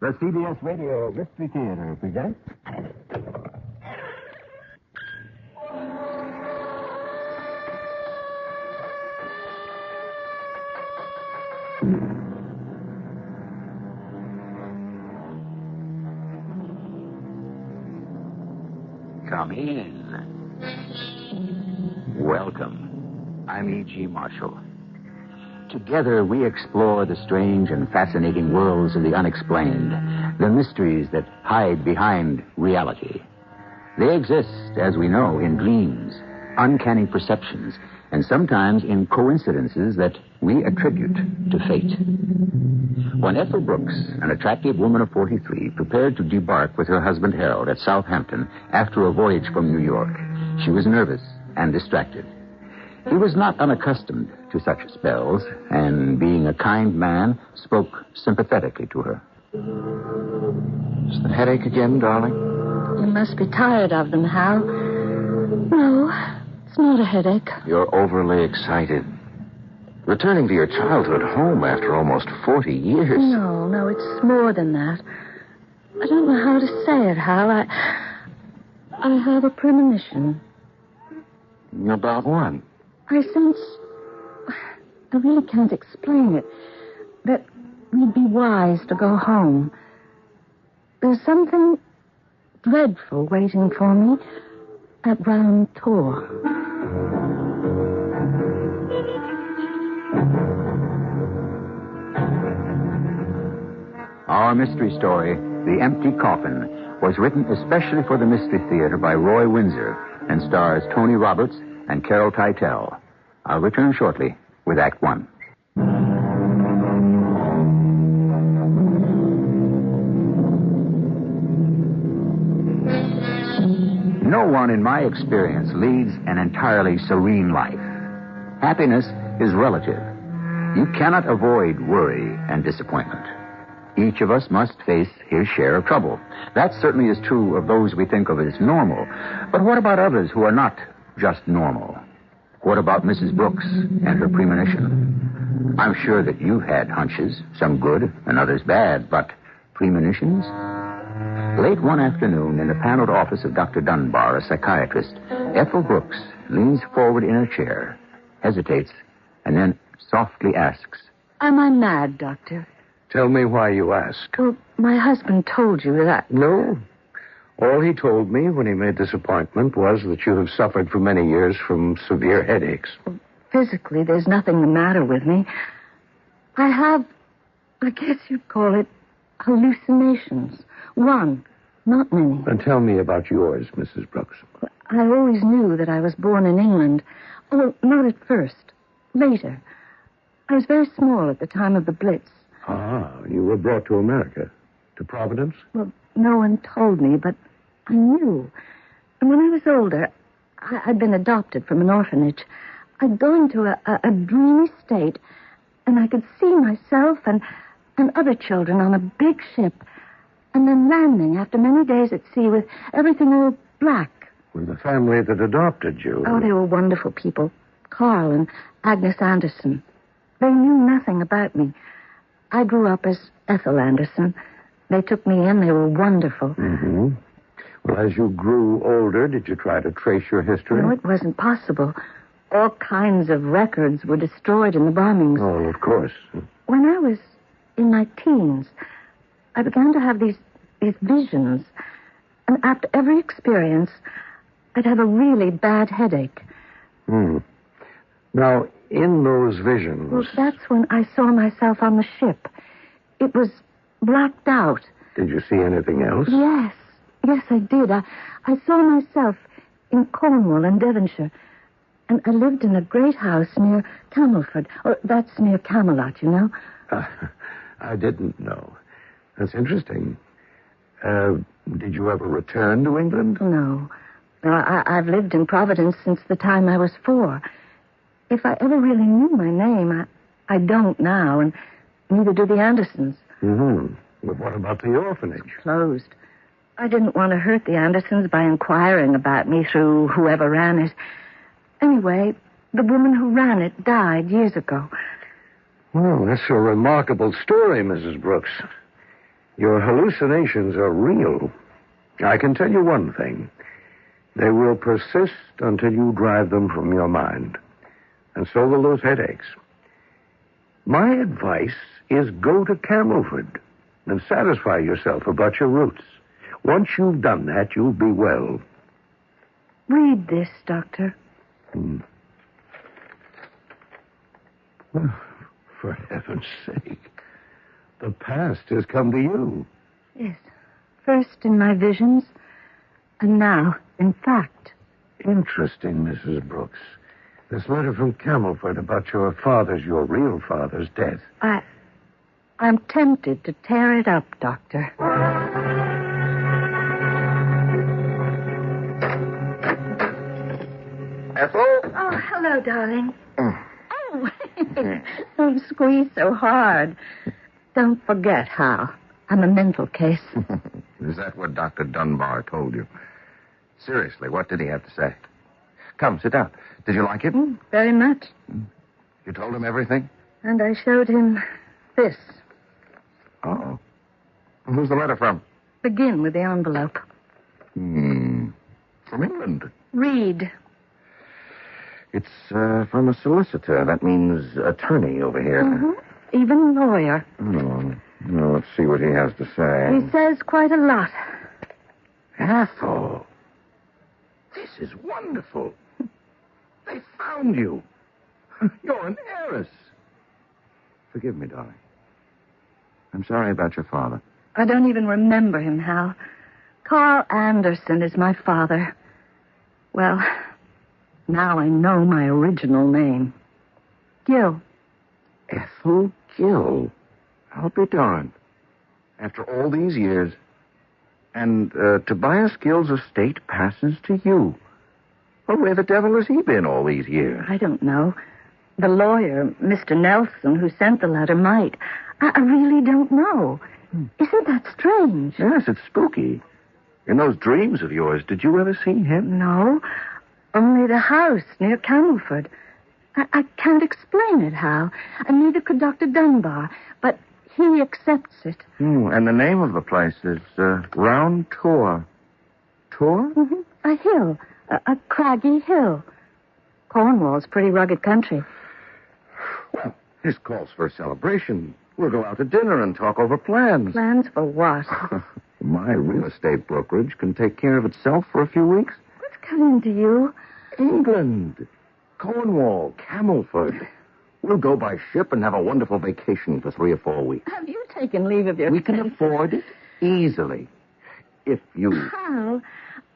The CBS Radio Mystery Theater presents... Come in. Welcome. I'm E.G. Marshall. Together we explore the strange and fascinating worlds of the unexplained, the mysteries that hide behind reality. They exist, as we know, in dreams, uncanny perceptions, and sometimes in coincidences that we attribute to fate. When Ethel Brooks, an attractive woman of 43, prepared to debark with her husband Harold at Southampton after a voyage from New York, she was nervous and distracted. He was not unaccustomed to such spells, and being a kind man, spoke sympathetically to her. Is the headache again, darling? You must be tired of them, Hal. No, it's not a headache. You're overly excited. Returning to your childhood home after almost 40 years. No, it's more than that. I don't know how to say it, Hal. I have a premonition. About what? I sense... I really can't explain it. That we'd be wise to go home. There's something dreadful waiting for me at Round Tor. Our mystery story, The Empty Coffin, was written especially for the Mystery Theater by Roy Windsor and stars Tony Roberts and Carol Teitel. I'll return shortly with Act One. No one, in my experience, leads an entirely serene life. Happiness is relative. You cannot avoid worry and disappointment. Each of us must face his share of trouble. That certainly is true of those we think of as normal. But what about others who are not just normal? What about Mrs. Brooks and her premonition? I'm sure that you've had hunches, some good and others bad, but premonitions? Late one afternoon, in the paneled office of Dr. Dunbar, a psychiatrist, Ethel Brooks leans forward in her chair, hesitates, and then softly asks, Am I mad, Doctor? Tell me why you ask. Well, my husband told you that... No. All he told me when he made this appointment was that you have suffered for many years from severe headaches. Well, physically, there's nothing the matter with me. I have, I guess you'd call it, hallucinations. One, not many. And tell me about yours, Mrs. Brooks. I always knew that I was born in England. Well, not at first. Later. I was very small at the time of the Blitz. Ah, you were brought to America. To Providence? Well, no one told me, but I knew. And when I was older, I'd been adopted from an orphanage. I'd go into a dreamy state, and I could see myself and other children on a big ship, and then landing after many days at sea with everything all black. With the family that adopted you. Oh, they were wonderful people. Carl and Agnes Anderson. They knew nothing about me. I grew up as Ethel Anderson. They took me in. They were wonderful. Mm-hmm. Well, as you grew older, did you try to trace your history? No, it wasn't possible. All kinds of records were destroyed in the bombings. Oh, of course. When I was in my teens, I began to have these visions. And after every experience, I'd have a really bad headache. Now, in those visions... Well, that's when I saw myself on the ship. It was blacked out. Did you see anything else? Yes, I did. I saw myself in Cornwall and Devonshire. And I lived in a great house near Camelford. Oh, that's near Camelot, you know. I didn't know. That's interesting. Did you ever return to England? No. I've lived in Providence since the time I was 4. If I ever really knew my name, I don't now, and neither do the Andersons. Mm-hmm. But what about the orphanage? It's closed. I didn't want to hurt the Andersons by inquiring about me through whoever ran it. Anyway, the woman who ran it died years ago. Well, that's a remarkable story, Mrs. Brooks. Your hallucinations are real. I can tell you one thing. They will persist until you drive them from your mind. And so will those headaches. My advice is go to Camelford and satisfy yourself about your roots. Once you've done that, you'll be well. Read this, Doctor. For heaven's sake. The past has come to you. Yes. First in my visions, and now in fact. Interesting, Mrs. Brooks. This letter from Camelford about your real father's death. I'm tempted to tear it up, Doctor. Ethel? Oh, hello, darling. Oh, don't squeeze so hard. Don't forget, Hal. I'm a mental case. Is that what Dr. Dunbar told you? Seriously, what did he have to say? Come, sit down. Did you like it? Very much. You told him everything? And I showed him this. Oh. Who's the letter from? Begin with the envelope. From England. Read. It's from a solicitor. That means attorney over here. Even lawyer. Well, let's see what he has to say. He says quite a lot. Ethel, this is wonderful. They found you. You're an heiress. Forgive me, darling. I'm sorry about your father. I don't even remember him, Hal. Carl Anderson is my father. Well, now I know my original name. Gill. Ethel Gill. I'll be darned. After all these years. And Tobias Gill's estate passes to you. Well, where the devil has he been all these years? I don't know. The lawyer, Mr. Nelson, who sent the letter, might. I really don't know. Isn't that strange? Yes, it's spooky. In those dreams of yours, did you ever see him? No. Only the house near Camelford. I can't explain it, Hal. And neither could Dr. Dunbar. But he accepts it. And the name of the place is Round Tor. Tor? A hill. A craggy hill. Cornwall's pretty rugged country. Well, this calls for a celebration. We'll go out to dinner and talk over plans. Plans for what? My real estate brokerage can take care of itself for a few weeks. What's coming to you? England. Cornwall. Camelford. We'll go by ship and have a wonderful vacation for 3 or 4 weeks. Have you taken leave of your... We can afford it easily. If you... Hal,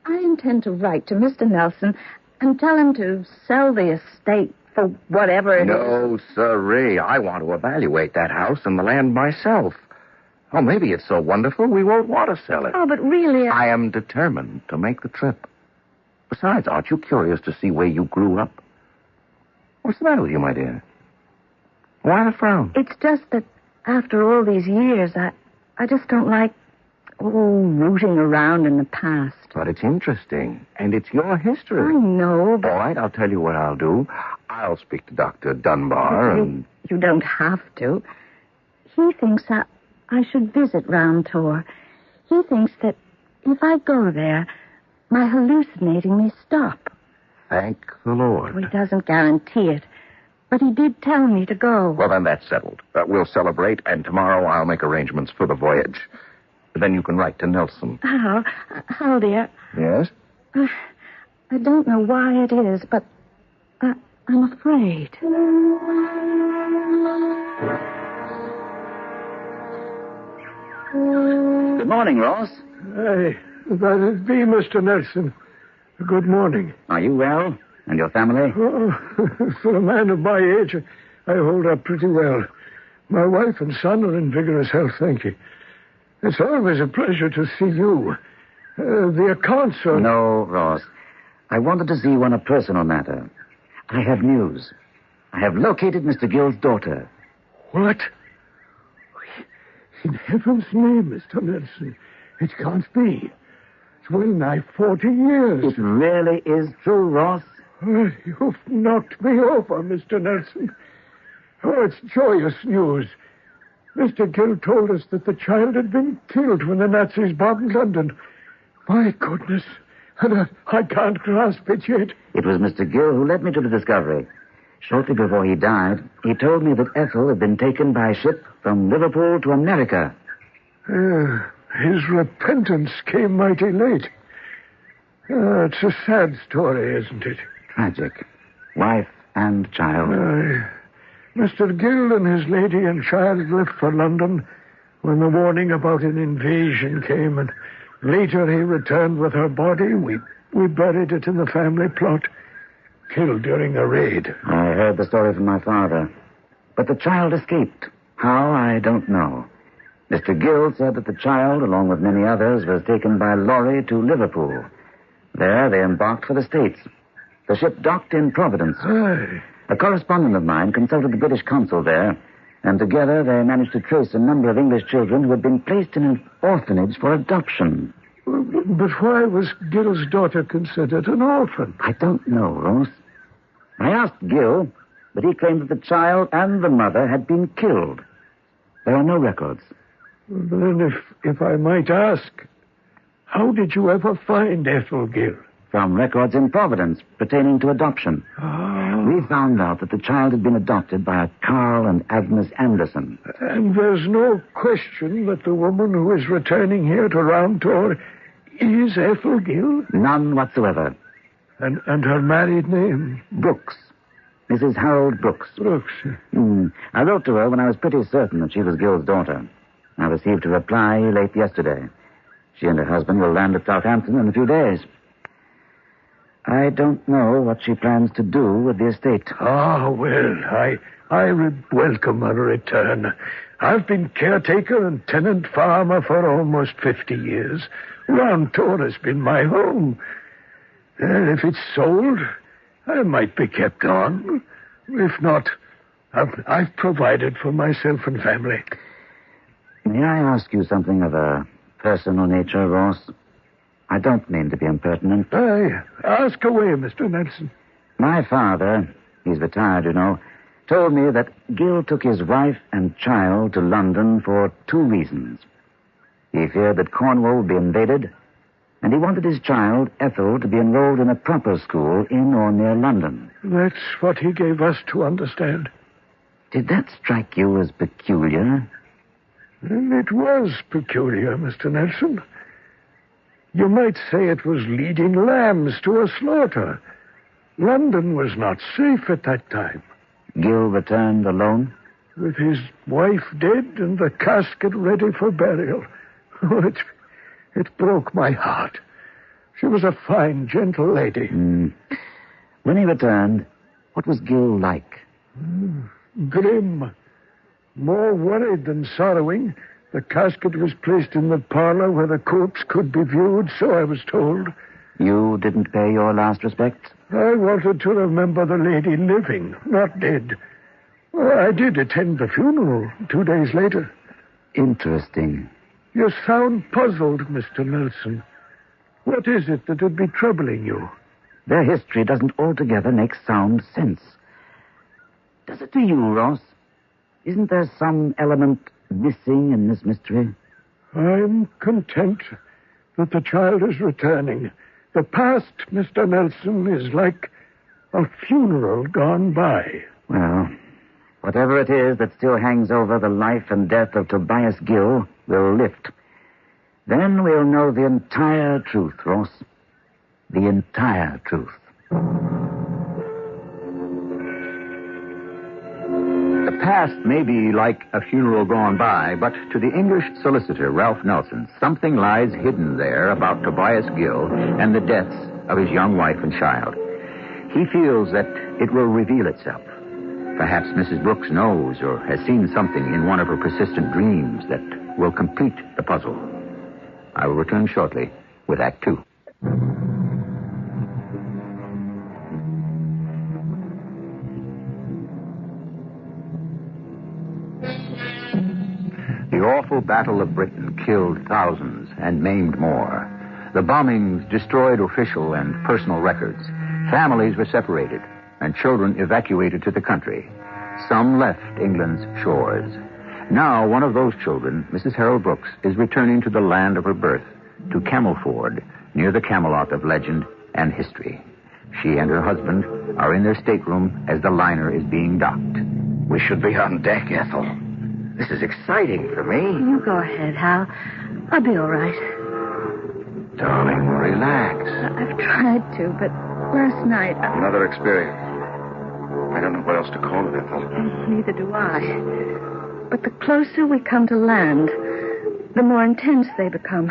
I intend to write to Mr. Nelson and tell him to sell the estate for whatever it is. No, sirree. I want to evaluate that house and the land myself. Oh, maybe it's so wonderful we won't want to sell it. Oh, but really... I am determined to make the trip. Besides, aren't you curious to see where you grew up? What's the matter with you, my dear? Why the frown? It's just that after all these years, I just don't like, rooting around in the past. But it's interesting, and it's your history. I know, but... All right, I'll tell you what I'll do. I'll speak to Dr. Dunbar and... You don't have to. He thinks I should visit Round Tor. He thinks that if I go there, my hallucinating may stop. Thank the Lord. He doesn't guarantee it. But he did tell me to go. Well, then that's settled. We'll celebrate, and tomorrow I'll make arrangements for the voyage. Then you can write to Nelson. Hal, dear. Yes? I don't know why it is, but I'm afraid. Good morning, Ross. Hey, that is me, Mr. Nelson. Good morning. Are you well? And your family? Oh, for a man of my age, I hold up pretty well. My wife and son are in vigorous health, thank you. It's always a pleasure to see you. The accounts are... No, Ross. I wanted to see you on a personal matter. I have news. I have located Mr. Gill's daughter. What? In heaven's name, Mr. Nelson. It can't be. It's well nigh 40 years. It really is true, Ross. Oh, you've knocked me over, Mr. Nelson. Oh, it's joyous news. Mr. Gill told us that the child had been killed when the Nazis bombed London. My goodness. And I can't grasp it yet. It was Mr. Gill who led me to the discovery. Shortly before he died, he told me that Ethel had been taken by ship from Liverpool to America. His repentance came mighty late. It's a sad story, isn't it? Tragic. Wife and child. Mr. Gill and his lady and child left for London when the warning about an invasion came, and later he returned with her body. We buried it in the family plot, killed during a raid. I heard the story from my father. But the child escaped. How, I don't know. Mr. Gill said that the child, along with many others, was taken by lorry to Liverpool. There they embarked for the States. The ship docked in Providence. Aye. A correspondent of mine consulted the British consul there, and together they managed to trace a number of English children who had been placed in an orphanage for adoption. But why was Gill's daughter considered an orphan? I don't know, Ross. I asked Gill, but he claimed that the child and the mother had been killed. There are no records. Then if I might ask, how did you ever find Ethel Gill? From records in Providence pertaining to adoption. We found out that the child had been adopted by a Carl and Agnes Anderson. And there's no question that the woman who is returning here to Round Tor is Ethel Gill? None whatsoever. And her married name? Brooks. Mrs. Harold Brooks. Brooks. I wrote to her when I was pretty certain that she was Gill's daughter. I received a reply late yesterday. She and her husband will land at Southampton in a few days. I don't know what she plans to do with the estate. Well, I welcome her return. I've been caretaker and tenant farmer for almost 50 years. Round Tor has been my home. If it's sold, I might be kept on. If not, I've provided for myself and family. May I ask you something of a personal nature, Ross? I don't mean to be impertinent. Ask away, Mr. Nelson. My father, he's retired, you know, told me that Gill took his wife and child to London for 2 reasons. He feared that Cornwall would be invaded, and he wanted his child, Ethel, to be enrolled in a proper school in or near London. That's what he gave us to understand. Did that strike you as peculiar? It was peculiar, Mr. Nelson. You might say it was leading lambs to a slaughter. London was not safe at that time. Gill returned alone? With his wife dead and the casket ready for burial. It broke my heart. She was a fine, gentle lady. When he returned, what was Gill like? Grim. More worried than sorrowing. The casket was placed in the parlor where the corpse could be viewed, so I was told. You didn't pay your last respects? I wanted to remember the lady living, not dead. I did attend the funeral 2 days later. Interesting. You sound puzzled, Mr. Nelson. What is it that would be troubling you? Their history doesn't altogether make sound sense. Does it to you, Ross? Isn't there some element missing in this mystery? I'm content that the child is returning. The past, Mr. Nelson, is like a funeral gone by. Well, whatever it is that still hangs over the life and death of Tobias Gill will lift. Then we'll know the entire truth, Ross. The entire truth. The past may be like a funeral gone by, but to the English solicitor, Ralph Nelson, something lies hidden there about Tobias Gill and the deaths of his young wife and child. He feels that it will reveal itself. Perhaps Mrs. Brooks knows or has seen something in one of her persistent dreams that will complete the puzzle. I will return shortly with Act 2. The awful Battle of Britain killed thousands and maimed more. The bombings destroyed official and personal records. Families were separated and children evacuated to the country. Some left England's shores. Now, one of those children, Mrs. Harold Brooks, is returning to the land of her birth, to Camelford, near the Camelot of legend and history. She and her husband are in their stateroom as the liner is being docked. We should be on deck, Ethel. This is exciting for me. You go ahead, Hal. I'll be all right. Darling, relax. I've tried to, but last night... Another experience. I don't know what else to call it, Ethel. Neither do I. But the closer we come to land, the more intense they become.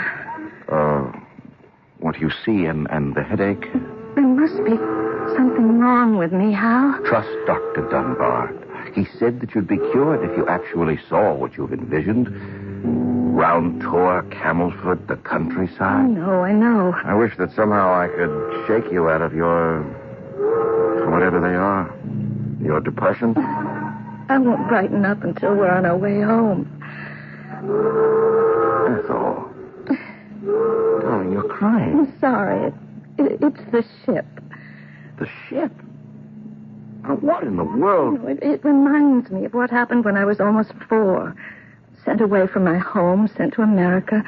What you see and the headache? There must be something wrong with me, Hal. Trust Dr. Dunbar. He said that you'd be cured if you actually saw what you've envisioned. Round tour, Camelford, the countryside. I know. I wish that somehow I could shake you out of your... whatever they are. Your depression. I won't brighten up until we're on our way home. Ethel. Darling, you're crying. I'm sorry. It's the ship. The ship? Now, what in the world? It reminds me of what happened when I was almost 4. Sent away from my home, sent to America.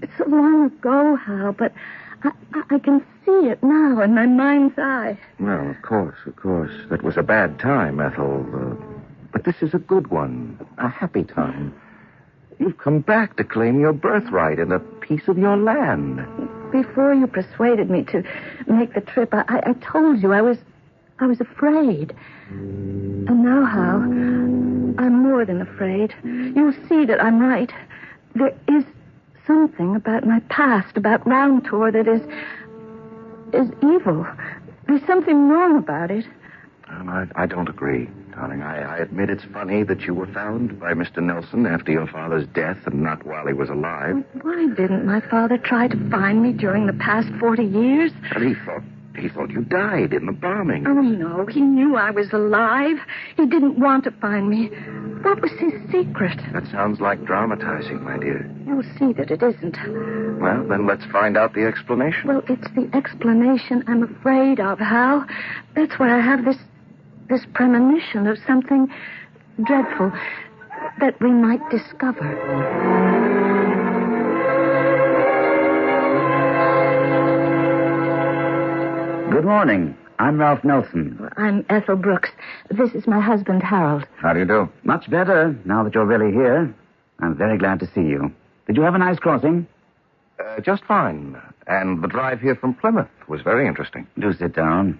It's so long ago, Hal, but I can see it now in my mind's eye. Well, of course. That was a bad time, Ethel. But this is a good one. A happy time. You've come back to claim your birthright and a piece of your land. Before you persuaded me to make the trip, I told you I was afraid. And now, Hal, I'm more than afraid. You'll see that I'm right. There is something about my past, about Round Tour, that is evil. There's something wrong about it. I don't agree, darling. I admit it's funny that you were found by Mr. Nelson after your father's death and not while he was alive. Why didn't my father try to find me during the past 40 years? But he thought you died in the bombing. Oh, no. He knew I was alive. He didn't want to find me. What was his secret? That sounds like dramatizing, my dear. You'll see that it isn't. Well, then let's find out the explanation. Well, it's the explanation I'm afraid of, Hal. That's why I have this premonition of something dreadful that we might discover. Good morning. I'm Ralph Nelson. I'm Ethel Brooks. This is my husband, Harold. How do you do? Much better, now that you're really here. I'm very glad to see you. Did you have a nice crossing? Just fine. And the drive here from Plymouth was very interesting. Do sit down.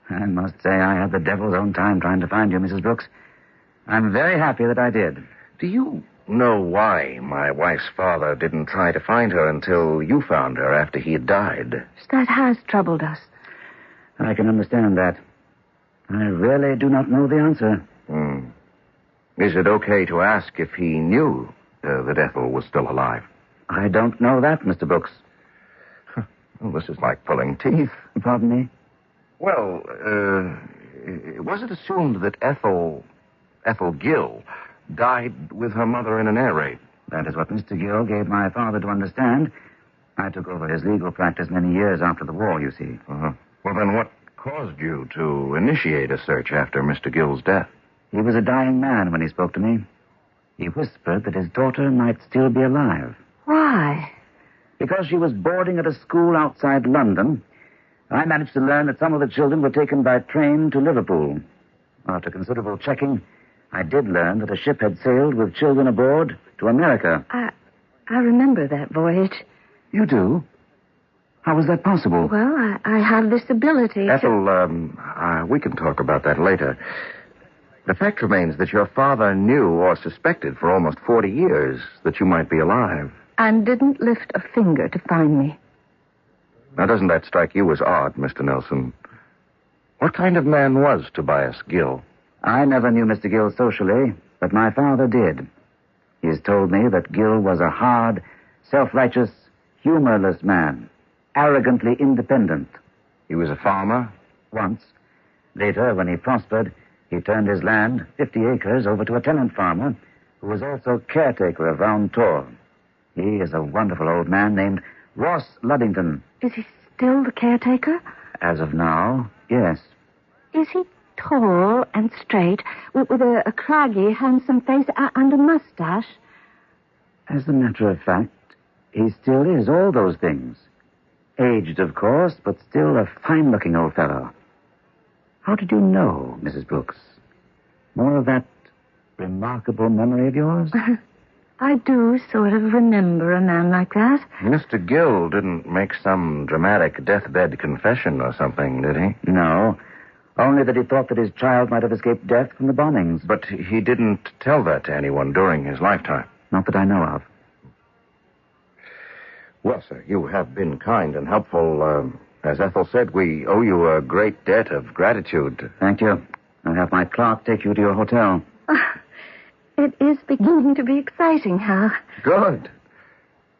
I must say I had the devil's own time trying to find you, Mrs. Brooks. I'm very happy that I did. Do you know why my wife's father didn't try to find her until you found her after he had died? That has troubled us. I can understand that. I really do not know the answer. Is it okay to ask if he knew that Ethel was still alive? I don't know that, Mr. Brooks. Well, this is like pulling teeth. Pardon me? Well, was it assumed that Ethel Gill died with her mother in an air raid? That is what Mr. Gill gave my father to understand. I took over his legal practice many years after the war, you see. Uh-huh. Well, then what caused you to initiate a search after Mr. Gill's death? He was a dying man when he spoke to me. He whispered that his daughter might still be alive. Why? Because she was boarding at a school outside London. I managed to learn that some of the children were taken by train to Liverpool. After considerable checking, I did learn that a ship had sailed with children aboard to America. I remember that voyage. You do? How was that possible? Well, I have this ability Ethel, we can talk about that later. The fact remains that your father knew or suspected for almost 40 years that you might be alive. And didn't lift a finger to find me. Now, doesn't that strike you as odd, Mr. Nelson? What kind of man was Tobias Gill? I never knew Mr. Gill socially, but my father did. He has told me that Gill was a hard, self-righteous, humorless man, arrogantly independent. He was a farmer? Once. Later, when he prospered, he turned his land, 50 acres, over to a tenant farmer who was also caretaker of Round Tor. He is a wonderful old man named Ross Luddington. Is he still the caretaker? As of now, yes. Is he tall and straight, with a craggy, handsome face and a mustache. As a matter of fact, he still is all those things. Aged, of course, but still a fine-looking old fellow. How did you know, Mrs. Brooks? More of that remarkable memory of yours? I do sort of remember a man like that. Mr. Gill didn't make some dramatic deathbed confession or something, did he? No. Only that he thought that his child might have escaped death from the bombings. But he didn't tell that to anyone during his lifetime. Not that I know of. Well, sir, you have been kind and helpful. As Ethel said, we owe you a great debt of gratitude. Thank you. I'll have my clerk take you to your hotel. It is beginning to be exciting, Hal. Good.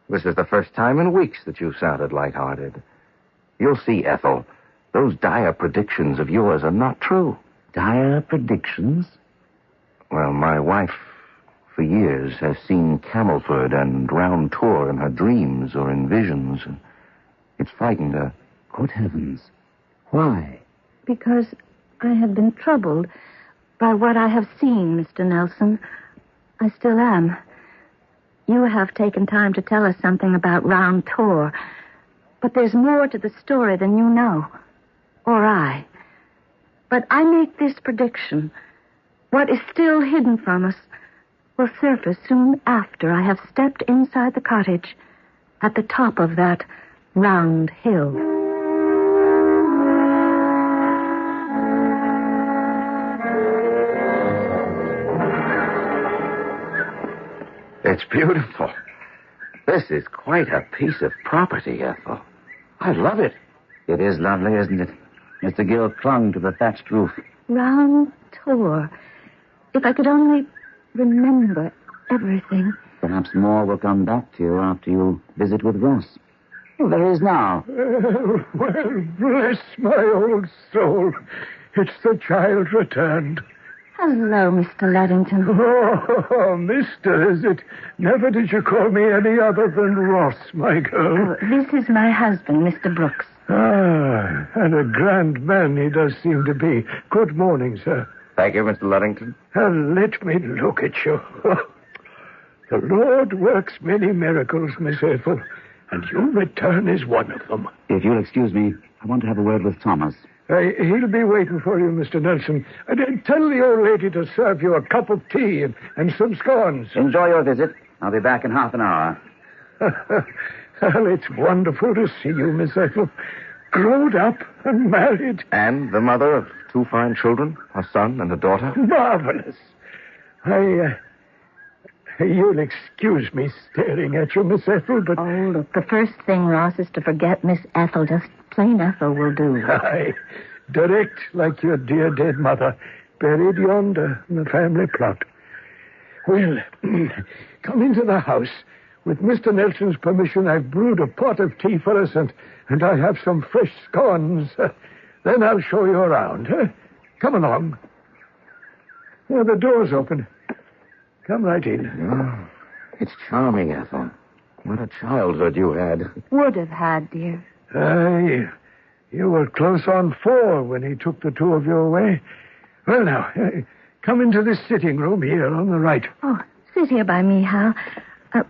This is the first time in weeks that you sounded lighthearted. You'll see, Ethel, those dire predictions of yours are not true. Dire predictions? Well, my wife, for years, has seen Camelford and Round Tour in her dreams or in visions. It's frightened her. Good heavens. Why? Because I have been troubled by what I have seen, Mr. Nelson. I still am. You have taken time to tell us something about Round Tour, but there's more to the story than you know, or I. But I make this prediction. What is still hidden from us will surface soon after I have stepped inside the cottage at the top of that round hill. It's beautiful. This is quite a piece of property, Ethel. I love it. It is lovely, isn't it? Mr. Gill clung to the thatched roof. Round Tour. If I could only remember everything. Perhaps more will come back to you after you visit with Ross. Well, there is now. Well, bless my old soul. It's the child returned. Hello, Mr. Luddington. Oh, mister, is it? Never did you call me any other than Ross, my girl. This is my husband, Mr. Brooks. Ah, and a grand man he does seem to be. Good morning, sir. Thank you, Mr. Luddington. Let me look at you. The Lord works many miracles, Miss Ethel, and your return is one of them. If you'll excuse me, I want to have a word with Thomas. He'll be waiting for you, Mr. Nelson. Tell the old lady to serve you a cup of tea and some scones. Enjoy your visit. I'll be back in half an hour. Well, it's wonderful to see you, Miss Ethel. Grown up and married. And the mother of two fine children, a son and a daughter. Marvelous. You'll excuse me staring at you, Miss Ethel, but... Oh, look, the first thing, Ross, is to forget Miss Ethel. Just plain Ethel will do. Aye, direct like your dear dead mother, buried yonder in the family plot. Well, come into the house. With Mr. Nelson's permission, I've brewed a pot of tea for us, and I have some fresh scones. Then I'll show you around. Come along. The door's open. Come right in. Oh, it's charming, Ethel. What a childhood you had. Would have had, dear. Aye, you were close on 4 when he took the two of you away. Well, now, come into this sitting room here on the right. Oh, sit here by me, Hal.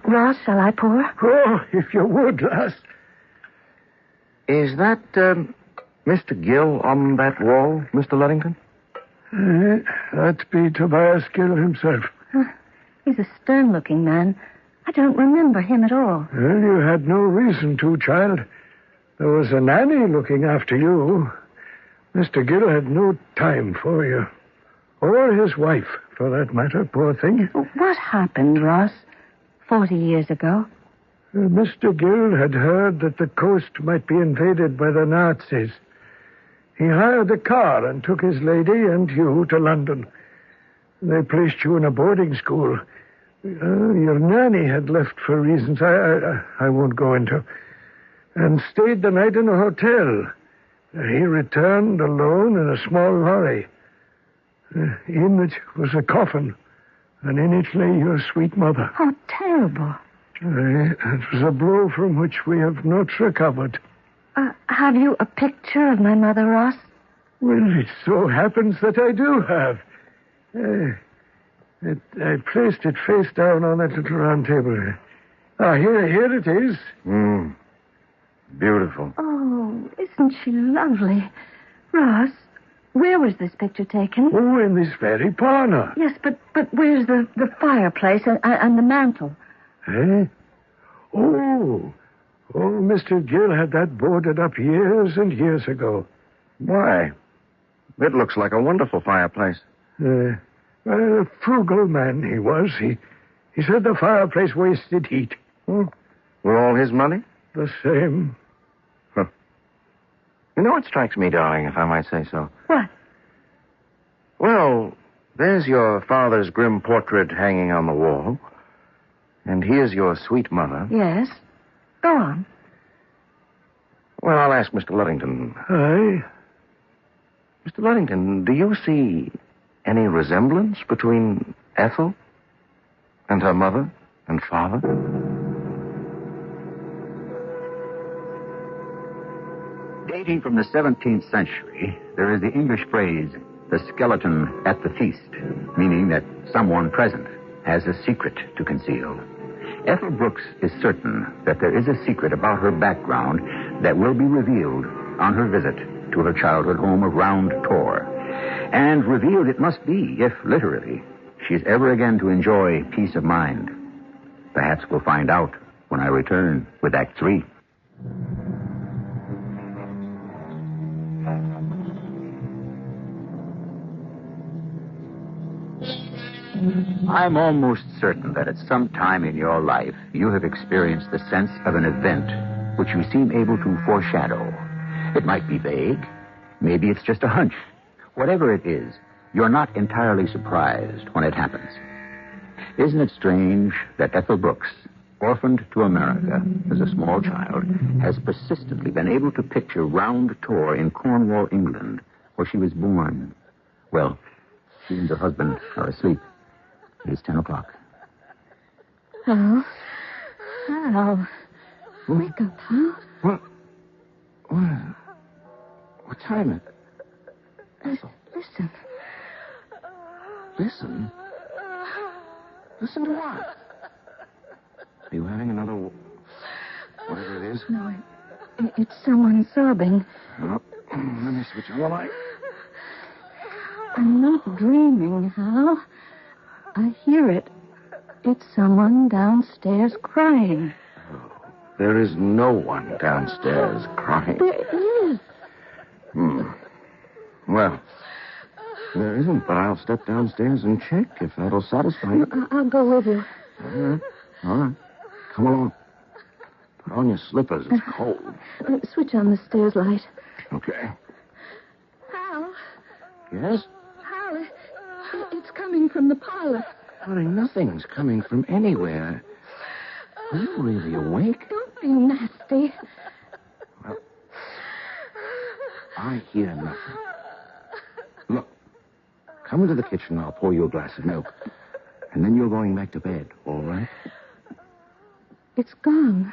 Ross, shall I pour? Oh, if you would, lass. Is that Mr. Gill on that wall, Mr. Luddington? That'd be Tobias Gill himself. He's a stern-looking man. I don't remember him at all. Well, you had no reason to, child. There was a nanny looking after you. Mr. Gill had no time for you. Or his wife, for that matter, poor thing. What happened, Ross, 40 years ago? Mr. Gill had heard that the coast might be invaded by the Nazis. He hired a car and took his lady and you to London. They placed you in a boarding school. Your nanny had left for reasons I won't go into, and stayed the night in a hotel. He returned alone in a small lorry. In it was a coffin, and in it lay your sweet mother. How terrible. It was a blow from which we have not recovered. Have you a picture of my mother, Ross? Well, it so happens that I do have. I placed it face down on that little round table. Here it is. Beautiful. Oh, isn't she lovely? Ross, where was this picture taken? Oh, in this very parlor. Yes, but where's the fireplace and the mantel? Eh? Oh, Mr. Gill had that boarded up years and years ago. Why? It looks like a wonderful fireplace. A frugal man he was. He said the fireplace wasted heat. Were all his money? The same. Huh. You know what strikes me, darling, if I might say so? What? Well, there's your father's grim portrait hanging on the wall. And here's your sweet mother. Yes. Go on. Well, I'll ask Mr. Luddington. Aye? Mr. Luddington, do you see any resemblance between Ethel and her mother and father? Dating from the 17th century, there is the English phrase, the skeleton at the feast, meaning that someone present has a secret to conceal. Ethel Brooks is certain that there is a secret about her background that will be revealed on her visit to her childhood home of Round Tor. And revealed it must be, if literally she's ever again to enjoy peace of mind. Perhaps we'll find out when I return with Act 3. I'm almost certain that at some time in your life you have experienced the sense of an event which you seem able to foreshadow. It might be vague. Maybe it's just a hunch. Whatever it is, you're not entirely surprised when it happens. Isn't it strange that Ethel Brooks, orphaned to America as a small child, has persistently been able to picture Round Tor in Cornwall, England, where she was born? Well, she and her husband are asleep. It is 10 o'clock. Hal. Wake up, Hal. What? What time is it? Listen. Listen? Listen to what? Are you having another... whatever it is? No, it's someone sobbing. Oh, let me switch on the light. I'm not dreaming, Hal. I hear it. It's someone downstairs crying. There is no one downstairs crying. There is. Well, there isn't, but I'll step downstairs and check if that'll satisfy you. I'll go with you. All right. Come along. Put on your slippers. It's cold. Switch on the stairs light. Okay. Hal. Yes? Hal, it's coming from the parlor. Honey, nothing's coming from anywhere. Are you really awake? Don't be nasty. Well, I hear nothing. Look, come into the kitchen. I'll pour you a glass of milk. And then you're going back to bed, all right? It's gone.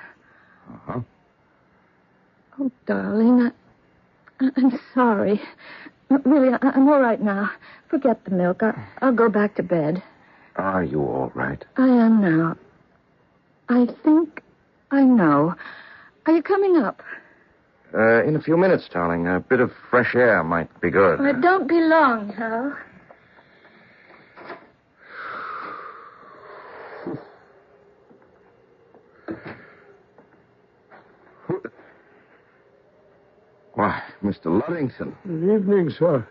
Uh-huh. Oh, darling, I'm sorry. Really, I'm all right now. Forget the milk. I'll go back to bed. Are you all right? I am now. I think I know. Are you coming up? In a few minutes, darling. A bit of fresh air might be good. Don't be long, Hal. Why, Mr. Luddington. Good evening, sir.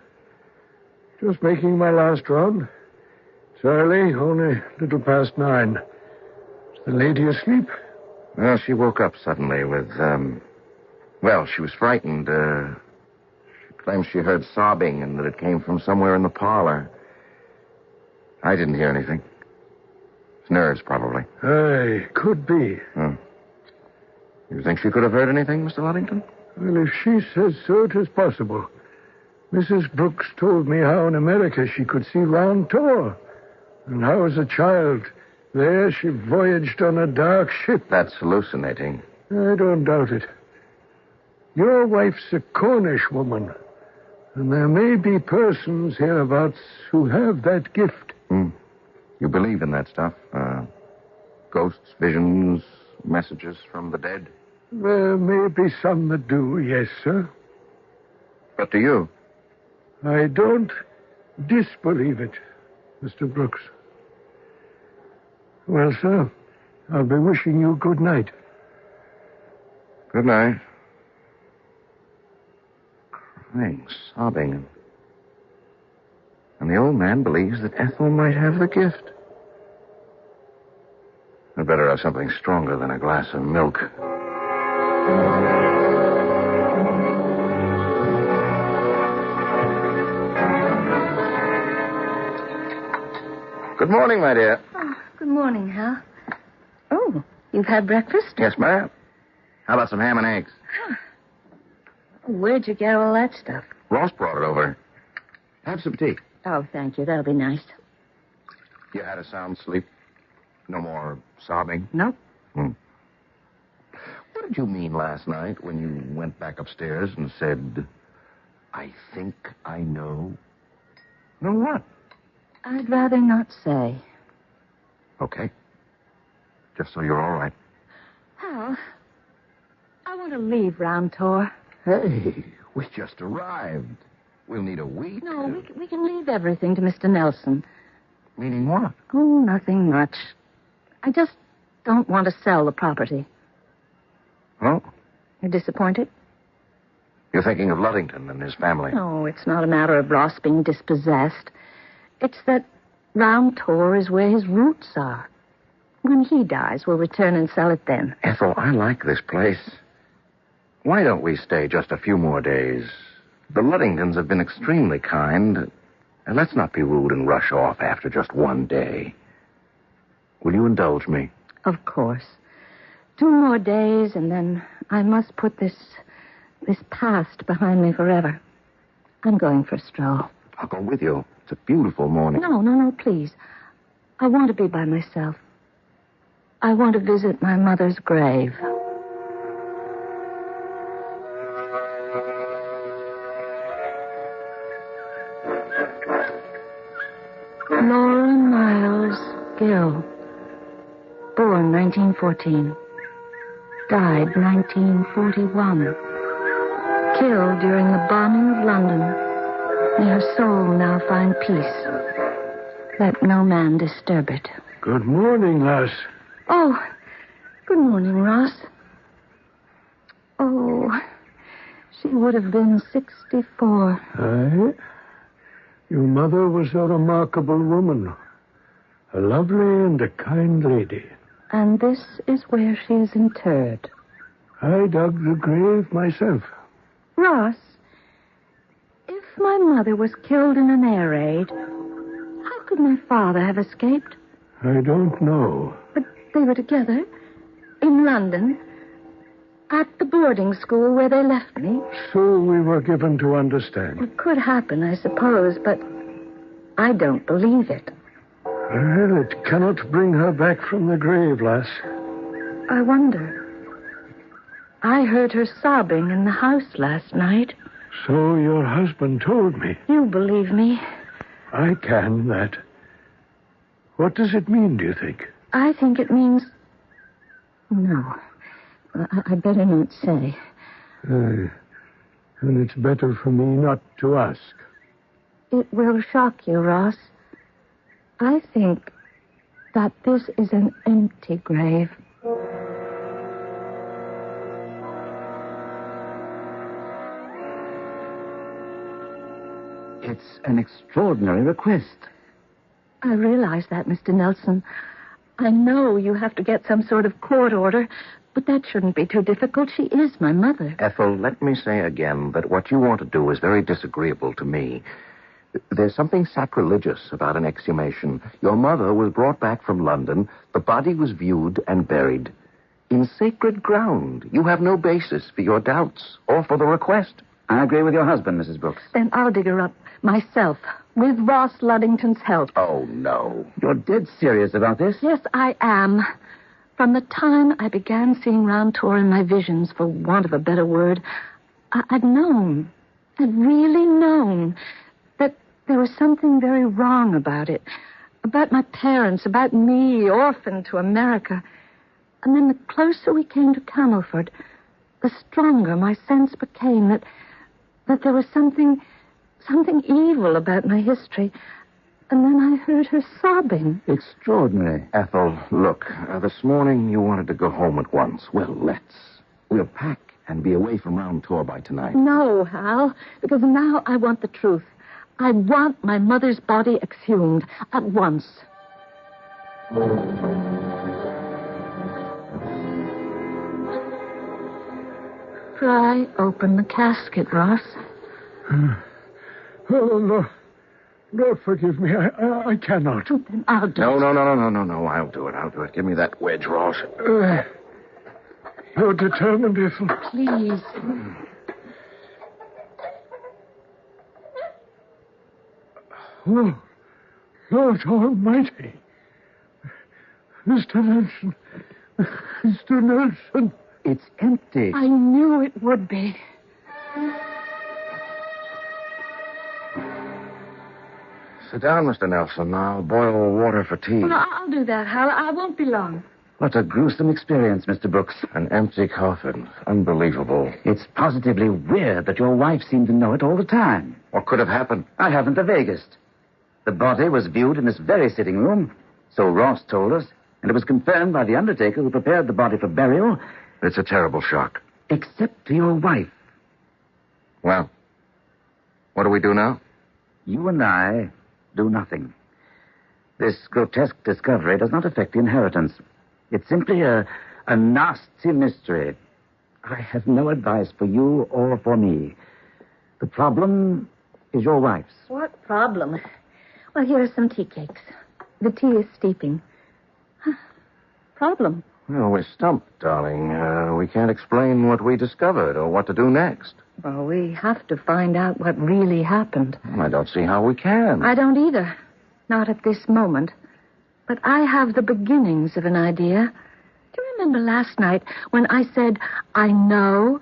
Just making my last round. It's early, only a little past 9. Is the lady asleep? Well, she woke up suddenly with, well, she was frightened. She claims she heard sobbing and that it came from somewhere in the parlor. I didn't hear anything. It's nerves, probably. Aye, could be. You think she could have heard anything, Mr. Luddington? Well, if she says so, it is possible. Mrs. Brooks told me how in America she could see Round Tor, and how as a child there she voyaged on a dark ship. That's hallucinating. I don't doubt it. Your wife's a Cornish woman, And there may be persons hereabouts who have that gift. You believe in that stuff? Ghosts, visions, messages from the dead? There may be some that do, yes, sir. But do you? I don't disbelieve it, Mr. Brooks. Well, sir, I'll be wishing you good night. Good night. Crying, sobbing. And the old man believes that Ethel might have the gift. I'd better have something stronger than a glass of milk. Good morning, my dear. Oh, good morning, Hal. Oh, you've had breakfast? Yes, ma'am. How about some ham and eggs? Where'd you get all that stuff? Ross brought it over. Have some tea. Oh, thank you. That'll be nice. You had a sound sleep? No more sobbing? Nope. What did you mean last night when you went back upstairs and said, I think I know? Know what? I'd rather not say. Okay. Just so you're all right. Hal, I want to leave Round Tour. Hey, we just arrived. We'll need a week. No, we can leave everything to Mr. Nelson. Meaning what? Oh, nothing much. I just don't want to sell the property. Oh? You're disappointed? You're thinking of Luddington and his family. No, it's not a matter of Ross being dispossessed. It's that Round Tour is where his roots are. When he dies, we'll return and sell it then. Ethel, I like this place. Why don't we stay just a few more days? The Luddingtons have been extremely kind. And let's not be rude and rush off after just one day. Will you indulge me? Of course. 2 more days, and then I must put this past behind me forever. I'm going for a stroll. I'll go with you. It's a beautiful morning. No, please. I want to be by myself. I want to visit my mother's grave. Laura Miles Gill. Born 1914. Died 1941. Killed during the bombing of London. May her soul now find peace. Let no man disturb it. Good morning, lass. Oh, good morning, Ross. Oh, she would have been 64. Aye? Your mother was a remarkable woman. A lovely and a kind lady. And this is where she is interred. I dug the grave myself. Ross, if my mother was killed in an air raid, how could my father have escaped? I don't know. But they were together in London at the boarding school where they left me. So we were given to understand. It could happen, I suppose, but I don't believe it. Well, it cannot bring her back from the grave, lass. I wonder. I heard her sobbing in the house last night. So your husband told me. You believe me? I can, that. What does it mean, do you think? I think it means... No. I better not say. And it's better for me not to ask. It will shock you, Ross. I think that this is an empty grave. It's an extraordinary request. I realize that, Mr. Nelson. I know you have to get some sort of court order, but that shouldn't be too difficult. She is my mother. Ethel, let me say again that what you want to do is very disagreeable to me. There's something sacrilegious about an exhumation. Your mother was brought back from London. The body was viewed and buried. In sacred ground. You have no basis for your doubts or for the request. I agree with your husband, Mrs. Brooks. Then I'll dig her up myself, with Ross Luddington's help. Oh, no. You're dead serious about this? Yes, I am. From the time I began seeing Round Tour in my visions, for want of a better word, I'd known had really known that there was something very wrong about it, about my parents, about me, orphaned to America. And then the closer we came to Camelford, the stronger my sense became that there was something evil about my history. And then I heard her sobbing. Extraordinary. Ethel, look, this morning you wanted to go home at once. Well, let's. We'll pack and be away from Round Tor by tonight. No, Hal, because now I want the truth. I want my mother's body exhumed at once. Pry open the casket, Ross. Oh, Lord, forgive me. I cannot. Then I'll do it. No. I'll do it. Give me that wedge, Ross. You're determined, Ethel. Please. Oh, Lord Almighty. Mr. Nelson. It's empty. I knew it would be. Sit down, Mr. Nelson. I'll boil water for tea. Well, I'll do that, Hal. I won't be long. What a gruesome experience, Mr. Brooks. An empty coffin. Unbelievable. It's positively weird that your wife seemed to know it all the time. What could have happened? I haven't the vaguest. The body was viewed in this very sitting room, so Ross told us, and it was confirmed by the undertaker who prepared the body for burial. It's a terrible shock. Except to your wife. Well, what do we do now? You and I do nothing. This grotesque discovery does not affect the inheritance. It's simply a nasty mystery. I have no advice for you or for me. The problem is your wife's. What problem? Well, here are some tea cakes. The tea is steeping. Problem? Well, we're stumped, darling. We can't explain what we discovered or what to do next. Well, we have to find out what really happened. Well, I don't see how we can. I don't either. Not at this moment. But I have the beginnings of an idea. Do you remember last night when I said, I know,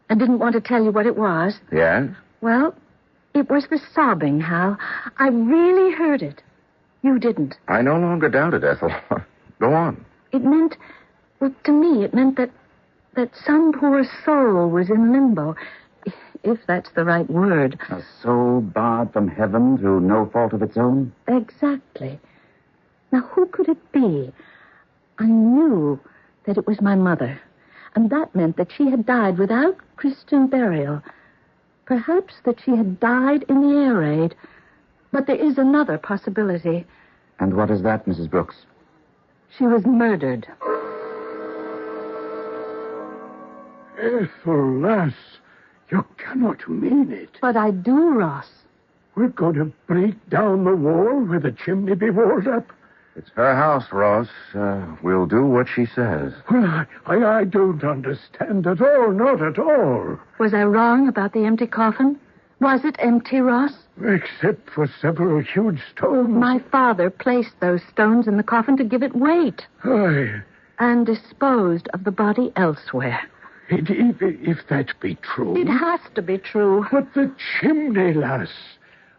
and didn't want to tell you what it was? Yes? Well, it was the sobbing, Hal. I really heard it. You didn't. I no longer doubt it, Ethel. Go on. It meant, well, to me, it meant that some poor soul was in limbo, if that's the right word. A soul barred from heaven through no fault of its own? Exactly. Now, who could it be? I knew that it was my mother, and that meant that she had died without Christian burial. Perhaps that she had died in the air raid. But there is another possibility. And what is that, Mrs. Brooks? She was murdered. Ethel, lass, you cannot mean it. But I do, Ross. We're going to break down the wall where the chimney be walled up. It's her house, Ross. We'll do what she says. Well, I don't understand at all, not at all. Was I wrong about the empty coffin? Was it empty, Ross? Except for several huge stones. My father placed those stones in the coffin to give it weight. Aye. And disposed of the body elsewhere. If that be true. It has to be true. But the chimney, lass.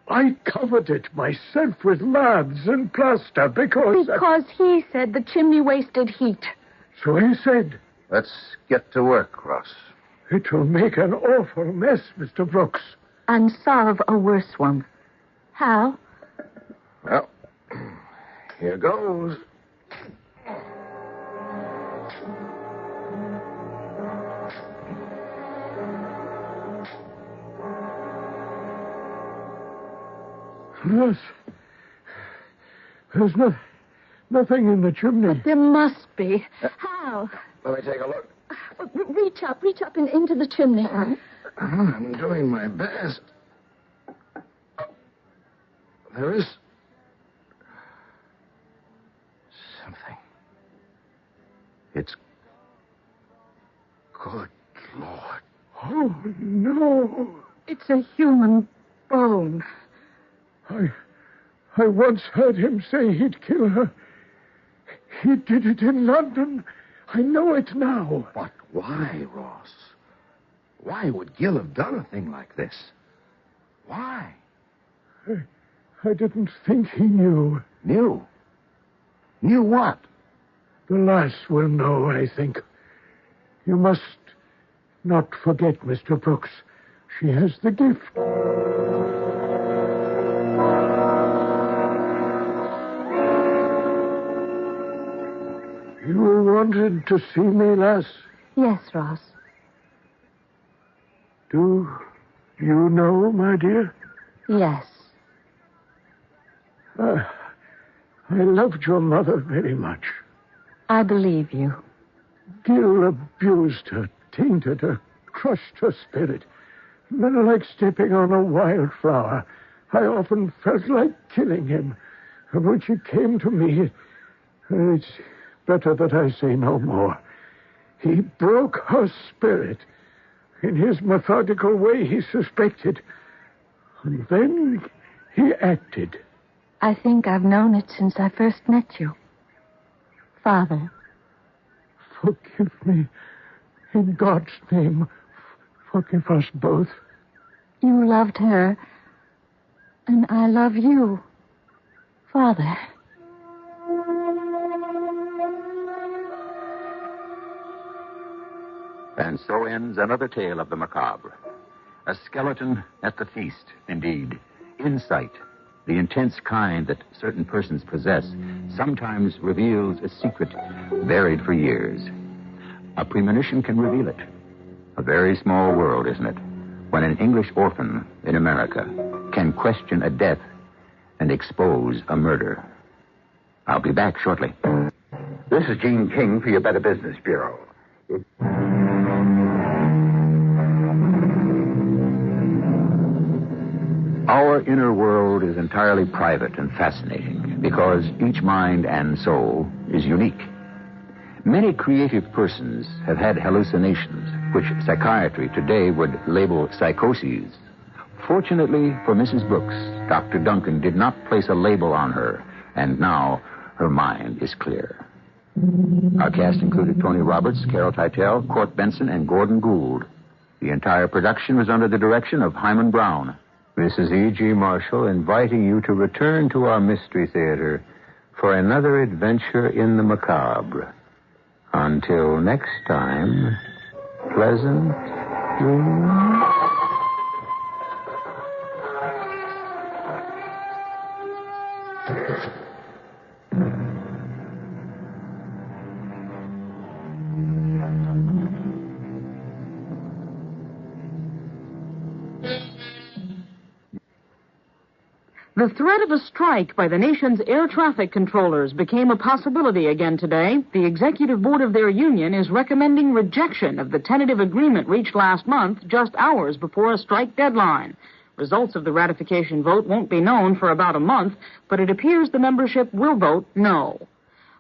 I covered it myself with laths and plaster because... Because he said the chimney wasted heat. So he said. Let's get to work, Ross. It will make an awful mess, Mr. Brooks. And solve a worse one. How? Well, here goes. Yes. There's nothing in the chimney. But there must be. How? Let me take a look. Reach up and into the chimney. I'm doing my best. There is something. It's good Lord. Oh, no. It's a human bone. I once heard him say he'd kill her. He did it in London. I know it now. But why, Ross? Why would Gil have done a thing like this? Why? I didn't think he knew. Knew? Knew what? The lass will know, I think. You must not forget, Mr. Brooks. She has the gift. You wanted to see me, lass? Yes, Ross. Do you know, my dear? Yes. I loved your mother very much. I believe you. Gil abused her, tainted her, crushed her spirit. Men like stepping on a wildflower. I often felt like killing him. And when she came to me, it's better that I say no more. He broke her spirit. In his methodical way, he suspected. And then he acted. I think I've known it since I first met you. Father. Forgive me. In God's name, forgive us both. You loved her, and I love you, Father. And so ends another tale of the macabre. A skeleton at the feast, indeed. Insight, the intense kind that certain persons possess, sometimes reveals a secret buried for years. A premonition can reveal it. A very small world, isn't it? When an English orphan in America can question a death and expose a murder. I'll be back shortly. This is Gene King for your Better Business Bureau. Our inner world is entirely private and fascinating because each mind and soul is unique. Many creative persons have had hallucinations, which psychiatry today would label psychoses. Fortunately for Mrs. Brooks, Dr. Duncan did not place a label on her, and now her mind is clear. Our cast included Tony Roberts, Carol Teitel, Court Benson, and Gordon Gould. The entire production was under the direction of Hyman Brown. This is E.G. Marshall inviting you to return to our Mystery Theater for another adventure in the macabre. Until next time, pleasant dreams. The threat of a strike by the nation's air traffic controllers became a possibility again today. The executive board of their union is recommending rejection of the tentative agreement reached last month, just hours before a strike deadline. Results of the ratification vote won't be known for about a month, but it appears the membership will vote no.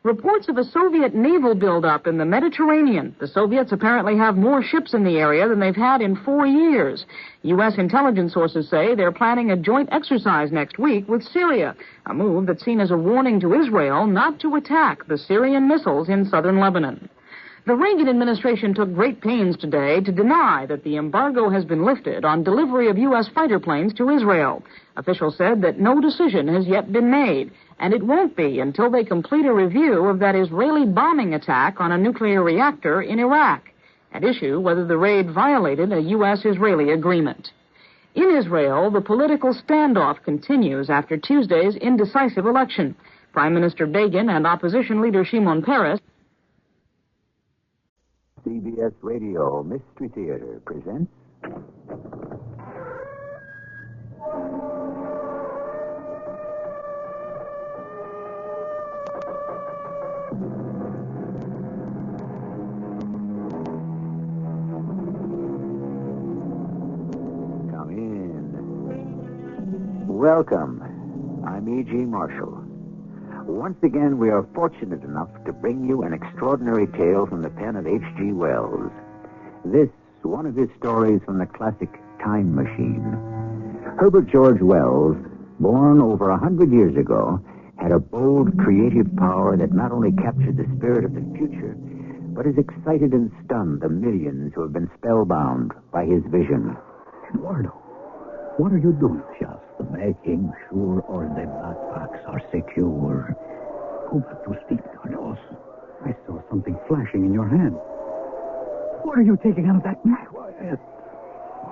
Reports of a Soviet naval buildup in the Mediterranean. The Soviets apparently have more ships in the area than they've had in 4 years. U.S. intelligence sources say they're planning a joint exercise next week with Syria, a move that's seen as a warning to Israel not to attack the Syrian missiles in southern Lebanon. The Reagan administration took great pains today to deny that the embargo has been lifted on delivery of U.S. fighter planes to Israel. Officials said that no decision has yet been made, and it won't be until they complete a review of that Israeli bombing attack on a nuclear reactor in Iraq, at issue whether the raid violated a U.S.-Israeli agreement. In Israel, the political standoff continues after Tuesday's indecisive election. Prime Minister Begin and opposition leader Shimon Peres. CBS Radio Mystery Theater presents... Come in. Welcome. I'm E.G. Marshall. Once again, we are fortunate enough to bring you an extraordinary tale from the pen of H.G. Wells. This, one of his stories from the classic Time Machine. Herbert George Wells, born over 100 years ago, had a bold, creative power that not only captured the spirit of the future, but has excited and stunned the millions who have been spellbound by his vision. Eduardo, What are you doing? Just making sure all the backpacks are secure. Go back to sleep, Carlos. I saw something flashing in your hand. What are you taking out of that bag? Quiet.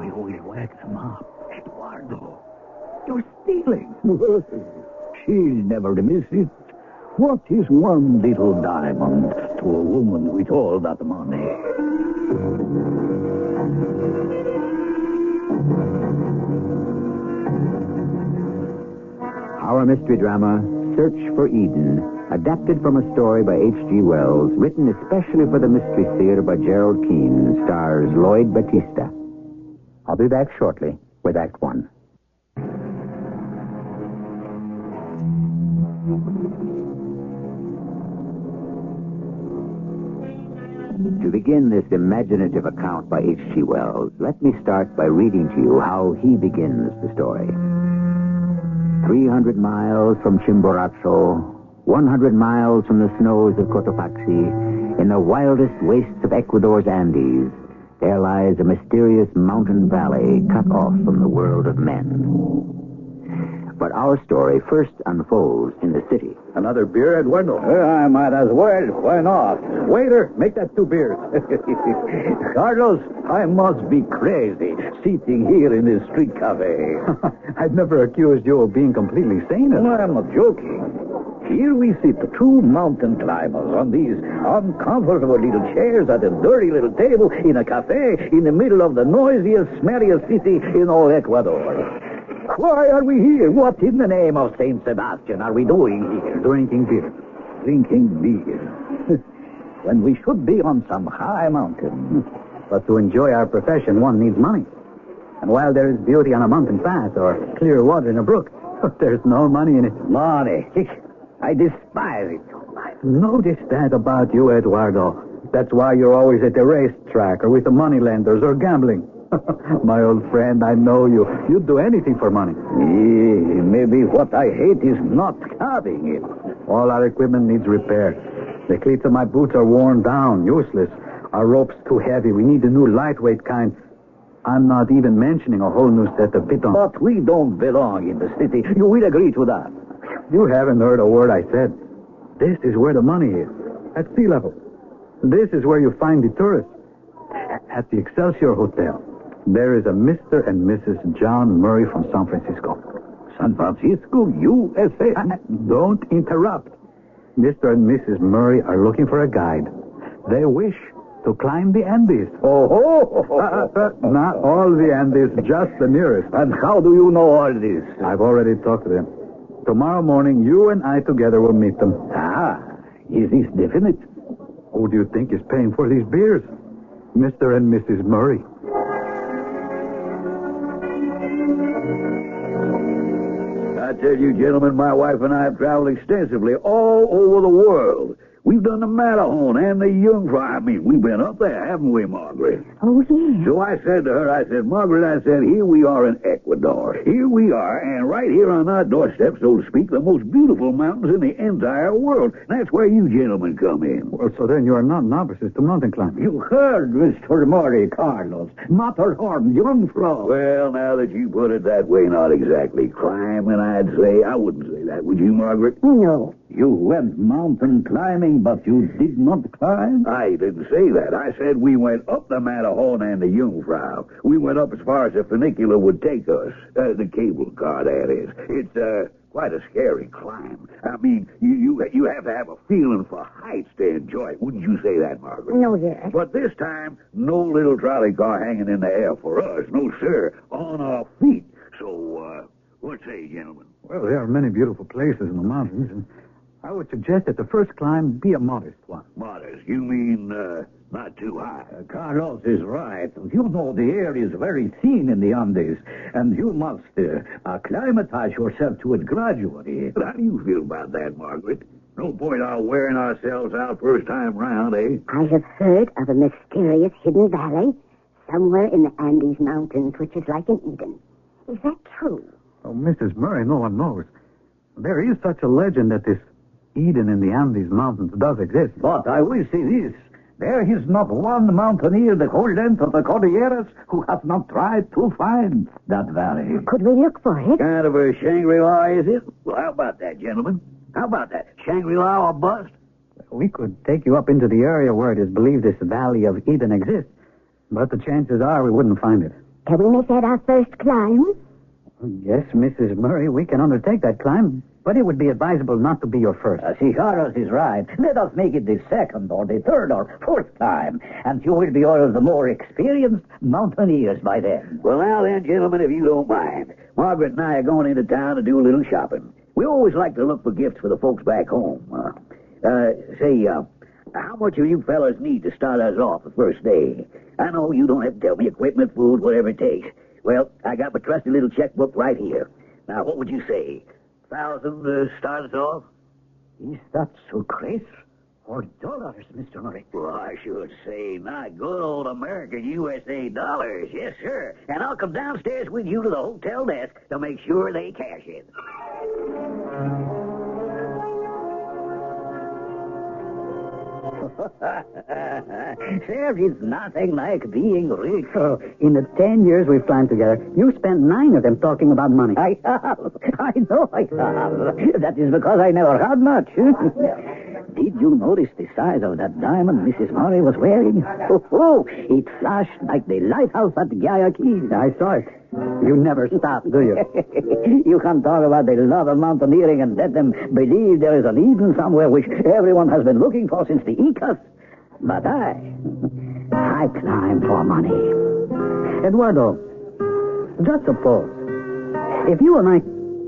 We will wake them up. Eduardo, you're stealing. She'll never miss it. What is one little diamond to a woman with all that money? Our mystery drama, Search for Eden, adapted from a story by H.G. Wells, written especially for the Mystery Theater by Gerald Keane, stars Lloyd Battista. I'll be back shortly with Act One. To begin this imaginative account by H.G. Wells, let me start by reading to you how he begins the story. 300 miles from Chimborazo, 100 miles from the snows of Cotopaxi, in the wildest wastes of Ecuador's Andes, there lies a mysterious mountain valley cut off from the world of men. But our story first unfolds in the city. Another beer, Eduardo? I might as well. Why not? Waiter, make that 2 beers. Carlos, I must be crazy sitting here in this street cafe. I've never accused you of being completely sane. No, I'm not joking. Here we sit, 2 mountain climbers, on these uncomfortable little chairs at a dirty little table in a cafe in the middle of the noisiest, smelliest city in all Ecuador. Why are we here? What in the name of St. Sebastian are we doing here? Drinking beer. Drinking beer. When we should be on some high mountain. But to enjoy our profession, one needs money. And while there is beauty on a mountain pass or clear water in a brook, there's no money in it. Money. I despise it. I've noticed that about you, Eduardo. That's why you're always at the racetrack or with the moneylenders or gambling. My old friend, I know you. You'd do anything for money. Maybe what I hate is not having it. All our equipment needs repair. The cleats of my boots are worn down, useless. Our rope's too heavy. We need a new lightweight kind. I'm not even mentioning a whole new set of pitons. But we don't belong in the city. You will agree to that. You haven't heard a word I said. This is where the money is. At sea level. This is where you find the tourists. At the Excelsior Hotel. There is a Mr. and Mrs. John Murray from San Francisco. San Francisco, USA? Don't interrupt. Mr. and Mrs. Murray are looking for a guide. They wish to climb the Andes. Not all the Andes, just the nearest. And how do you know all this? I've already talked to them. Tomorrow morning, you and I together will meet them. Is this definite? Who do you think is paying for these beers? Mr. and Mrs. Murray. I tell you, gentlemen, my wife and I have traveled extensively all over the world. We've done the Matterhorn and the Jungfrau. I mean, we've been up there, haven't we, Margaret? Oh, yeah. So I said to her, Margaret, here we are in Ecuador. Here we are, and right here on our doorstep, so to speak, the most beautiful mountains in the entire world. That's where you gentlemen come in. Well, so then you are not novices to mountain climbing. You heard, Mr. Murray, Carlos. Matterhorn, Jungfrau. Well, now that you put it that way, not exactly climbing, I'd say. I wouldn't say that, would you, Margaret? No. You went mountain climbing, but you did not climb? I didn't say that. I said we went up the Matterhorn and the Jungfrau. We went up as far as the funicular would take us. The cable car, that is. It's quite a scary climb. I mean, you have to have a feeling for heights to enjoy it. Wouldn't you say that, Margaret? No, yes. But this time, no little trolley car hanging in the air for us. No, sir. On our feet. So, what say, gentlemen? Well, there are many beautiful places in the mountains, and I would suggest that the first climb be a modest one. Modest? You mean, not too high? Carlos is right. You know, the air is very thin in the Andes, and you must acclimatize yourself to it gradually. How do you feel about that, Margaret? No point our wearing ourselves out first time round, eh? I have heard of a mysterious hidden valley somewhere in the Andes Mountains, which is like an Eden. Is that true? Oh, Mrs. Murray, no one knows. There is such a legend that this Eden in the Andes Mountains does exist. But I will say this. There is not one mountaineer the whole length of the Cordilleras who has not tried to find that valley. Could we look for it? Kind of a Shangri-La, is it? Well, how about that, gentlemen? How about that? Shangri-La or bust? We could take you up into the area where it is believed this Valley of Eden exists, but the chances are we wouldn't find it. Can we make that our first climb? Yes, Mrs. Murray, we can undertake that climb, but it would be advisable not to be your first. Carlos is right. Let us make it the second or the third or fourth time, and you will be all of the more experienced mountaineers by then. Well, now then, gentlemen, if you don't mind, Margaret and I are going into town to do a little shopping. We always like to look for gifts for the folks back home. How much of you fellas need to start us off the first day? I know you don't have to tell me equipment, food, whatever it takes. Well, I got my trusty little checkbook right here. Now, what would you say? 1,000 to start us off? Is that so crazy? Or dollars, Mr. Murray? Well, I should say not good old American USA dollars. Yes, sir. And I'll come downstairs with you to the hotel desk to make sure they cash it. There is nothing like being rich. Oh, in the 10 years we've climbed together, you spent 9 of them talking about money. I have. I know I have. That is because I never had much. Did you notice the size of that diamond Mrs. Murray was wearing? Oh, it flashed like the lighthouse at Guayaquil. I saw it. You never stop, do you? You can talk about the love of mountaineering and let them believe there is an Eden somewhere which everyone has been looking for since the Incas. But I climb for money. Eduardo, just suppose, if you and I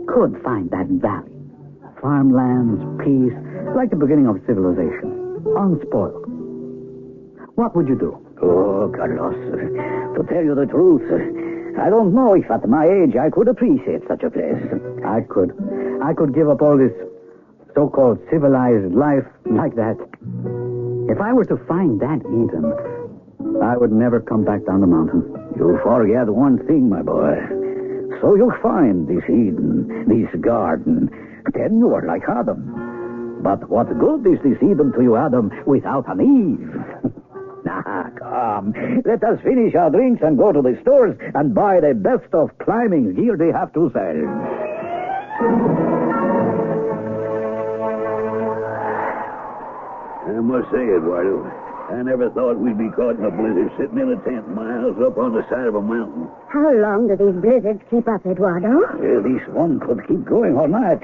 could find that valley, farmlands, peace, like the beginning of civilization, unspoiled, what would you do? Oh, Carlos, to tell you the truth, I don't know if at my age I could appreciate such a place. I could give up all this so-called civilized life like that. If I were to find that Eden, I would never come back down the mountain. You forget one thing, my boy. So you find this Eden, this garden, then you are like Adam. But what good is this Eden to you, Adam, without an Eve? Nah, come. Let us finish our drinks and go to the stores and buy the best of climbing gear they have to sell. I must say, Eduardo, I never thought we'd be caught in a blizzard sitting in a tent miles up on the side of a mountain. How long do these blizzards keep up, Eduardo? Well, this one could keep going all night.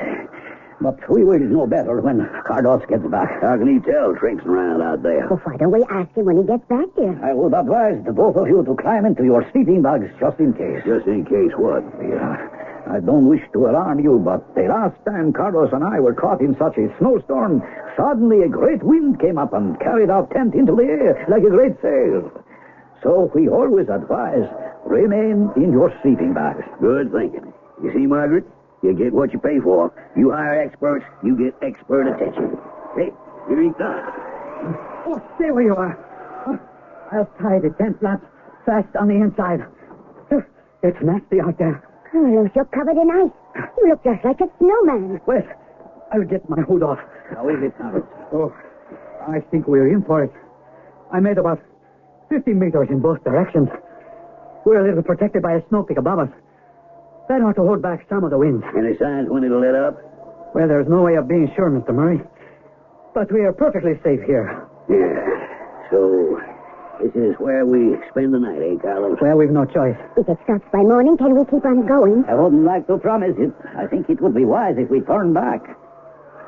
But we will know better when Carlos gets back. How can he tell traipsing around out there? Well, why don't we ask him when he gets back here? I would advise the both of you to climb into your sleeping bags just in case. Just in case what? Yeah. I don't wish to alarm you, but the last time Carlos and I were caught in such a snowstorm, suddenly a great wind came up and carried our tent into the air like a great sail. So we always advise, remain in your sleeping bags. Good thinking. You see, Margaret? You get what you pay for. You hire experts, you get expert attention. Hey, here he comes. Oh, stay where you are. I'll tie the tent flaps fast on the inside. It's nasty out there. Carlos, you're covered in ice. You look just like a snowman. Wait, I'll get my hood off. How is it, Carlos? Oh, I think we're in for it. I made about 50 meters in both directions. We're a little protected by a snow peak above us. That ought to hold back some of the wind. Any signs when it'll let up? Well, there's no way of being sure, Mr. Murray. But we are perfectly safe here. Yeah. So, this is where we spend the night, eh, Carlos? Well, we've no choice. If it stops by morning, can we keep on going? I wouldn't like to promise it. I think it would be wise if we turned back.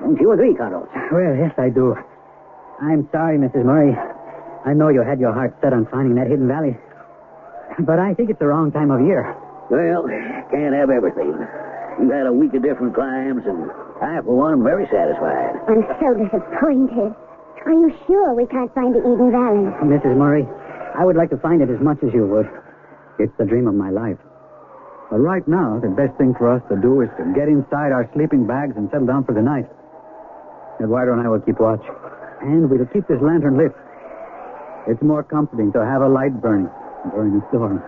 Don't you agree, Carlos? Well, yes, I do. I'm sorry, Mrs. Murray. I know you had your heart set on finding that hidden valley. But I think it's the wrong time of year. Well, can't have everything. You've had a week of different climbs, and I, for one, am very satisfied. I'm so disappointed. Are you sure we can't find the Eden Valley? Mrs. Murray, I would like to find it as much as you would. It's the dream of my life. But right now, the best thing for us to do is to get inside our sleeping bags and settle down for the night. Eduardo and I will keep watch. And we'll keep this lantern lit. It's more comforting to have a light burning during a storm.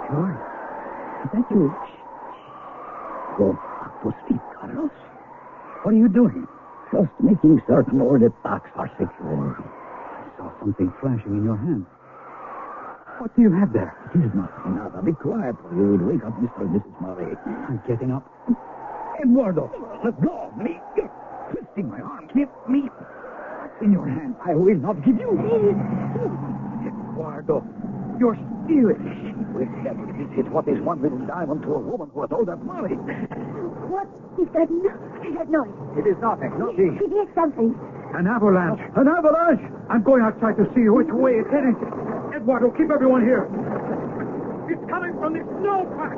Sure. Is that you go back to sleep, Carlos. What are you doing? Just making certain all the packs are secure. I saw something flashing in your hand. What do you have there? It is nothing, nada. Be quiet, or you will wake up Mr. and Mrs. Murray. I'm getting up. Eduardo, let go of me. You're twisting my arm. Give me. What's in your hand? I will not give you. Eduardo, you're stealing. She will never visit what is one little diamond to a woman who has all that money. What is that noise? It is nothing. It is something. An avalanche. An avalanche! I'm going outside to see which way it's heading. Eduardo, keep everyone here. It's coming from the snowpack.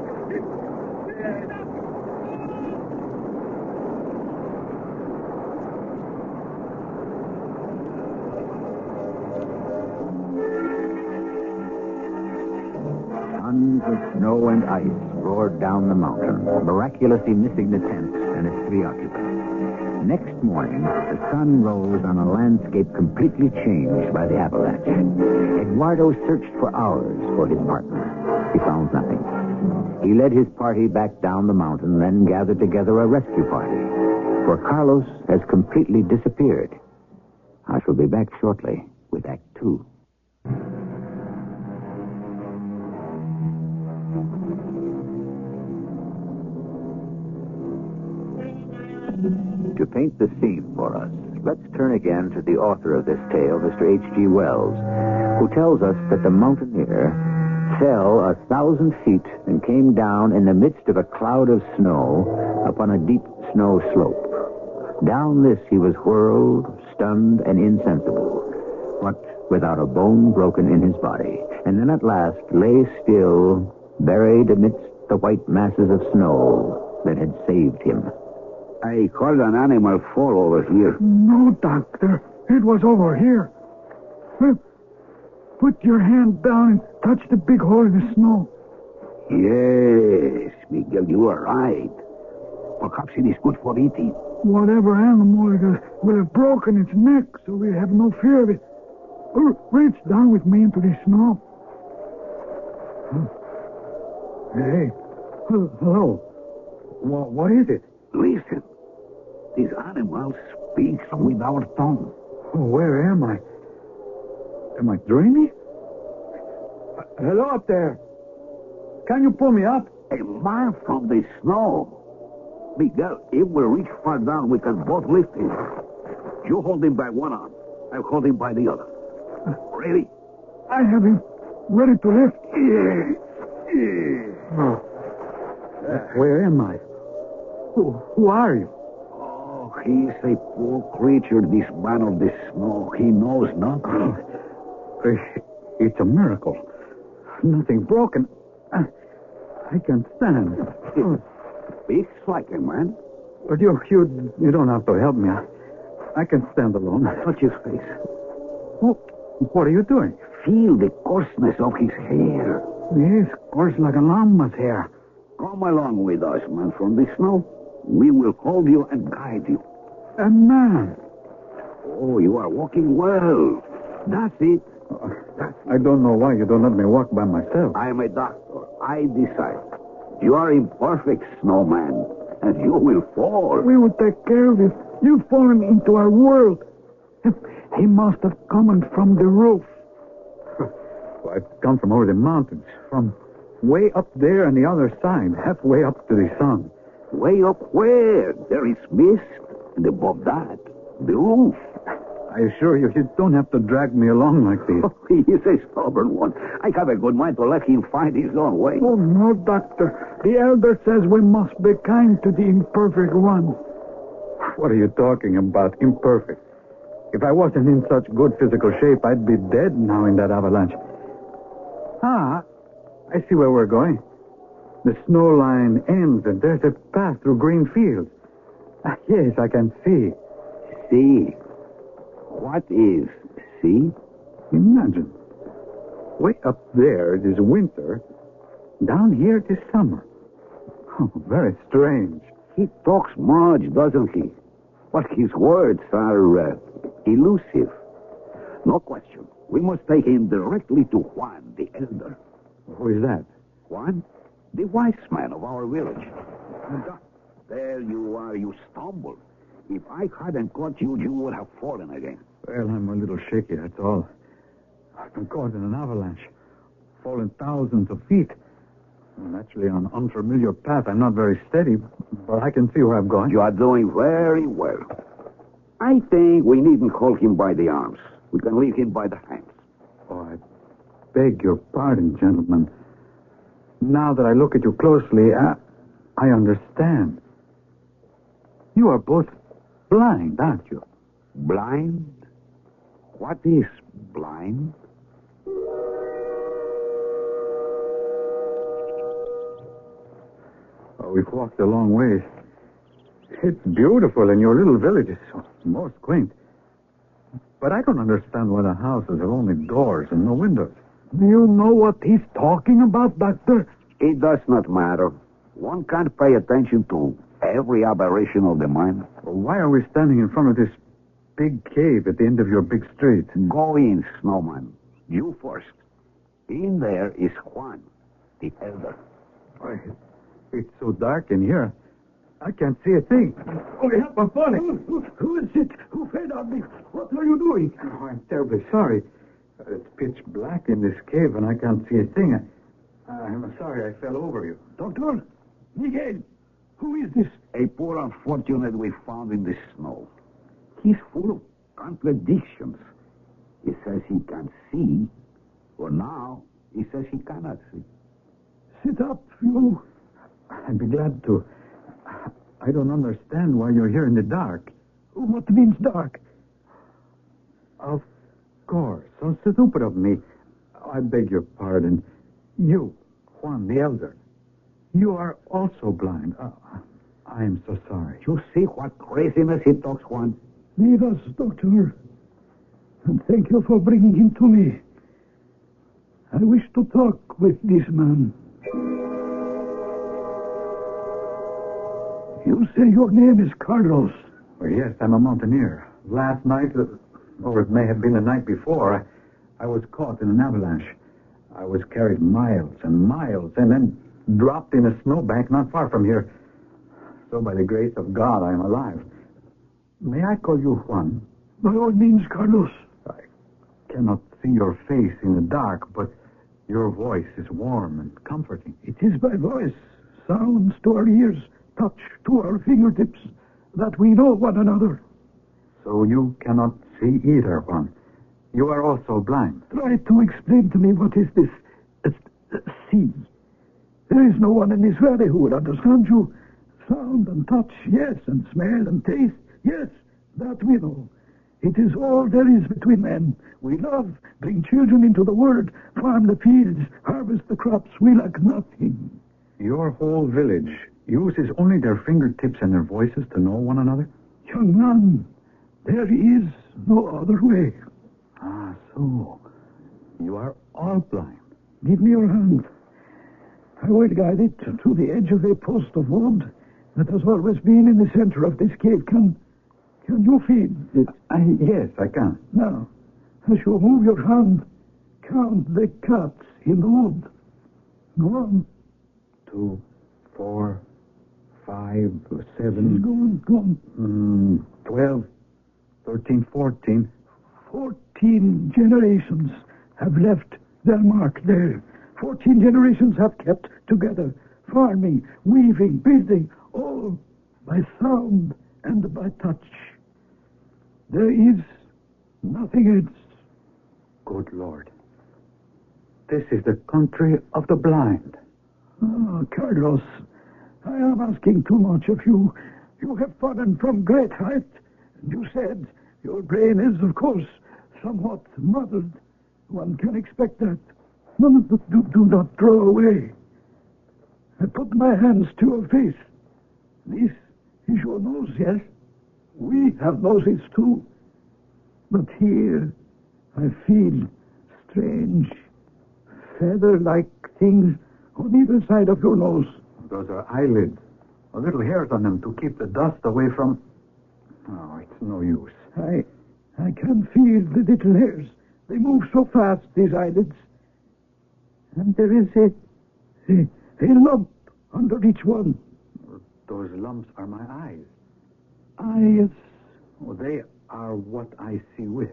Tons of snow and ice roared down the mountain, miraculously missing the tent and its 3 occupants. Next morning, the sun rose on a landscape completely changed by the avalanche. Eduardo searched for hours for his partner. He found nothing. He led his party back down the mountain, then gathered together a rescue party. For Carlos has completely disappeared. I shall be back shortly with Act 2. To paint the scene for us, let's turn again to the author of this tale, Mr. H.G. Wells, who tells us that the mountaineer fell 1,000 feet and came down in the midst of a cloud of snow upon a deep snow slope. Down this he was whirled, stunned, and insensible, but without a bone broken in his body, and then at last lay still, buried amidst the white masses of snow that had saved him. I called an animal fall over here. No, Doctor. It was over here. Well, put your hand down and touch the big hole in the snow. Yes, Miguel, you are right. Perhaps it is good for eating. Whatever animal will have broken its neck, so we have no fear of it. Reach down with me into the snow. Hey, hello. What is it? Listen. This animal speaks with our tongue. Oh, where am I? Am I dreaming? Hello up there. Can you pull me up? A man from the snow. Miguel, it will reach far down. We can both lift him. You hold him by one arm. I'll hold him by the other. Ready? I have him ready to lift. Where am I? Who are you? Oh, he's a poor creature, this man of the snow. He knows nothing. It's a miracle. Nothing broken. I can stand. Speaks like a man. But you don't have to help me. I can stand alone. Touch his face. What are you doing? Feel the coarseness of his hair. Yes, coarse like a llama's hair. Come along with us, man from the snow. We will hold you and guide you. A man. Oh, you are walking well. That's it. I don't know why you don't let me walk by myself. I am a doctor. I decide. You are imperfect, snowman, and you will fall. We will take care of you. You've fallen into our world. He must have come from the roof. Well, I've come from over the mountains, from way up there on the other side, halfway up to the sun. Way up where? There is mist, and above that, the roof. I assure you, you don't have to drag me along like this. Oh, he is a stubborn one. I have a good mind to let him find his own way. Oh, no, Doctor. The elder says we must be kind to the imperfect one. What are you talking about, imperfect? If I wasn't in such good physical shape, I'd be dead now in that avalanche. I see where we're going. The snow line ends, and there's a path through green fields. Yes, I can see. See? What is see? Imagine. Way up there it is winter. Down here it is summer. Oh, very strange. He talks much, doesn't he? But his words are elusive. No question. We must take him directly to Juan, the elder. Who is that? Juan? The wise man of our village. There you are, you stumbled. If I hadn't caught you, you would have fallen again. Well, I'm a little shaky, that's all. I've been caught in an avalanche, fallen thousands of feet. I'm actually on an unfamiliar path. I'm not very steady, but I can see where I'm going. You are doing very well. I think we needn't hold him by the arms. We can lead him by the hands. Oh, I beg your pardon, gentlemen. Now that I look at you closely, I understand. You are both blind, aren't you? Blind? What is blind? Oh, we've walked a long ways. It's beautiful, and your little village is most quaint. But I don't understand why the houses have only doors and no windows. Do you know what he's talking about, Doctor? It does not matter. One can't pay attention to every aberration of the mind. Well, why are we standing in front of this big cave at the end of your big street? Go in, Snowman. You first. In there is Juan, the elder. Why, it's so dark in here. I can't see a thing. Oh, help, I'm falling. Who is it? Who fed on me? What are you doing? Oh, I'm terribly sorry. It's pitch black in this cave, and I can't see a thing. I'm sorry I fell over you. Doctor? Miguel, who is this? A poor unfortunate we found in the snow. He's full of contradictions. He says he can see, or now he says he cannot see. Sit up, you. I'd be glad to. I don't understand why you're here in the dark. What means dark? Of course. So stupid of me. I beg your pardon. You, Juan the Elder, you are also blind. I am so sorry. You see what craziness he talks, Juan? Leave us, Doctor. And thank you for bringing him to me. I wish to talk with this man. You say your name is Carlos. Well, yes, I'm a mountaineer. Last night, or it may have been the night before, I was caught in an avalanche. I was carried miles and miles and then dropped in a snowbank not far from here. So by the grace of God, I am alive. May I call you Juan? By all means, Carlos. I cannot see your face in the dark, but your voice is warm and comforting. It is my voice, sounds to our ears, touch to our fingertips, that we know one another. So you cannot see either, Juan. You are also blind. Try to explain to me what is this see. There is no one in this valley who would understand you. Sound and touch, yes, and smell and taste, yes, that we know. It is all there is between men. We love, bring children into the world, farm the fields, harvest the crops. We lack nothing. Your whole village uses only their fingertips and their voices to know one another? Young man, there is no other way. Ah, so you are all blind. Give me your hand. I will guide it to the edge of a post of wood that has always been in the center of this cave. Can you feel it? Yes, I can. Now, as you move your hand, count the cuts in the wood. Go on. 2, 4, 5, 7. Go on. 12, 13, 14. 14 generations have left their mark there. 14 generations have kept together, farming, weaving, building, all by sound and by touch. There is nothing else. Good Lord. This is the country of the blind. Ah, Carlos, I am asking too much of you. You have fallen from great height. You said your brain is, of course, somewhat muddled. One can expect that. No, do not draw away. I put my hands to your face. This is your nose, yes? We have noses, too. But here I feel strange, feather-like things on either side of your nose. Those are eyelids. Little hairs on them to keep the dust away from... Oh, it's no use. I can feel the little hairs. They move so fast, these eyelids. And there is a lump under each one. Those lumps are my eyes. Eyes? Oh, they are what I see with.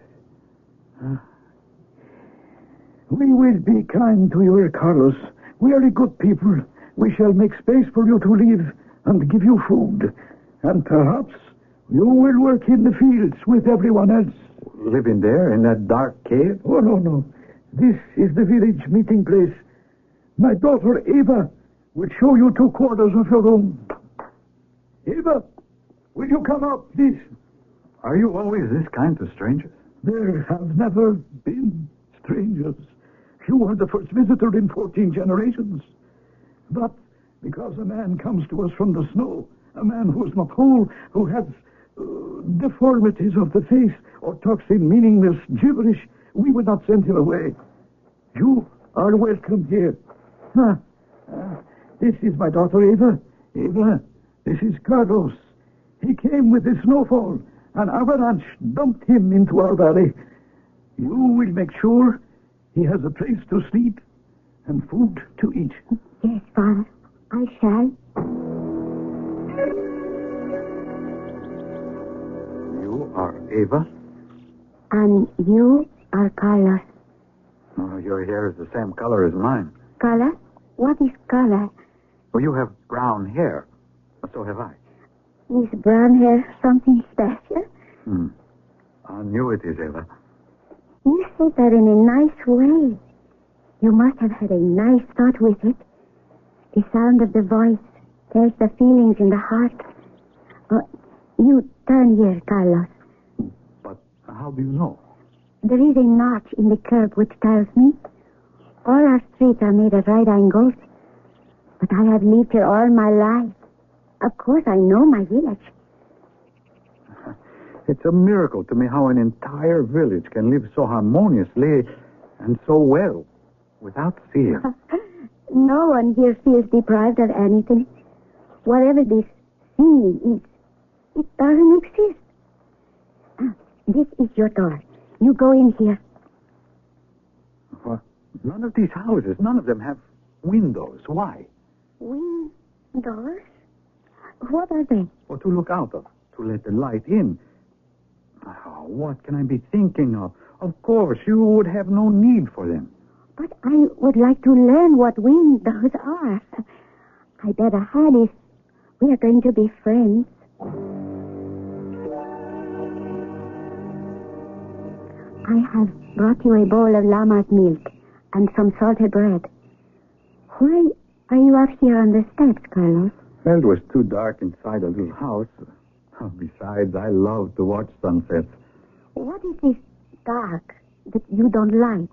We will be kind to you, Carlos. We are a good people. We shall make space for you to live and give you food. And perhaps you will work in the fields with everyone else. Living there in that dark cave? Oh, no. This is the village meeting place. My daughter, Eva, will show you 2 quarters of your own. Eva, will you come up, please? Are you always this kind to strangers? There have never been strangers. You are the first visitor in 14 generations. But because a man comes to us from the snow, a man who is not whole, who has deformities of the face, or talks in meaningless gibberish, we would not send him away. You are welcome here. This is my daughter, Eva. Eva, this is Carlos. He came with the snowfall. An avalanche dumped him into our valley. You will make sure he has a place to sleep and food to eat. Yes, Father, I shall. You are Eva? And you are Carlos. Oh, your hair is the same color as mine. Color? What is color? Well, you have brown hair. So have I. Is brown hair something special? I knew it is, Eva. You say that in a nice way. You must have had a nice thought with it. The sound of the voice tells the feelings in the heart. You turn here, Carlos. But how do you know? There is a notch in the curb which tells me all our streets are made at right angles. But I have lived here all my life. Of course, I know my village. It's a miracle to me how an entire village can live so harmoniously and so well without fear. No one here feels deprived of anything. Whatever this feeling is, it doesn't exist. This is your door. You go in here. Well, none of these houses, none of them have windows. Why? Windows? What are they? Well, to look out of, to let the light in. Oh, what can I be thinking of? Of course, you would have no need for them. But I would like to learn what windows are. I bet a hat if we are going to be friends. I have brought you a bowl of llama's milk and some salted bread. Why are you out here on the steps, Carlos? Well, it was too dark inside a little house. Besides, I love to watch sunsets. What is this dark that you don't like?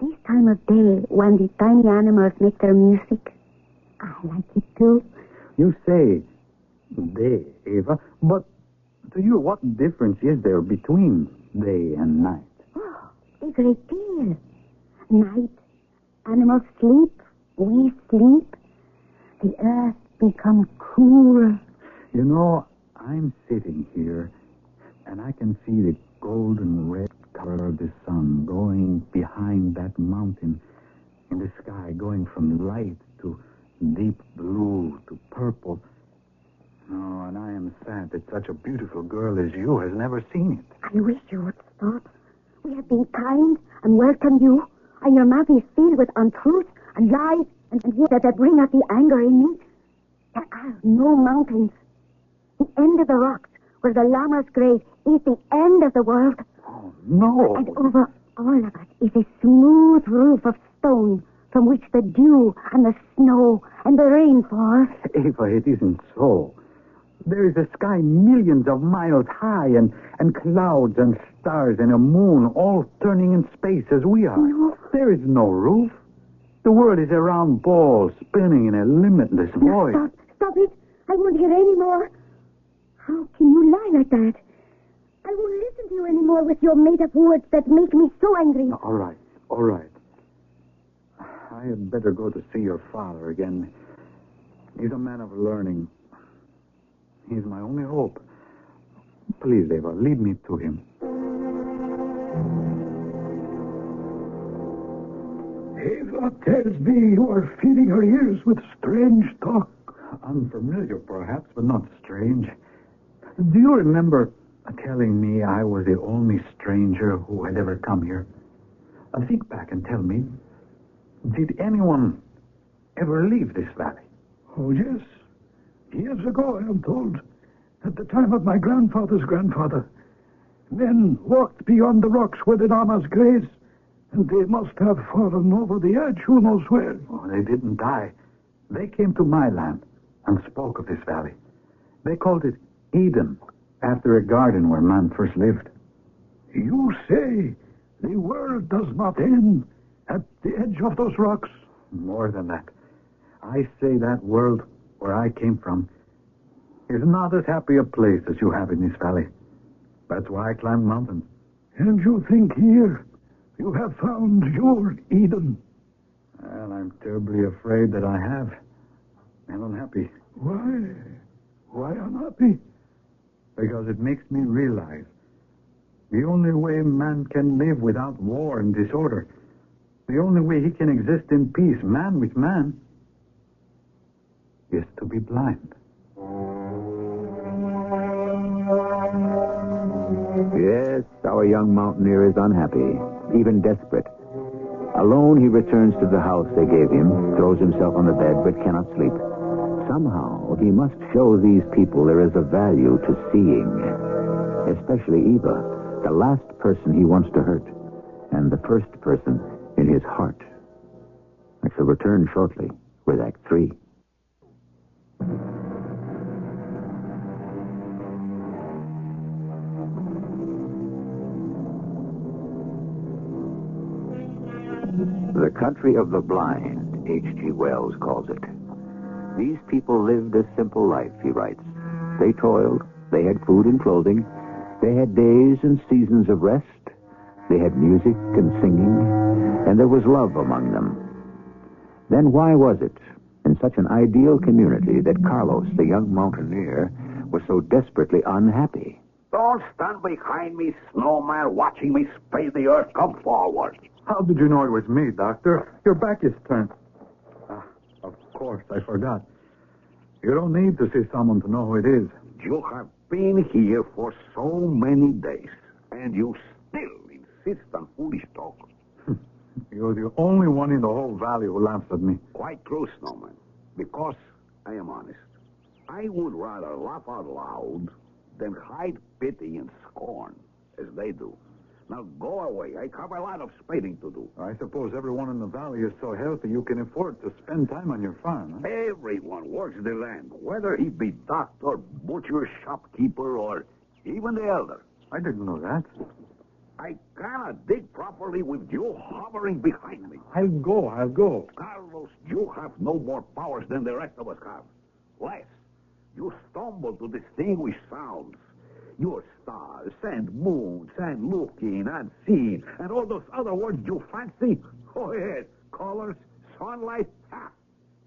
This time of day, when the tiny animals make their music, I like it too. You say day, Eva, but to you, what difference is there between day and night? Oh, a great deal. Night, animals sleep, we sleep. The earth becomes cool. You know, I'm sitting here, and I can see the golden red color of the sun going behind that mountain in the sky, going from light to deep blue to purple. Oh, and I am sad that such a beautiful girl as you has never seen it. I wish you would stop. We have been kind and welcomed you, and your mouth is filled with untruth and lies and words that bring out the anger in me. There are no mountains. The end of the rocks where the llama's grave is the end of the world. Oh, no. And over all of us is a smooth roof of stone from which the dew and the snow and the rain fall. Eva, it isn't so. There is a sky millions of miles high and clouds and stars and a moon all turning in space as we are. No. There is no roof. The world is a round ball spinning in a limitless void. Stop it. I won't hear any more. How can you lie like that? I won't listen to you anymore with your made-up words that make me so angry. All right. I had better go to see your father again. He's a man of learning. He's my only hope. Please, Eva, lead me to him. Eva tells me you are filling her ears with strange talk. Unfamiliar, perhaps, but not strange. Do you remember telling me I was the only stranger who had ever come here? Think back and tell me, did anyone ever leave this valley? Oh, yes. Years ago, I am told, at the time of my grandfather's grandfather, men walked beyond the rocks where the llamas graze, and they must have fallen over the edge, who knows where. Oh, they didn't die. They came to my land and spoke of this valley. They called it Eden, after a garden where man first lived. You say the world does not end at the edge of those rocks? More than that. I say that world where I came from is not as happy a place as you have in this valley. That's why I climb mountains. And you think here you have found your Eden? Well, I'm terribly afraid that I have. I'm unhappy. Why? Why unhappy? Because it makes me realize the only way man can live without war and disorder, the only way he can exist in peace, man with man, is to be blind. Yes, our young mountaineer is unhappy, even desperate. Alone, he returns to the house they gave him, throws himself on the bed, but cannot sleep. Somehow, he must show these people there is a value to seeing, especially Eva, the last person he wants to hurt, and the first person in his heart. I shall return shortly with Act 3. The country of the blind, H.G. Wells calls it. These people lived a simple life, he writes. They toiled, they had food and clothing, they had days and seasons of rest, they had music and singing, and there was love among them. Then why was it, in such an ideal community, that Carlos, the young mountaineer, was so desperately unhappy? Don't stand behind me, snowman, watching me spade the earth. Come forward. How did you know it was me, Doctor? Your back is turned. Of course, I forgot. You don't need to see someone to know who it is. You have been here for so many days, and you still insist on foolish talk. You're the only one in the whole valley who laughs at me. Quite true, snowman, because I am honest. I would rather laugh out loud than hide pity and scorn, as they do. Now go away. I have a lot of spading to do. I suppose everyone in the valley is so healthy you can afford to spend time on your farm, huh? Everyone works the land, whether he be doctor, butcher, shopkeeper, or even the elder. I didn't know that. I cannot dig properly with you hovering behind me. I'll go. Carlos, you have no more powers than the rest of us have. Less. You stumble to distinguish sounds. Your stars and moons and looking and seeing and all those other words you fancy. Oh, yes, colors, sunlight,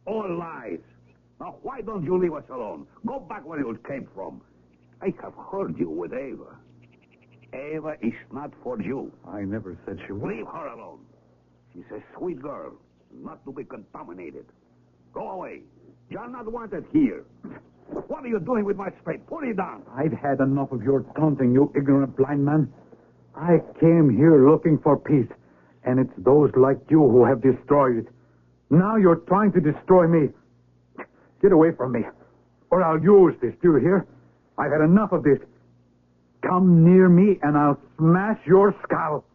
all lies. Now, why don't you leave us alone? Go back where you came from. I have heard you with Eva. Eva is not for you. I never said she was. Leave her alone. She's a sweet girl, not to be contaminated. Go away. You're not wanted here. What are you doing with my spade? Put it down. I've had enough of your taunting, you ignorant blind man. I came here looking for peace, and it's those like you who have destroyed it. Now you're trying to destroy me. Get away from me, or I'll use this. Do you hear? I've had enough of this. Come near me, and I'll smash your skull.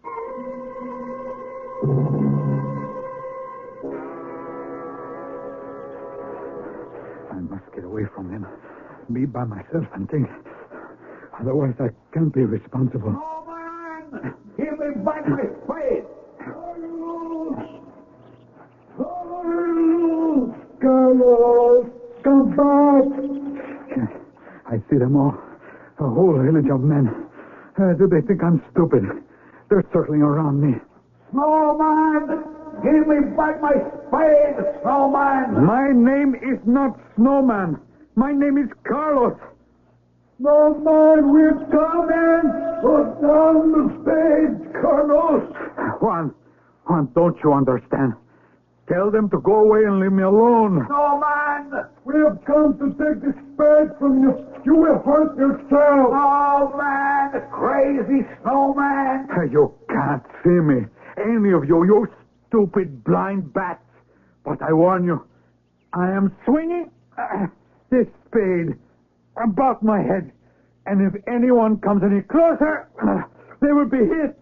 I must get away from him. Be by myself and think. Otherwise, I can't be responsible. No, man! Give me back my spade! Carlos, come back! I see them all. A whole village of men. Do they think I'm stupid? They're circling around me. Snowman! Give me back my spade, Snowman! My name is not Snowman. My name is Carlos. Snowman, we're coming! Put down the spade, Carlos! Juan, don't you understand? Tell them to go away and leave me alone. Snowman! We have come to take this spade from you. You will hurt yourself. Oh, man, crazy snowman. You can't see me. Any of you, you stupid blind bats. But I warn you, I am swinging this spade about my head. And if anyone comes any closer, they will be hit.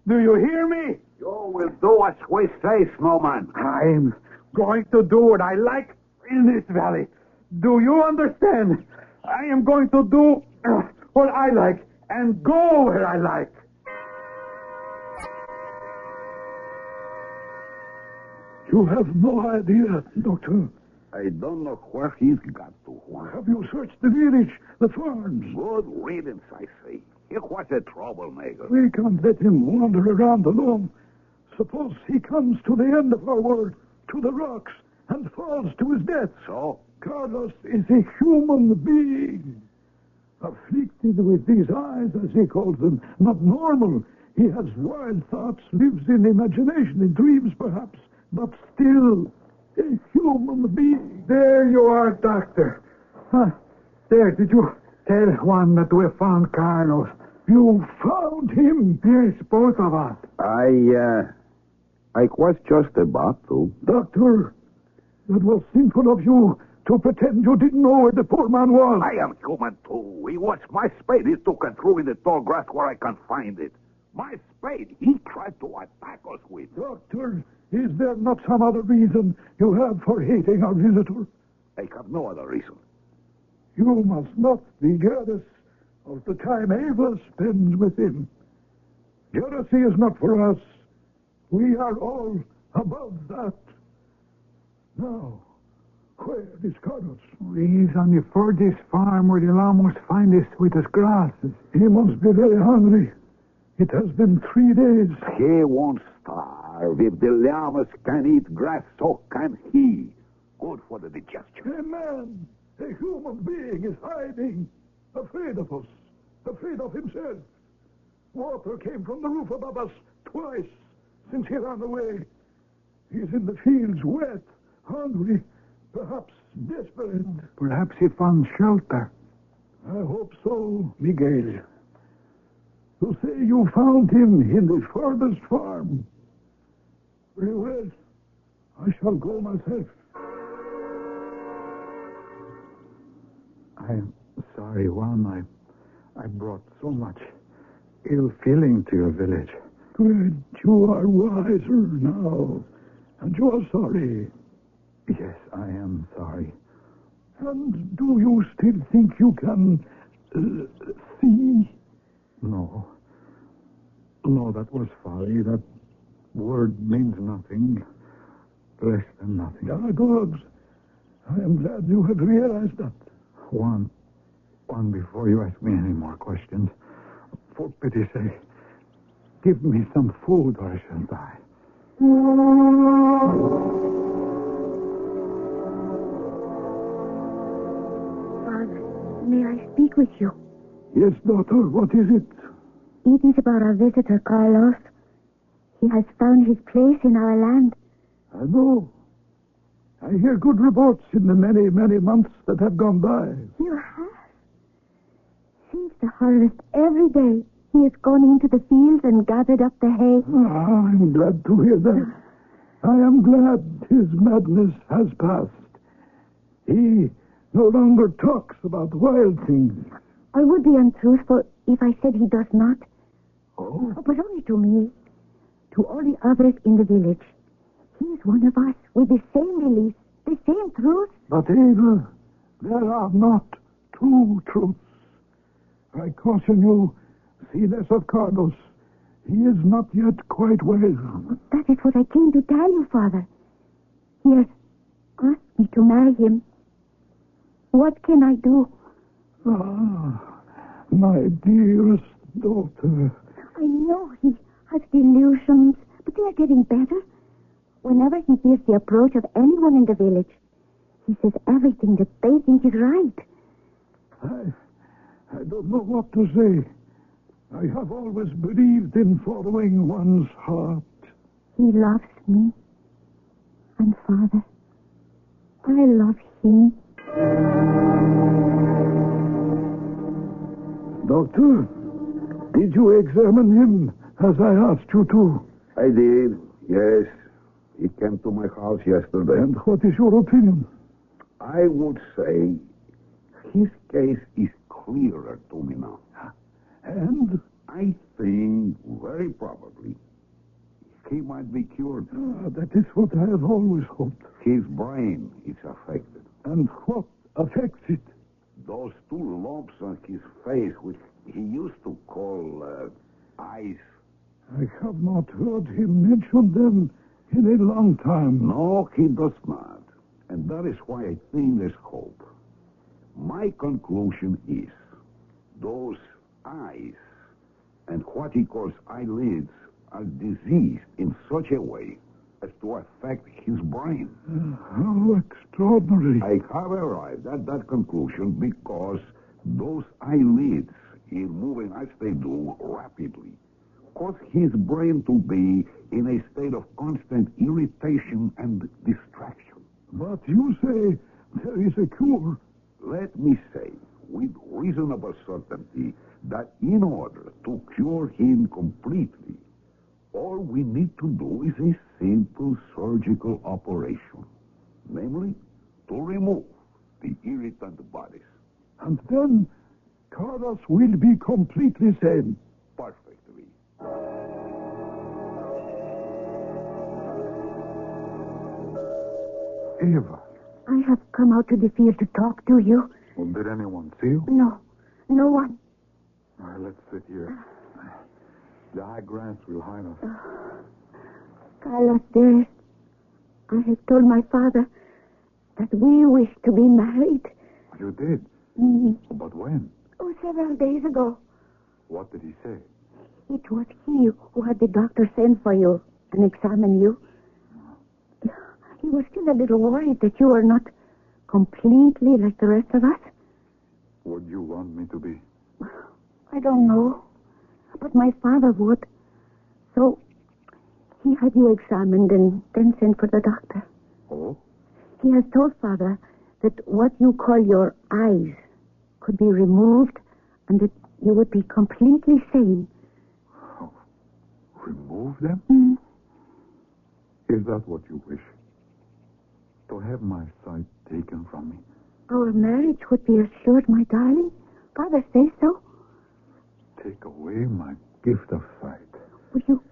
Do you hear me? You will do as we say, snowman. I'm going to do what I like in this valley. Do you understand? I am going to do what I like and go where I like. You have no idea, Doctor. I don't know where he's got to. Have you searched the village, the farms? Good riddance, I say. He was a troublemaker. We can't let him wander around alone. Suppose he comes to the end of our world, to the rocks, and falls to his death. So? Carlos is a human being. Afflicted with these eyes, as he calls them, not normal. He has wild thoughts, lives in imagination, in dreams perhaps, but still a human being. There you are, Doctor. There, did you tell Juan that we found Carlos? You found him? Yes, both of us. I was just about to. Doctor, it was sinful of you to pretend you didn't know where the poor man was. I am human, too. He was my spade. He took and threw in the tall grass where I can't find it. My spade he tried to attack us with. Doctor, is there not some other reason you have for hating our visitor? I have no other reason. You must not be jealous of the time Ava spends with him. Jealousy is not for us. We are all above that. Now, where is Carlos? He's on the furthest farm where you'll almost find the sweetest grasses. He must be very hungry. It has been 3 days. He won't starve. If the llamas can eat grass, so can he. Good for the digestion. A man, a human being, is hiding, afraid of us, afraid of himself. Water came from the roof above us twice since he ran away. He's in the fields, wet, hungry, perhaps desperate. Perhaps he found shelter. I hope so, Miguel. You say you found him in the farthest farm. Very well. I shall go myself. I'm sorry, Juan. I brought so much ill feeling to your village. Good. You are wiser now. And you are sorry. Yes, I am sorry. And do you still think you can see? No. No, that was folly. That word means nothing. Less than nothing. Ah, good. I am glad you have realized that. Juan, before you ask me any more questions, for pity's sake, give me some food or I shall die. Father, may I speak with you? Yes, daughter, what is it? It is about our visitor, Carlos. He has found his place in our land. I know. I hear good reports in the many, many months that have gone by. You have? Since the harvest, every day, he has gone into the fields and gathered up the hay. Ah, I'm glad to hear that. I am glad his madness has passed. He no longer talks about wild things. I would be untruthful if I said he does not. Oh? But only to me. To all the others in the village. He is one of us with the same beliefs, the same truths. But, Ava, there are not two truths. I caution you, see less of Carlos. He is not yet quite well. That is what I came to tell you, Father. He has asked me to marry him. What can I do? Ah, my dearest daughter. I know he has delusions, but they are getting better. Whenever he hears the approach of anyone in the village, he says everything that they think is right. I don't know what to say. I have always believed in following one's heart. He loves me. And, Father, I love seen? Doctor, did you examine him as I asked you to? I did, yes. He came to my house yesterday. And what is your opinion? I would say his case is clearer to me now. And? I think, very probably, he might be cured. That is what I have always hoped. His brain is affected. And what affects it? Those two lumps on his face, which he used to call eyes. I have not heard him mention them in a long time. No, he does not. And that is why I think there's hope. My conclusion is those eyes and what he calls eyelids are diseased in such a way as to affect his brain. How extraordinary. I have arrived at that conclusion because those eyelids, in moving as they do rapidly, cause his brain to be in a state of constant irritation and distraction. But you say there is a cure. Let me say, with reasonable certainty, that in order to cure him completely, all we need to do is a simple surgical operation. Namely, to remove the irritant bodies. And then Carlos will be completely sane. Perfectly. Eva. I have come out to the field to talk to you. Well, did anyone see you? No, no one. All right, let's sit here. The high grass will hide us. Carlos, dearest, I have told my father that we wish to be married. You did? Mm-hmm. But when? Oh, several days ago. What did he say? It was he who had the doctor send for you and examine you. He was still a little worried that you were not completely like the rest of us. What do you want me to be? I don't know. But my father would. So he had you examined and then sent for the doctor. Oh? He has told Father that what you call your eyes could be removed and that you would be completely sane. Oh, remove them? Mm. Is that what you wish? To have my sight taken from me? Our marriage would be assured, my darling. Father says so. Take away my gift of sight. Well, you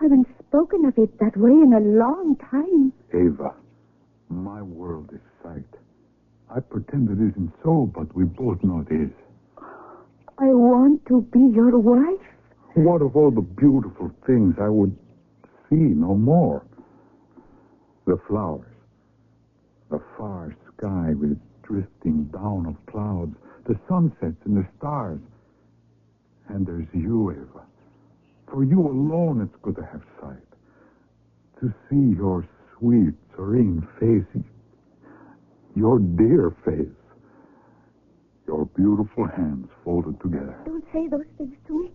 haven't spoken of it that way in a long time. Eva, my world is sight. I pretend it isn't so, but we both know it is. I want to be your wife. What of all the beautiful things I would see no more? The flowers, the far sky with its drifting down of clouds, the sunsets and the stars. And there's you, Eva. For you alone it's good to have sight. To see your sweet, serene face, your dear face, your beautiful hands folded together. Don't say those things to me.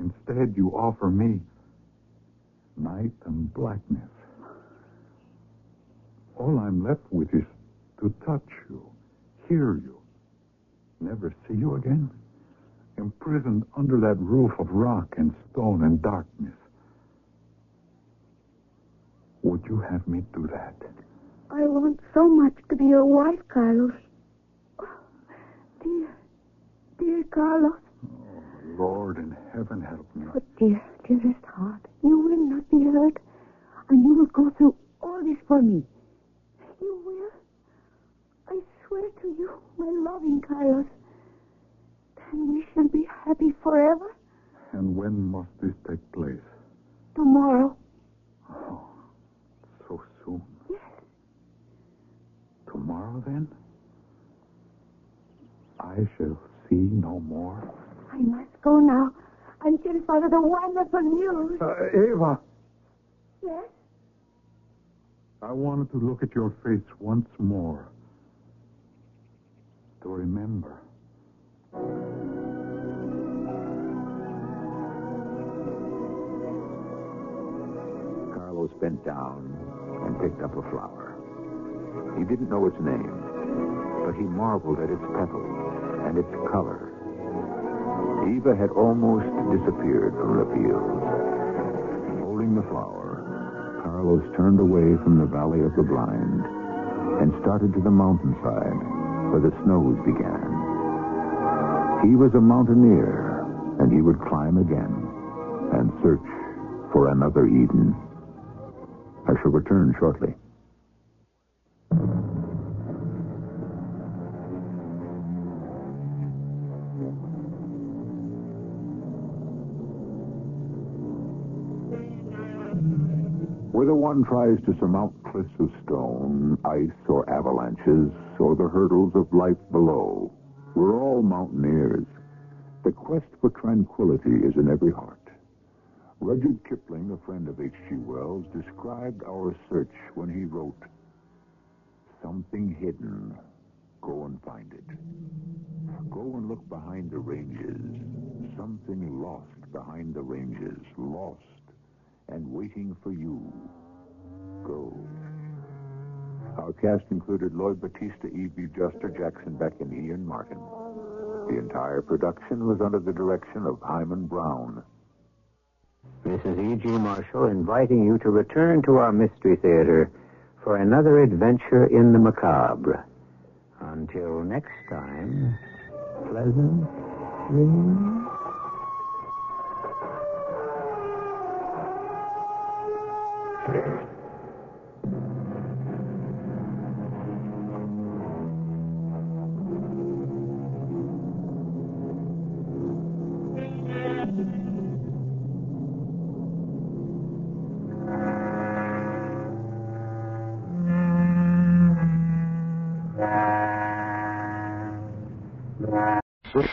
Instead, you offer me night and blackness. All I'm left with is to touch you, hear you, never see you again, imprisoned under that roof of rock and stone and darkness. Would you have me do that? I want so much to be your wife, Carlos. Oh, dear Carlos. Oh, Lord in heaven, help me. Oh, dearest heart, you will not be hurt, and you will go through all this for me. You will. I swear to you, my loving Carlos. Then we shall be happy forever. And when must this take place? Tomorrow. Oh, so soon. Yes. Tomorrow, then? I shall see no more. I must go now and tell Father the wonderful news. Eva. Yes? I wanted to look at your face once more. To remember. Carlos bent down and picked up a flower. He didn't know its name, but he marveled at its petals and its color. Eva had almost disappeared from the field. Holding the flower, Carlos turned away from the Valley of the Blind and started to the mountainside where the snows began. He was a mountaineer, and he would climb again and search for another Eden. I shall return shortly. Whether one tries to surmount cliffs of stone, ice, or avalanches, or the hurdles of life below, we're all mountaineers. The quest for tranquility is in every heart. Rudyard Kipling, a friend of H.G. Wells, described our search when he wrote, "Something hidden. Go and find it. Go and look behind the ranges. Something lost behind the ranges. Lost and waiting for you. Go." Our cast included Lloyd Battista, E.B. Juster, Jackson Beck, and Ian Martin. The entire production was under the direction of Hyman Brown. This is E.G. Marshall inviting you to return to our Mystery Theater for another adventure in the macabre. Until next time, pleasant dreams.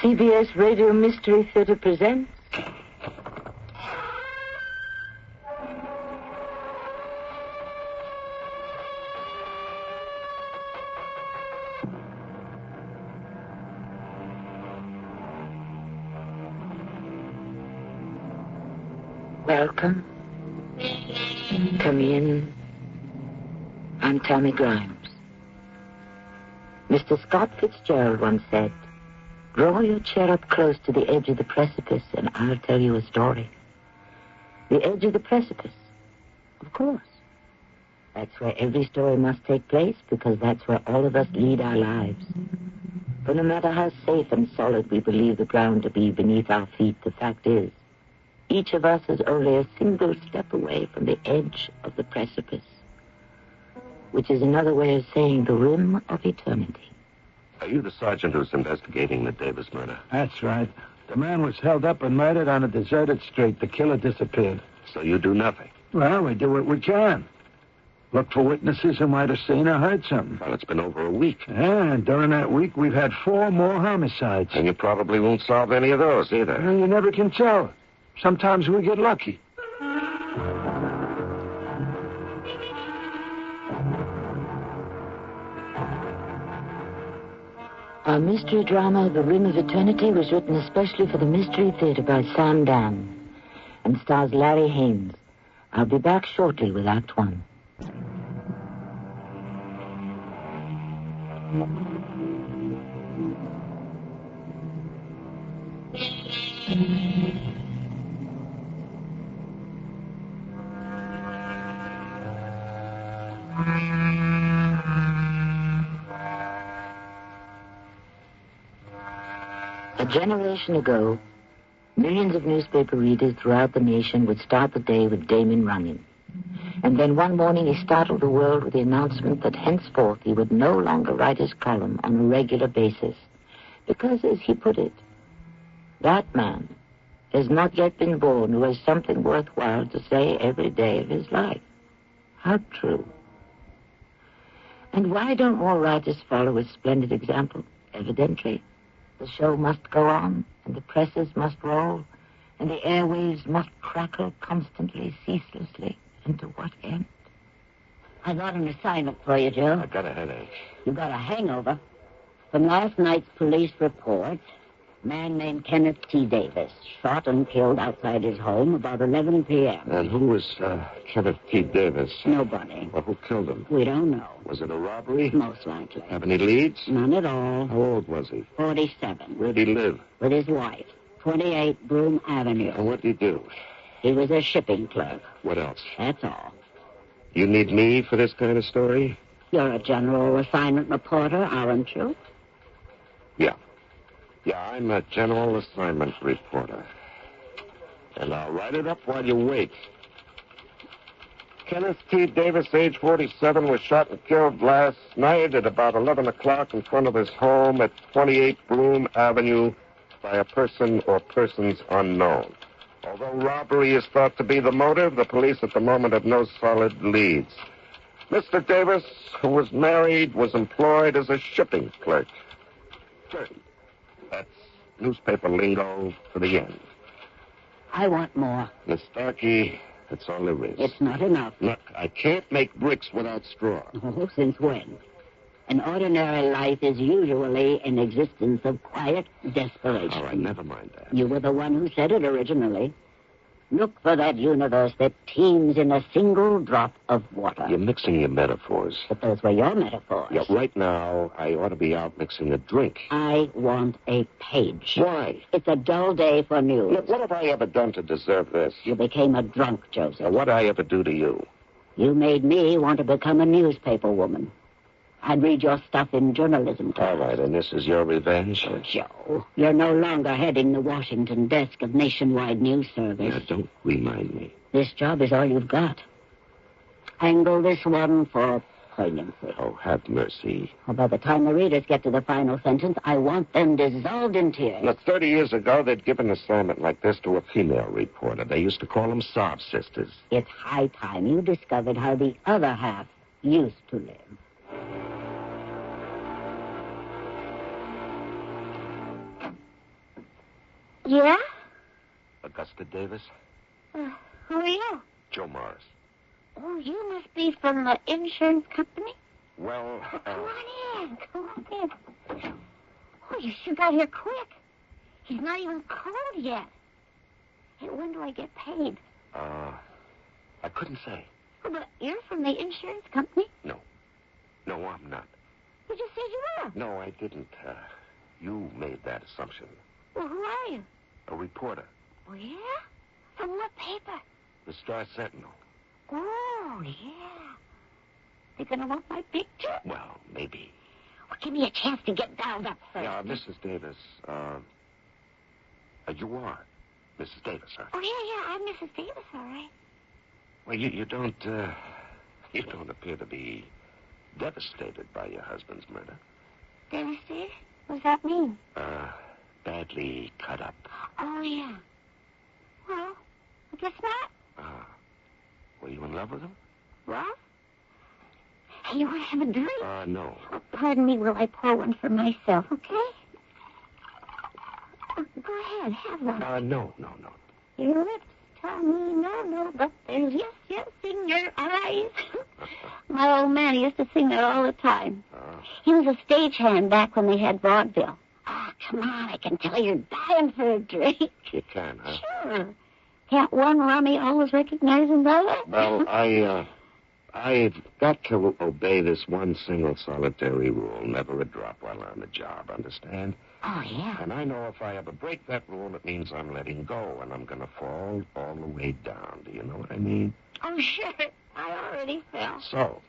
CBS Radio Mystery Theater presents Welcome. Come in. I'm Tammy Grimes. Mr. Scott Fitzgerald once said, "Draw your chair up close to the edge of the precipice, and I'll tell you a story." The edge of the precipice? Of course. That's where every story must take place, because that's where all of us lead our lives. For no matter how safe and solid we believe the ground to be beneath our feet, the fact is, each of us is only a single step away from the edge of the precipice, which is another way of saying the rim of eternity. Are you the sergeant who's investigating the Davis murder? That's right. The man was held up and murdered on a deserted street. The killer disappeared. So you do nothing? Well, we do what we can. Look for witnesses who might have seen or heard something. Well, it's been over a week. Yeah, and during that week, we've had 4 more homicides. And you probably won't solve any of those either. Well, you never can tell. Sometimes we get lucky. Our mystery drama, The Rim of Eternity, was written especially for the Mystery Theater by Sam Dan and stars Larry Haynes. I'll be back shortly with Act 1. A generation ago, millions of newspaper readers throughout the nation would start the day with Damon Runyon. And then one morning he startled the world with the announcement that henceforth he would no longer write his column on a regular basis. Because, as he put it, that man has not yet been born who has something worthwhile to say every day of his life. How true. And why don't more writers follow his splendid example? Evidently, the show must go on, and the presses must roll, and the airwaves must crackle constantly, ceaselessly. And to what end? I got an assignment for you, Joe. I got a headache. You got a hangover. From last night's police report, A man named Kenneth T. Davis, shot and killed outside his home about 11 p.m. And who was Kenneth T. Davis? Nobody. Well, who killed him? We don't know. Was it a robbery? Most likely. Have any leads? None at all. How old was he? 47. Where'd he live? With his wife, 28 Broome Avenue. And what'd he do? He was a shipping clerk. What else? That's all. You need me for this kind of story? You're a general assignment reporter, aren't you? Yeah. Yeah, I'm a general assignment reporter. And I'll write it up while you wait. Kenneth T. Davis, age 47, was shot and killed last night at about 11 o'clock in front of his home at 28 Broome Avenue by a person or persons unknown. Although robbery is thought to be the motive, the police at the moment have no solid leads. Mr. Davis, who was married, was employed as a shipping clerk. That's newspaper lingo for the end. I want more. Miss Starkey, that's all there is. It's not enough. Look, I can't make bricks without straw. Oh, since when? An ordinary life is usually an existence of quiet desperation. All right, never mind that. You were the one who said it originally. Look for that universe that teems in a single drop of water. You're mixing your metaphors. But those were your metaphors. Yeah, right now, I ought to be out mixing a drink. I want a page. Why? It's a dull day for news. Look, what have I ever done to deserve this? You became a drunk, Joseph. Now, what'd I ever do to you? You made me want to become a newspaper woman. I'd read your stuff in journalism class. All right, and this is your revenge? Oh, Joe, you're no longer heading the Washington desk of Nationwide News Service. Yeah, don't remind me. This job is all you've got. Angle this one for poignancy. Oh, have mercy. Well, by the time the readers get to the final sentence, I want them dissolved in tears. Look, 30 years ago, they'd given an assignment like this to a female reporter. They used to call them sob sisters. It's high time you discovered how the other half used to live. Yeah? Augusta Davis? Who are you? Joe Morris. Oh, you must be from the insurance company? Well, Come on in. Come on in. Oh, you sure got here quick. He's not even cold yet. Hey, when do I get paid? I couldn't say. Oh, but you're from the insurance company? No, I'm not. You just said you were. No, I didn't. You made that assumption. Well, who are you? A reporter. Oh, yeah? From what paper? The Star Sentinel. Oh, yeah. They're going to want my picture? Well, maybe. Well, give me a chance to get dialed up first. Yeah, Mrs. Davis, you are Mrs. Davis, huh? Oh, yeah, I'm Mrs. Davis, all right. Well, you don't appear to be devastated by your husband's murder. Devastated? What does that mean? Badly cut up. Oh, yeah. Well, I guess not. Were you in love with him? What? Hey, you want to have a drink? No. Oh, pardon me while I pour one for myself, okay? Go ahead, have one. No. Your lips tell me no, but there's yes in your eyes. My old man used to sing that all the time. He was a stagehand back when they had vaudeville. Oh, come on, I can tell you're dying for a drink. You can, huh? Sure. Can't one rummy always recognize another? Well, I've got to obey this one single solitary rule. Never a drop while on the job, understand? Oh, yeah. And I know if I ever break that rule, it means I'm letting go, and I'm going to fall all the way down. Do you know what I mean? Oh, sure. I already fell. So,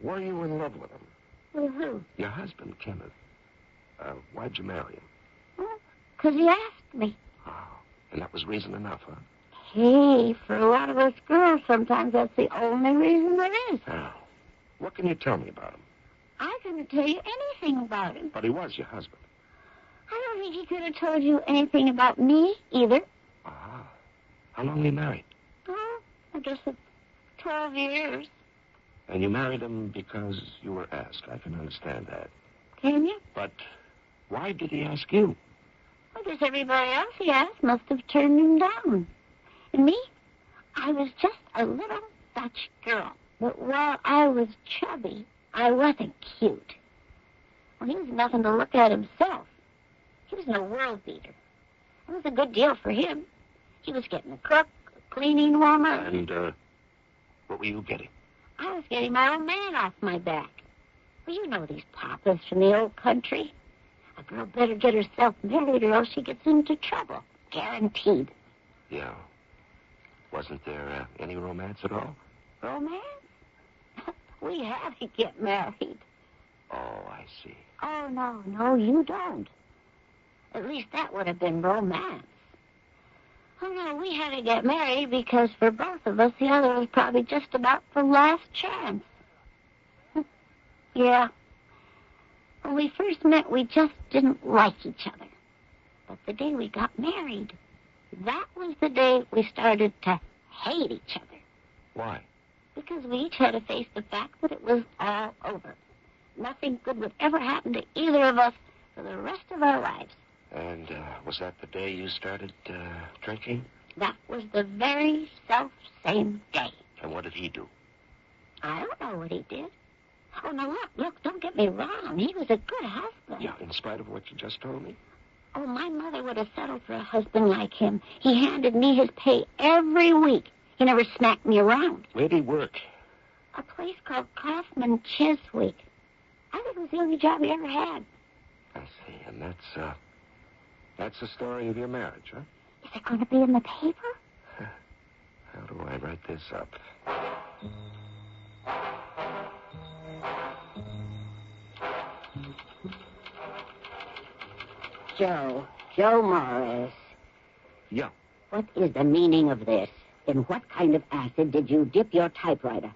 were you in love with him? With who? Your husband, Kenneth. Why'd you marry him? Well, 'cause he asked me. Oh, and that was reason enough, huh? Hey, for a lot of us girls, sometimes that's the only reason there is. Now, what can you tell me about him? I couldn't tell you anything about him. But he was your husband. I don't think he could have told you anything about me, either. How long were you married? Oh, I guess it's 12 years. And you married him because you were asked. I can understand that. Can you? But why did he ask you? I guess everybody else he asked must have turned him down. And me? I was just a little Dutch girl. But while I was chubby, I wasn't cute. Well, he was nothing to look at himself. He was no world beater. It was a good deal for him. He was getting a cook, a cleaning woman. And, what were you getting? I was getting my old man off my back. Well, you know these papas from the old country. A girl better get herself married or else she gets into trouble. Guaranteed. Yeah. Wasn't there any romance at all? Romance? We had to get married. Oh, I see. Oh, no, you don't. At least that would have been romance. Oh, no, we had to get married because for both of us, the other was probably just about the last chance. Yeah. When we first met, we just didn't like each other. But the day we got married, that was the day we started to hate each other. Why? Because we each had to face the fact that it was all over. Nothing good would ever happen to either of us for the rest of our lives. And was that the day you started drinking? That was the very self-same day. And what did he do? I don't know what he did. Oh, no, look, don't get me wrong. He was a good husband. Yeah, in spite of what you just told me? Oh, my mother would have settled for a husband like him. He handed me his pay every week. He never smacked me around. Where'd he work? A place called Kaufman Chiswick. I think it was the only job he ever had. I see, and that's the story of your marriage, huh? Is it going to be in the paper? How do I write this up? Joe Morris. Yeah. What is the meaning of this? In what kind of acid did you dip your typewriter?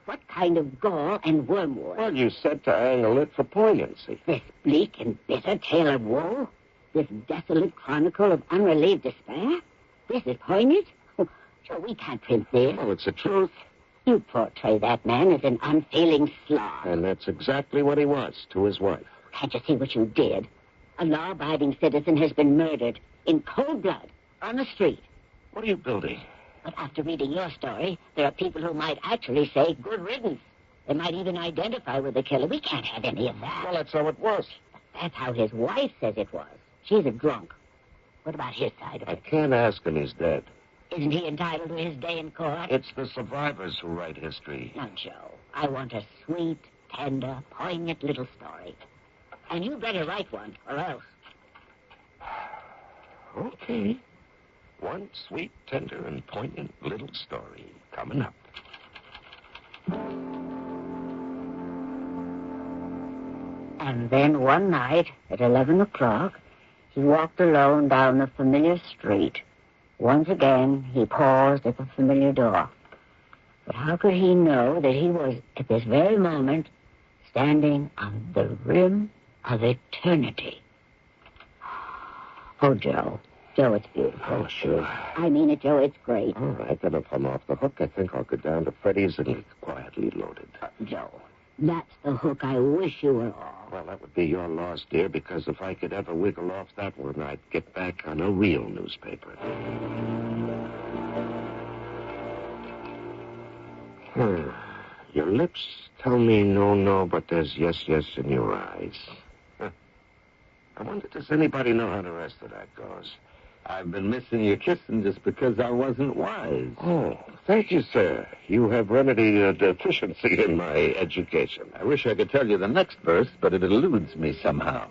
What kind of gall and wormwood? Well, you said to angle it for poignancy. This bleak and bitter tale of woe? This desolate chronicle of unrelieved despair? This is poignant? Oh, Joe, we can't print this. Well, it's the truth. You portray that man as an unfeeling slob. And that's exactly what he was to his wife. Can't you see what you did? A law-abiding citizen has been murdered in cold blood on the street. What are you building? But after reading your story, there are people who might actually say good riddance. They might even identify with the killer. We can't have any of that. Well, that's how it was. But that's how his wife says it was. She's a drunk. What about his side of it? I can't ask him. He's dead. Isn't he entitled to his day in court? It's the survivors who write history. Now, Joe, I want a sweet, tender, poignant little story. And you better write one, or else. Okay. One sweet, tender, and poignant little story coming up. And then one night at 11 o'clock, he walked alone down the familiar street. Once again, he paused at the familiar door. But how could he know that he was, at this very moment, standing on the rim of eternity? Oh, Joe. Joe, it's beautiful. Oh, sure. I mean it, Joe, it's great. All right, then if I'm off the hook, I think I'll go down to Freddie's and get quietly loaded. Joe, that's the hook I wish you were off. Well, that would be your loss, dear, because if I could ever wiggle off that one, I'd get back on a real newspaper. Your lips tell me no, but there's yes in your eyes. I wonder, does anybody know how the rest of that goes? I've been missing your kissing just because I wasn't wise. Oh, thank you, sir. You have remedied a deficiency in my education. I wish I could tell you the next verse, but it eludes me somehow.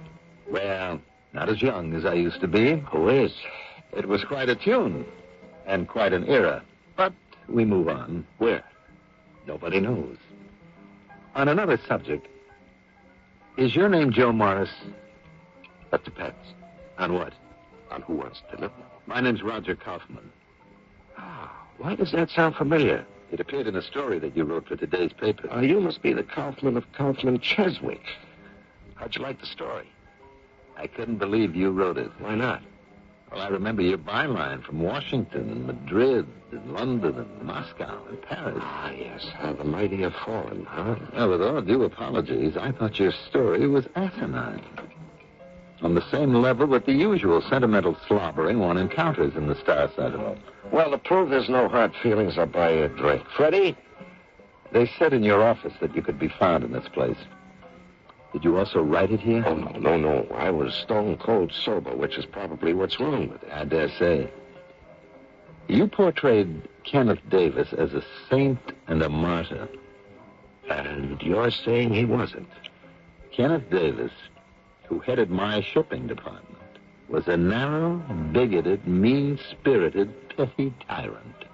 Well, not as young as I used to be. Who is? It was quite a tune and quite an era. But we move on. Where? Nobody knows. On another subject, is your name Joe Morris? That depends. On what? On who wants dinner? My name's Roger Kaufman. Why does that sound familiar? It appeared in a story that you wrote for today's paper. You must be the Kaufman of Kaufman Cheswick. How'd you like the story? I couldn't believe you wrote it. Why not? Well, I remember your byline from Washington and Madrid and London and Moscow and Paris. Yes, how the mighty have fallen, huh? Well, with all due apologies, I thought your story was asinine. On the same level with the usual sentimental slobbering one encounters in the Star-Sentinel. Well, to prove there's no hard feelings, I'll buy you a drink. Freddie? They said in your office that you could be found in this place. Did you also write it here? Oh, no. I was stone cold sober, which is probably what's wrong with it. I dare say. You portrayed Kenneth Davis as a saint and a martyr. And you're saying he wasn't? Kenneth Davis, who headed my shipping department, was a narrow, bigoted, mean-spirited, petty tyrant.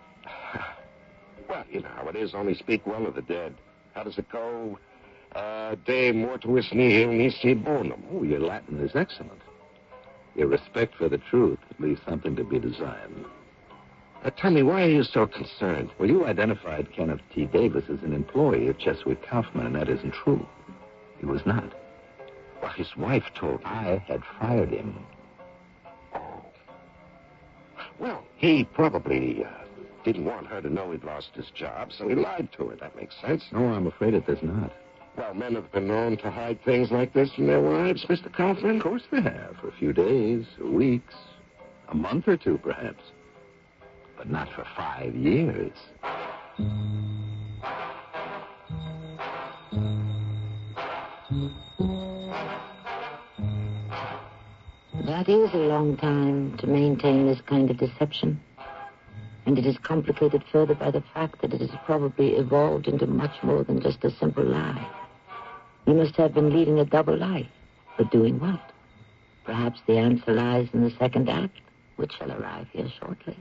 Well, you know how it is. Only speak well of the dead. How does it go? De mortuis nihil nisi bonum. Oh, your Latin is excellent. Your respect for the truth leaves something to be desired. Tell me, why are you so concerned? Well, you identified Kenneth T. Davis as an employee of Cheswick Kaufman, and that isn't true. He was not. Well, his wife told me. I had fired him. Oh. Well, he probably didn't want her to know he'd lost his job, so he lied to her. That makes sense. No, I'm afraid it does not. Well, men have been known to hide things like this from their wives, Mr. Kaufman. Of course they have. For a few days, weeks, a month or two, perhaps. But not for 5 years. That is a long time to maintain this kind of deception. And it is complicated further by the fact that it has probably evolved into much more than just a simple lie. You must have been leading a double life. But doing what? Perhaps the answer lies in the second act, which shall arrive here shortly.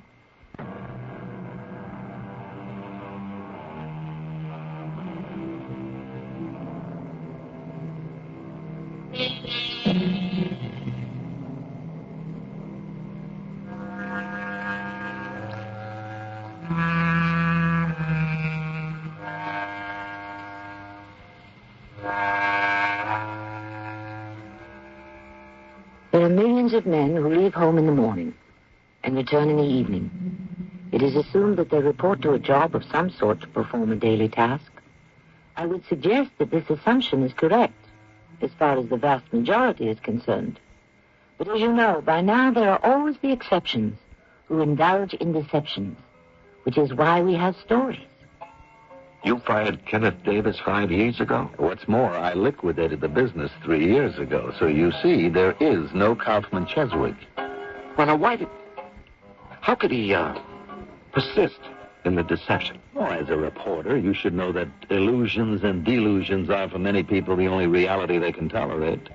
There are millions of men who leave home in the morning and return in the evening. It is assumed that they report to a job of some sort to perform a daily task. I would suggest that this assumption is correct, as far as the vast majority is concerned. But as you know, by now there are always the exceptions who indulge in deceptions, which is why we have stories. You fired Kenneth Davis 5 years ago? What's more, I liquidated the business 3 years ago. So you see, there is no Kaufman Cheswick. Well, now, how could he, persist in the deception? Well, as a reporter, you should know that illusions and delusions are, for many people, the only reality they can tolerate.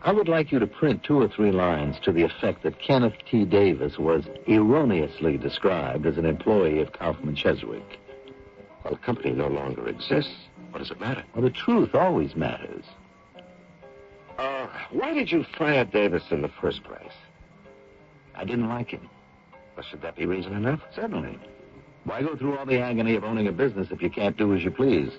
I would like you to print 2 or 3 lines to the effect that Kenneth T. Davis was erroneously described as an employee of Kaufman Cheswick. Well, the company no longer exists. What does it matter? Well, the truth always matters. Why did you fire Davis in the first place? I didn't like him. Well, should that be reason enough? Certainly. Why go through all the agony of owning a business if you can't do as you please?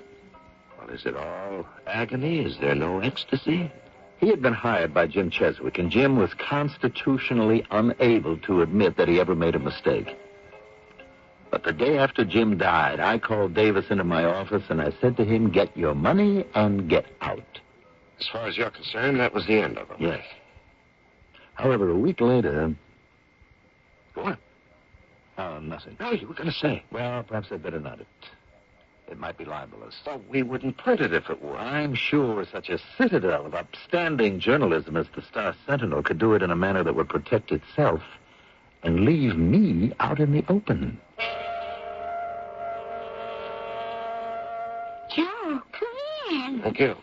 Well, is it all agony? Is there no ecstasy? He had been hired by Jim Cheswick, and Jim was constitutionally unable to admit that he ever made a mistake. But the day after Jim died, I called Davis into my office, and I said to him, get your money and get out. As far as you're concerned, that was the end of it. Yes. However, a week later... Go on. Oh, nothing. No, you were going to say. Well, perhaps I'd better not. It might be libelous. Well, we wouldn't print it if it were. I'm sure such a citadel of upstanding journalism as the Star Sentinel could do it in a manner that would protect itself and leave me out in the open. Joe, come in. Thank you.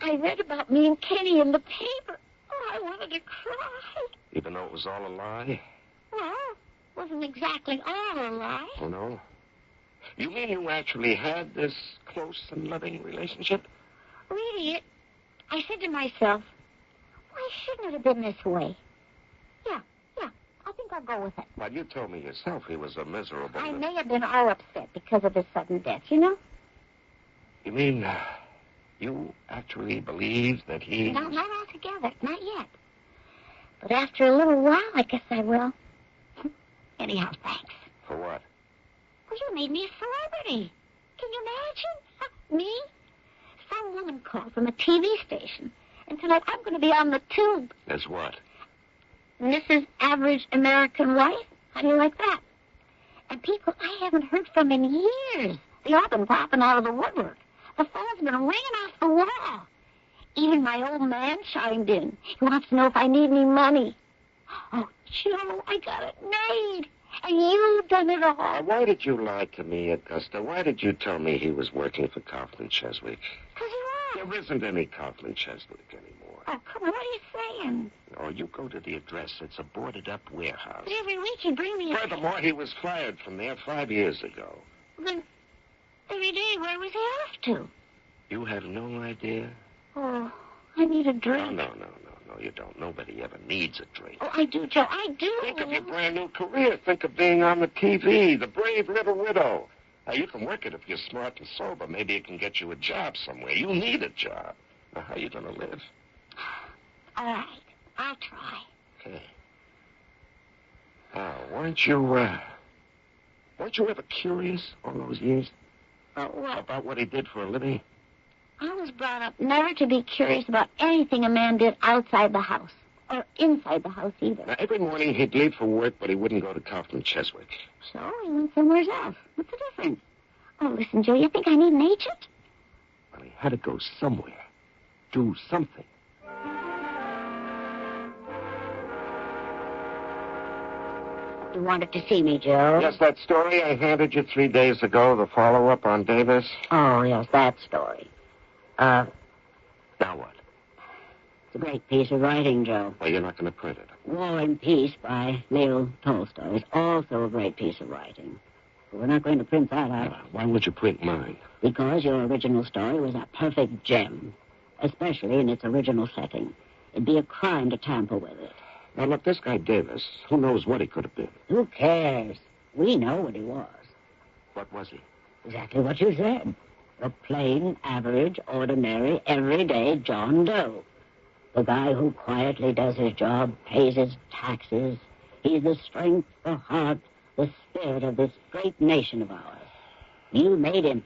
I read about me and Kenny in the paper. Oh, I wanted to cry. Even though it was all a lie? Well, wasn't exactly all a lie. Oh, no? You mean you actually had this close and loving relationship? Really, I said to myself, why shouldn't it have been this way? Yeah, I think I'll go with it. Well, you told me yourself he was a miserable... I may have been all upset because of his sudden death, you know? You mean you actually believe that he... No, not altogether, not yet. But after a little while, I guess I will. Anyhow, thanks. For what? Well, you made me a celebrity. Can you imagine? Me? Some woman called from a TV station. And tonight I'm going to be on the tube. As what? Mrs. Average American Wife? How do you like that? And people I haven't heard from in years. They all been popping out of the woodwork. The phone's been ringing off the wall. Even my old man chimed in. He wants to know if I need any money. Oh, Joe, I got it made. And you've done it all. Now, why did you lie to me, Augusta? Why did you tell me he was working for Kaufman Cheswick? Because he was. There isn't any Kaufman Cheswick anymore. Oh, come on, what are you saying? Oh, you go to the address. It's a boarded-up warehouse. But every week he'd bring me Furthermore, he was fired from there 5 years ago. Then every day, where was he off to? You had no idea? Oh, I need a drink. No, you don't. Nobody ever needs a drink. Oh, I do, Joe, I do. Think of your brand new career. Think of being on the TV, the brave little widow. Now, you can work it if you're smart and sober. Maybe it can get you a job somewhere. You need a job. Now, how are you going to live? All right, I'll try. Okay. Now, weren't you ever curious all those years? About what? About what he did for a living? I was brought up never to be curious about anything a man did outside the house. Or inside the house, either. Now, every morning he'd leave for work, but he wouldn't go to Kaufman Cheswick. So he went somewhere else. What's the difference? Oh, listen, Joe, you think I need an agent? Well, he had to go somewhere. Do something. You wanted to see me, Joe? Yes, that story I handed you 3 days ago, the follow-up on Davis. Oh, yes, that story. Now what? It's a great piece of writing, Joe. Well, you're not going to print it. War and Peace by Leo Tolstoy is also a great piece of writing. But we're not going to print that out. Why would you print mine? Because your original story was a perfect gem, especially in its original setting. It'd be a crime to tamper with it. Now, look, this guy Davis, who knows what he could have been? Who cares? We know what he was. What was he? Exactly what you said. A plain, average, ordinary, everyday John Doe. The guy who quietly does his job, pays his taxes. He's the strength, the heart, the spirit of this great nation of ours. You made him.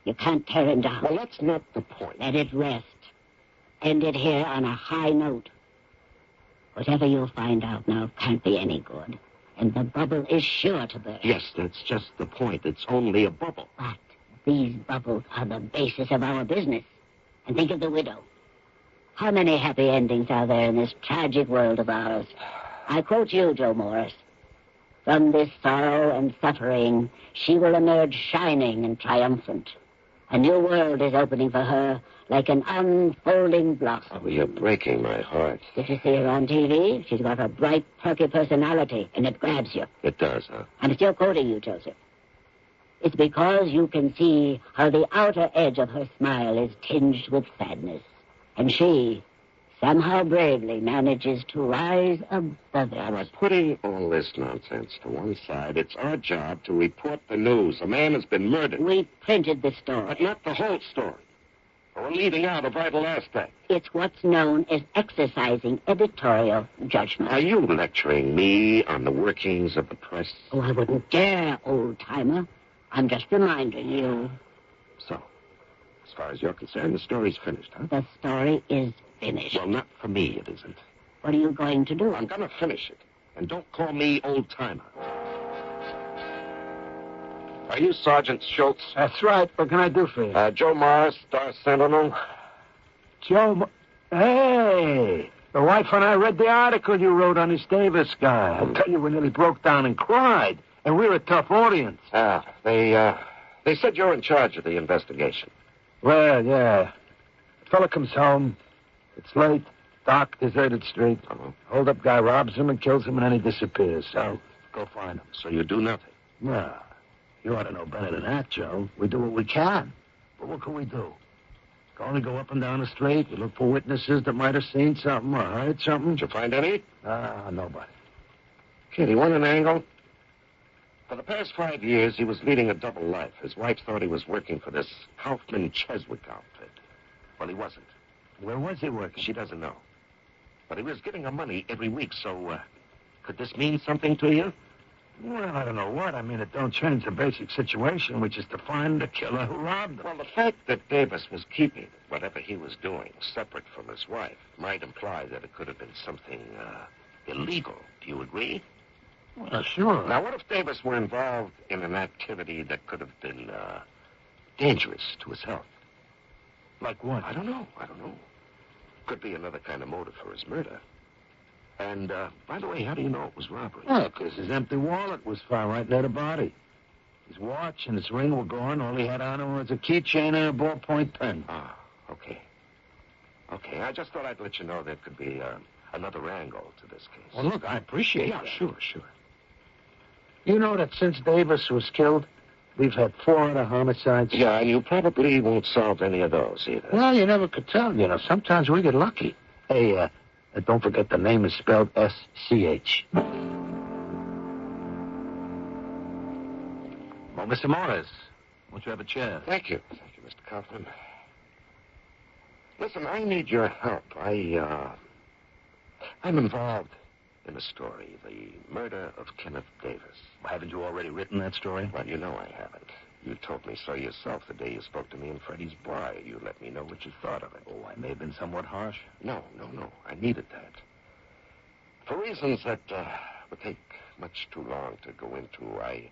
You can't tear him down. Well, that's not the point. Let it rest. End it here on a high note. Whatever you'll find out now can't be any good. And the bubble is sure to burst. Yes, that's just the point. It's only a bubble. But these bubbles are the basis of our business. And think of the widow. How many happy endings are there in this tragic world of ours? I quote you, Joe Morris. From this sorrow and suffering, she will emerge shining and triumphant. A new world is opening for her like an unfolding blossom. Oh, you're breaking my heart. Did you see her on TV? She's got a bright, perky personality, and it grabs you. It does, huh? I'm still quoting you, Joseph. It's because you can see how the outer edge of her smile is tinged with sadness. And she, somehow bravely, manages to rise above it. All right, putting all this nonsense to one side, it's our job to report the news. A man has been murdered. We printed the story. But not the whole story. We're leaving out a vital aspect. It's what's known as exercising editorial judgment. Are you lecturing me on the workings of the press? Oh, I wouldn't dare, old-timer. I'm just reminding you. So, as far as you're concerned, the story's finished, huh? The story is finished. Well, not for me, it isn't. What are you going to do? I'm going to finish it. And don't call me old-timer. Are you Sergeant Schultz? That's right. What can I do for you? Joe Morris, Star Sentinel. Hey! The wife and I read the article you wrote on this Davis guy. I tell you, we nearly broke down and cried. And we're a tough audience. They said you're in charge of the investigation. Well, yeah. The fella comes home. It's late. Dark, deserted street. Hold-up guy robs him and kills him, and then he disappears. So, go find him. So you do nothing? No. You ought to know better than that, Joe. We do what we can. But what can we do? Can only go up and down the street. We look for witnesses that might have seen something or heard something. Did you find any? Nobody. Kid, he won an angle? For the past 5 years, he was leading a double life. His wife thought he was working for this Kaufman Cheswick outfit. Well, he wasn't. Where was he working? She doesn't know. But he was giving her money every week, so, could this mean something to you? Well, I don't know what. I mean, it don't change the basic situation, which is to find the killer who robbed him. Well, the fact that Davis was keeping whatever he was doing separate from his wife might imply that it could have been something, illegal. Do you agree? Well, sure. Now, what if Davis were involved in an activity that could have been, dangerous to his health? Like what? I don't know. Could be another kind of motive for his murder. And, by the way, how do you know it was robbery? Well, because his empty wallet was found right near the body. His watch and his ring were gone. All he had on him was a keychain and a ballpoint pen. Ah, okay. Okay, I just thought I'd let you know there could be another angle to this case. Well, look, I appreciate that. Sure. You know that since Davis was killed, we've had 4 other homicides? Yeah, and you probably won't solve any of those either. Well, you never could tell. You know, sometimes we get lucky. Hey, don't forget the name is spelled S-C-H. Well, Mr. Morris, won't you have a chair? Thank you. Thank you, Mr. Kaufman. Listen, I need your help. I'm involved in a story, the murder of Kenneth Davis. Well, haven't you already written that story? Well, you know I haven't. You told me so yourself the day you spoke to me in Freddie's bar. You let me know what you thought of it. Oh, I may have been somewhat harsh. No. I needed that. For reasons that would take much too long to go into, I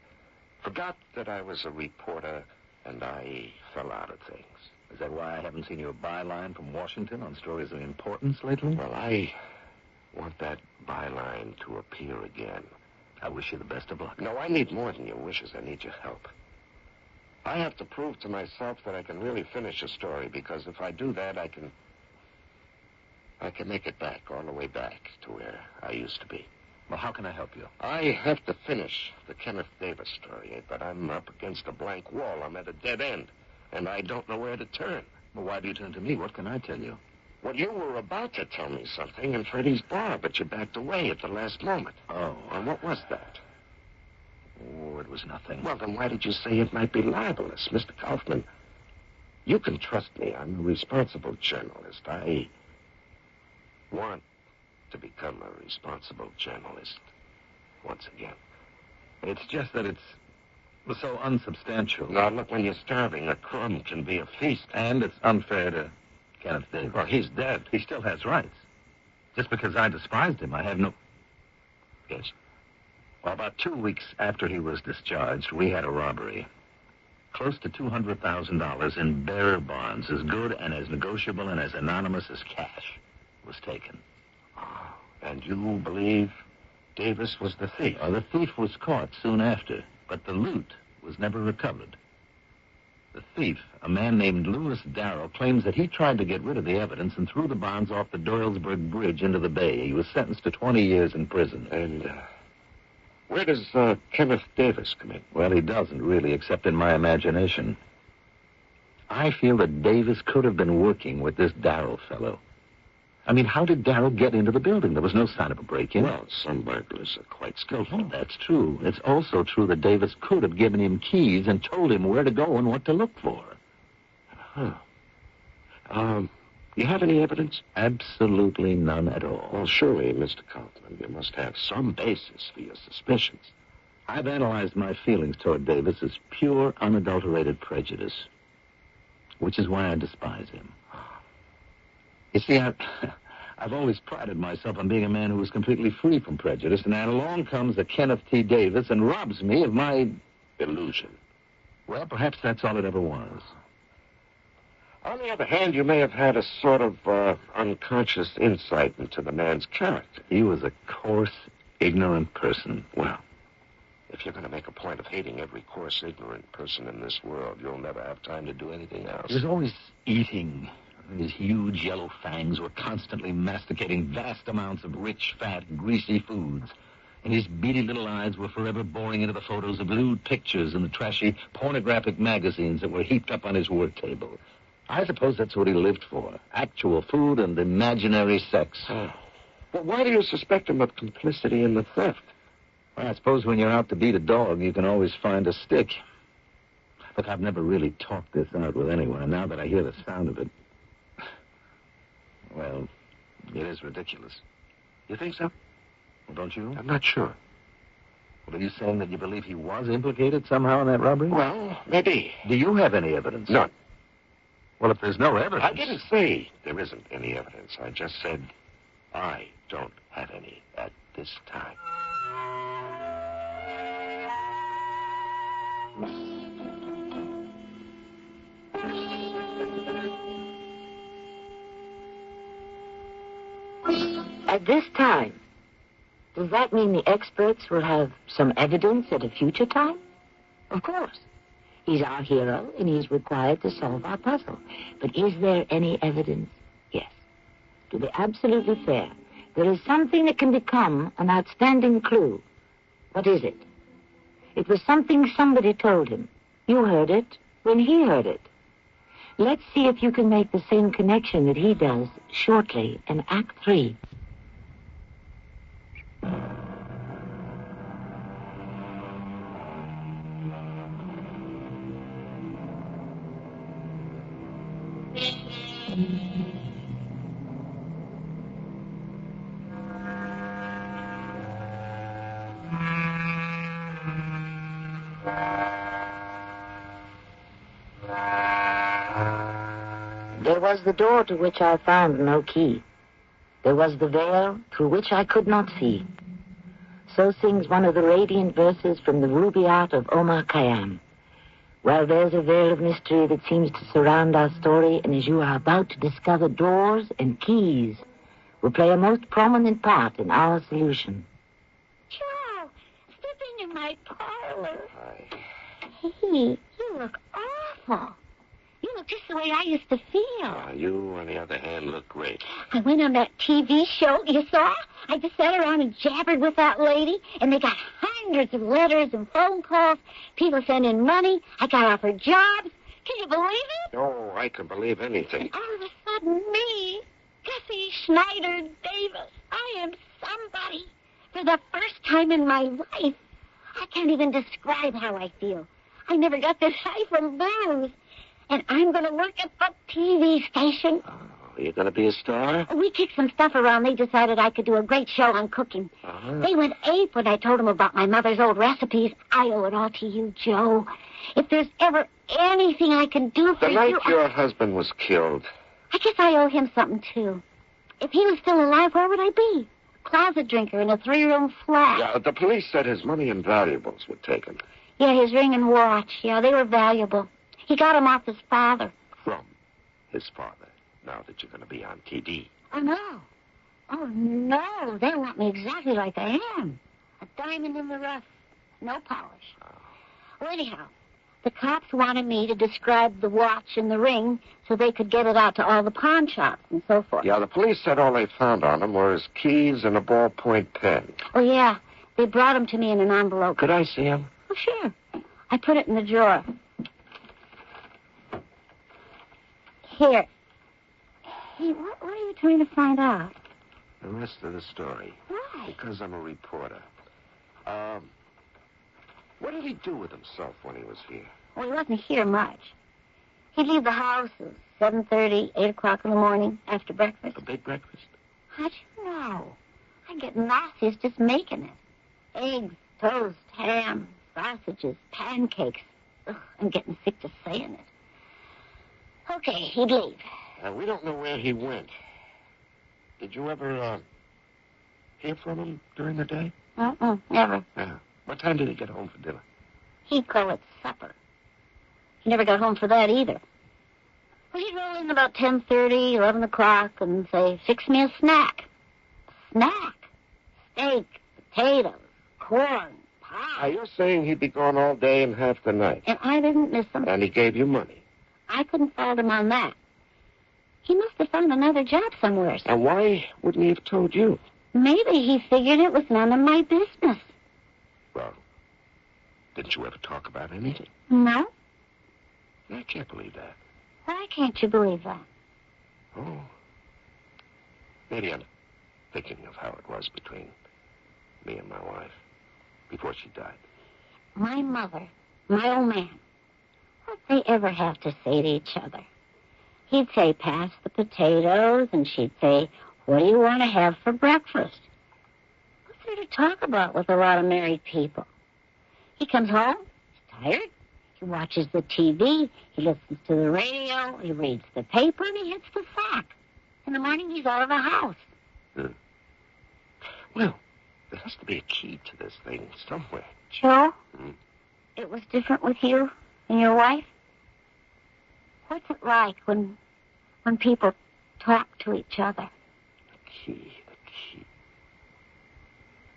forgot that I was a reporter, and I fell out of things. Is that why I haven't seen your byline from Washington on stories of importance lately? Well, I want that byline to appear again. I wish you the best of luck. No, I need more than your wishes. I need your help. I have to prove to myself that I can really finish a story, because if I do that, I can make it back, all the way back to where I used to be. Well, how can I help you? I have to finish the Kenneth Davis story, but I'm up against a blank wall. I'm at a dead end, and I don't know where to turn. Well, why do you turn to me? What can I tell you? Well, you were about to tell me something in Freddie's bar, but you backed away at the last moment. Oh. And what was that? Oh, it was nothing. Well, then why did you say it might be libelous, Mr. Kaufman? You can trust me. I'm a responsible journalist. I want to become a responsible journalist once again. It's just that it's so unsubstantial. Now, look, when you're starving, a crumb can be a feast. And it's unfair to Kenneth Davis. Well, he's dead. He still has rights. Just because I despised him, I have no... Yes? Well, about 2 weeks after he was discharged, we had a robbery. Close to $200,000 in bearer bonds, as good and as negotiable and as anonymous as cash, was taken. Oh, and you believe Davis was the thief? The thief was caught soon after, but the loot was never recovered. The thief, a man named Louis Darrow, claims that he tried to get rid of the evidence and threw the bonds off the Doylesburg Bridge into the bay. He was sentenced to 20 years in prison. And where does Kenneth Davis come in? Well, he doesn't, really, except in my imagination. I feel that Davis could have been working with this Darrow fellow. I mean, how did Darrow get into the building? There was no sign of a break-in. Well, some burglars are quite skillful. Oh, that's true. It's also true that Davis could have given him keys and told him where to go and what to look for. Huh. You have any evidence? Absolutely none at all. Well, surely, Mr. Kaufman, you must have some basis for your suspicions. I've analyzed my feelings toward Davis as pure, unadulterated prejudice, which is why I despise him. You see, I've always prided myself on being a man who was completely free from prejudice, and then along comes a Kenneth T. Davis and robs me of my illusion. Well, perhaps that's all it ever was. On the other hand, you may have had a sort of unconscious insight into the man's character. He was a coarse, ignorant person. Well, if you're going to make a point of hating every coarse, ignorant person in this world, you'll never have time to do anything else. He was always eating. His huge yellow fangs were constantly masticating vast amounts of rich, fat, greasy foods. And his beady little eyes were forever boring into the photos of lewd pictures in the trashy pornographic magazines that were heaped up on his work table. I suppose that's what he lived for. Actual food and imaginary sex. Oh. Well, why do you suspect him of complicity in the theft? Well, I suppose when you're out to beat a dog, you can always find a stick. Look, I've never really talked this out with anyone, and now that I hear the sound of it, well, it is ridiculous. You think so? Well, don't you? I'm not sure. Well, are you saying that you believe he was implicated somehow in that robbery? Well, maybe. Do you have any evidence? None. Well, if there's no evidence... I didn't say there isn't any evidence. I just said I don't have any at this time. At this time, does that mean the experts will have some evidence at a future time? Of course. He's our hero, and he's required to solve our puzzle. But is there any evidence? Yes. To be absolutely fair, there is something that can become an outstanding clue. What is it? It was something somebody told him. You heard it when he heard it. Let's see if you can make the same connection that he does shortly in Act 3. There was the door to which I found no key. There was the veil through which I could not see. So sings one of the radiant verses from the Rubaiyat of Omar Khayyam. Well, there's a veil of mystery that seems to surround our story, and as you are about to discover, doors and keys will play a most prominent part in our solution. Joe, step into my parlor. Hi. Hey, you look awful. You look just the way I used to feel. You, on the other hand, look great. I went on that TV show you saw. I just sat around and jabbered with that lady, and they got hundreds of letters and phone calls. People sent in money. I got offered jobs. Can you believe it? Oh, I can believe anything. And all of a sudden, me, Gussie Schneider Davis, I am somebody. For the first time in my life, I can't even describe how I feel. I never got this high from booze. And I'm going to work at the TV station. Oh, you're going to be a star? We kicked some stuff around. They decided I could do a great show on cooking. Uh-huh. They went ape when I told them about my mother's old recipes. I owe it all to you, Joe. If there's ever anything I can do for you... The night you... your husband was killed. I guess I owe him something, too. If he was still alive, where would I be? A closet drinker in a 3-room flat. Yeah, the police said his money and valuables were taken. Yeah, his ring and watch. Yeah, they were valuable. He got them off his father. From his father, now that you're going to be on TV. Oh, no. Oh, no. They want me exactly like I am. A diamond in the rough. No polish. Oh. Well, anyhow, the cops wanted me to describe the watch and the ring so they could get it out to all the pawn shops and so forth. Yeah, the police said all they found on him were his keys and a ballpoint pen. Oh, yeah. They brought them to me in an envelope. Could I see him? Oh, sure. I put it in the drawer. Here. Hey, what are you trying to find out? The rest of the story. Why? Because I'm a reporter. What did he do with himself when he was here? Well, he wasn't here much. He'd leave the house at 7:30, 8 o'clock in the morning after breakfast. A big breakfast? How'd you know? I get nauseous just making it. Eggs, toast, ham, sausages, pancakes. Ugh, I'm getting sick just saying it. Okay, he'd leave. We don't know where he went. Did you ever, hear from him during the day? Never. What time did he get home for dinner? He'd call it supper. He never got home for that either. Well, he'd roll in about 10:30, 11 o'clock and say, fix me a snack. Snack? Steak, potatoes, corn, pie. You're saying he'd be gone all day and half the night. And I didn't miss him. And he gave you money. I couldn't fault him on that. He must have found another job somewhere. And why wouldn't he have told you? Maybe he figured it was none of my business. Well, didn't you ever talk about anything? No. I can't believe that. Why can't you believe that? Oh. Maybe I'm thinking of how it was between me and my wife before she died. My mother, my old man, what'd they ever have to say to each other? He'd say, pass the potatoes, and she'd say, what do you want to have for breakfast? What's there to talk about with a lot of married people? He comes home, he's tired, he watches the TV, he listens to the radio, he reads the paper, and he hits the sack. In the morning, he's out of the house. Well, there has to be a key to this thing somewhere. Joe, it was different with you and your wife? What's it like when people talk to each other? The key.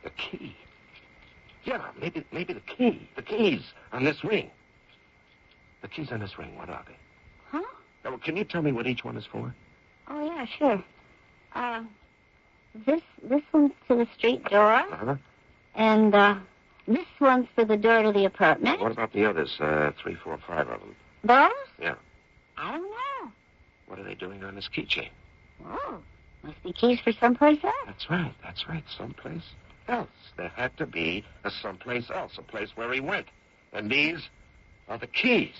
The key. Yeah, maybe the key. The keys on this ring. The keys on this ring, what are they? Huh? Oh, can you tell me what each one is for? Oh, yeah, sure. This one's to the street door. Uh-huh. And, this one's for the door to the apartment. What about the others? 3, 4, 5 of them. Those? Yeah. I don't know. What are they doing on this keychain? Oh, must be keys for someplace else. That's right. Someplace else. There had to be a someplace else, a place where he went. And these are the keys.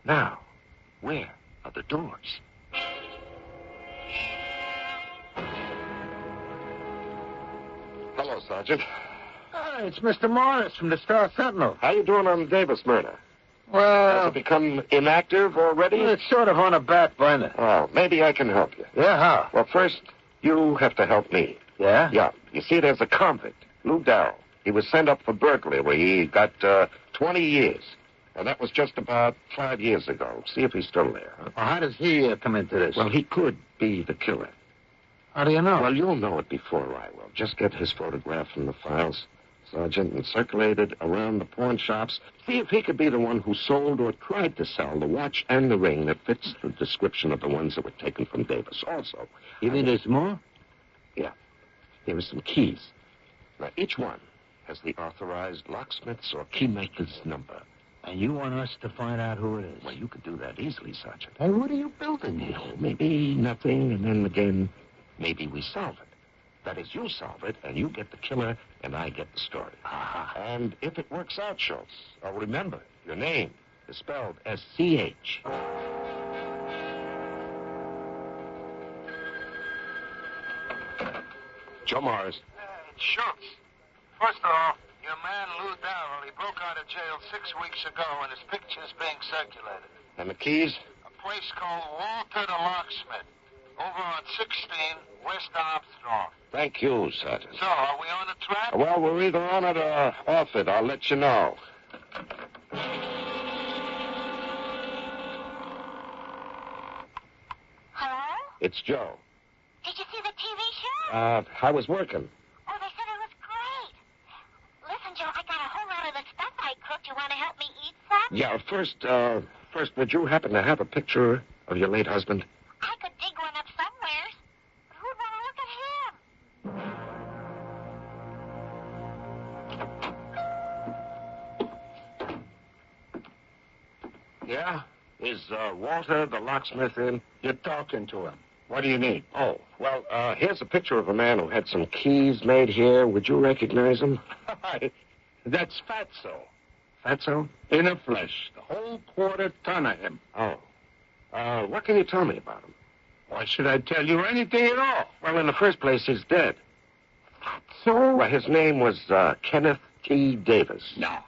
Now, where are the doors? Hello, Sergeant. Hi, it's Mr. Morris from the Star Sentinel. How you doing on the Davis murder? Well, Has it become inactive already? It's sort of on a back burner. Oh, maybe I can help you. Yeah, how? Well, first, you have to help me. Yeah? Yeah. You see, there's a convict, Lou Darrell. He was sent up for burglary where he got 20 years. And that was just about 5 years ago. See if he's still there. Huh? Well, how does he come into this? Well, he could be the killer. How do you know? Well, you'll know it before I will. Just get his photograph from the files, Sergeant, and circulate it around the pawn shops. See if he could be the one who sold or tried to sell the watch and the ring that fits the description of the ones that were taken from Davis. Also, you mean there's more? Yeah. Here are some keys. Now, each one has the authorized locksmith's or keymaker's number. And you want us to find out who it is? Well, you could do that easily, Sergeant. Hey, what are you building here? Maybe nothing, and then again, maybe we solve it. That is, you solve it, and you get the killer, and I get the story. Ah. And if it works out, Schultz, remember, your name is spelled S-C-H. Joe Morris. Schultz. First off, your man Lou Darrell, he broke out of jail 6 weeks ago, and his picture's being circulated. And the keys? A place called Walter the Locksmith, over on 16 West Armstrong. Thank you, Sergeant. So, are we on the track? Well, we're either on it or off it. I'll let you know. Hello? It's Joe. Did you see the TV show? I was working. Oh, they said it was great. Listen, Joe, I got a whole lot of the stuff I cooked. You want to help me eat some? Yeah, first, would you happen to have a picture of your late husband? I could dig one up somewhere. Who'd want to look at him? Yeah? Is Walter the locksmith in? You're talking to him. What do you need? Oh, well, here's a picture of a man who had some keys made here. Would you recognize him? That's Fatso. Fatso? In the flesh. The whole quarter-ton of him. Oh. What can you tell me about him? Why should I tell you anything at all? Well, in the first place, he's dead. Fatso? Well, his name was Kenneth T. Davis. No,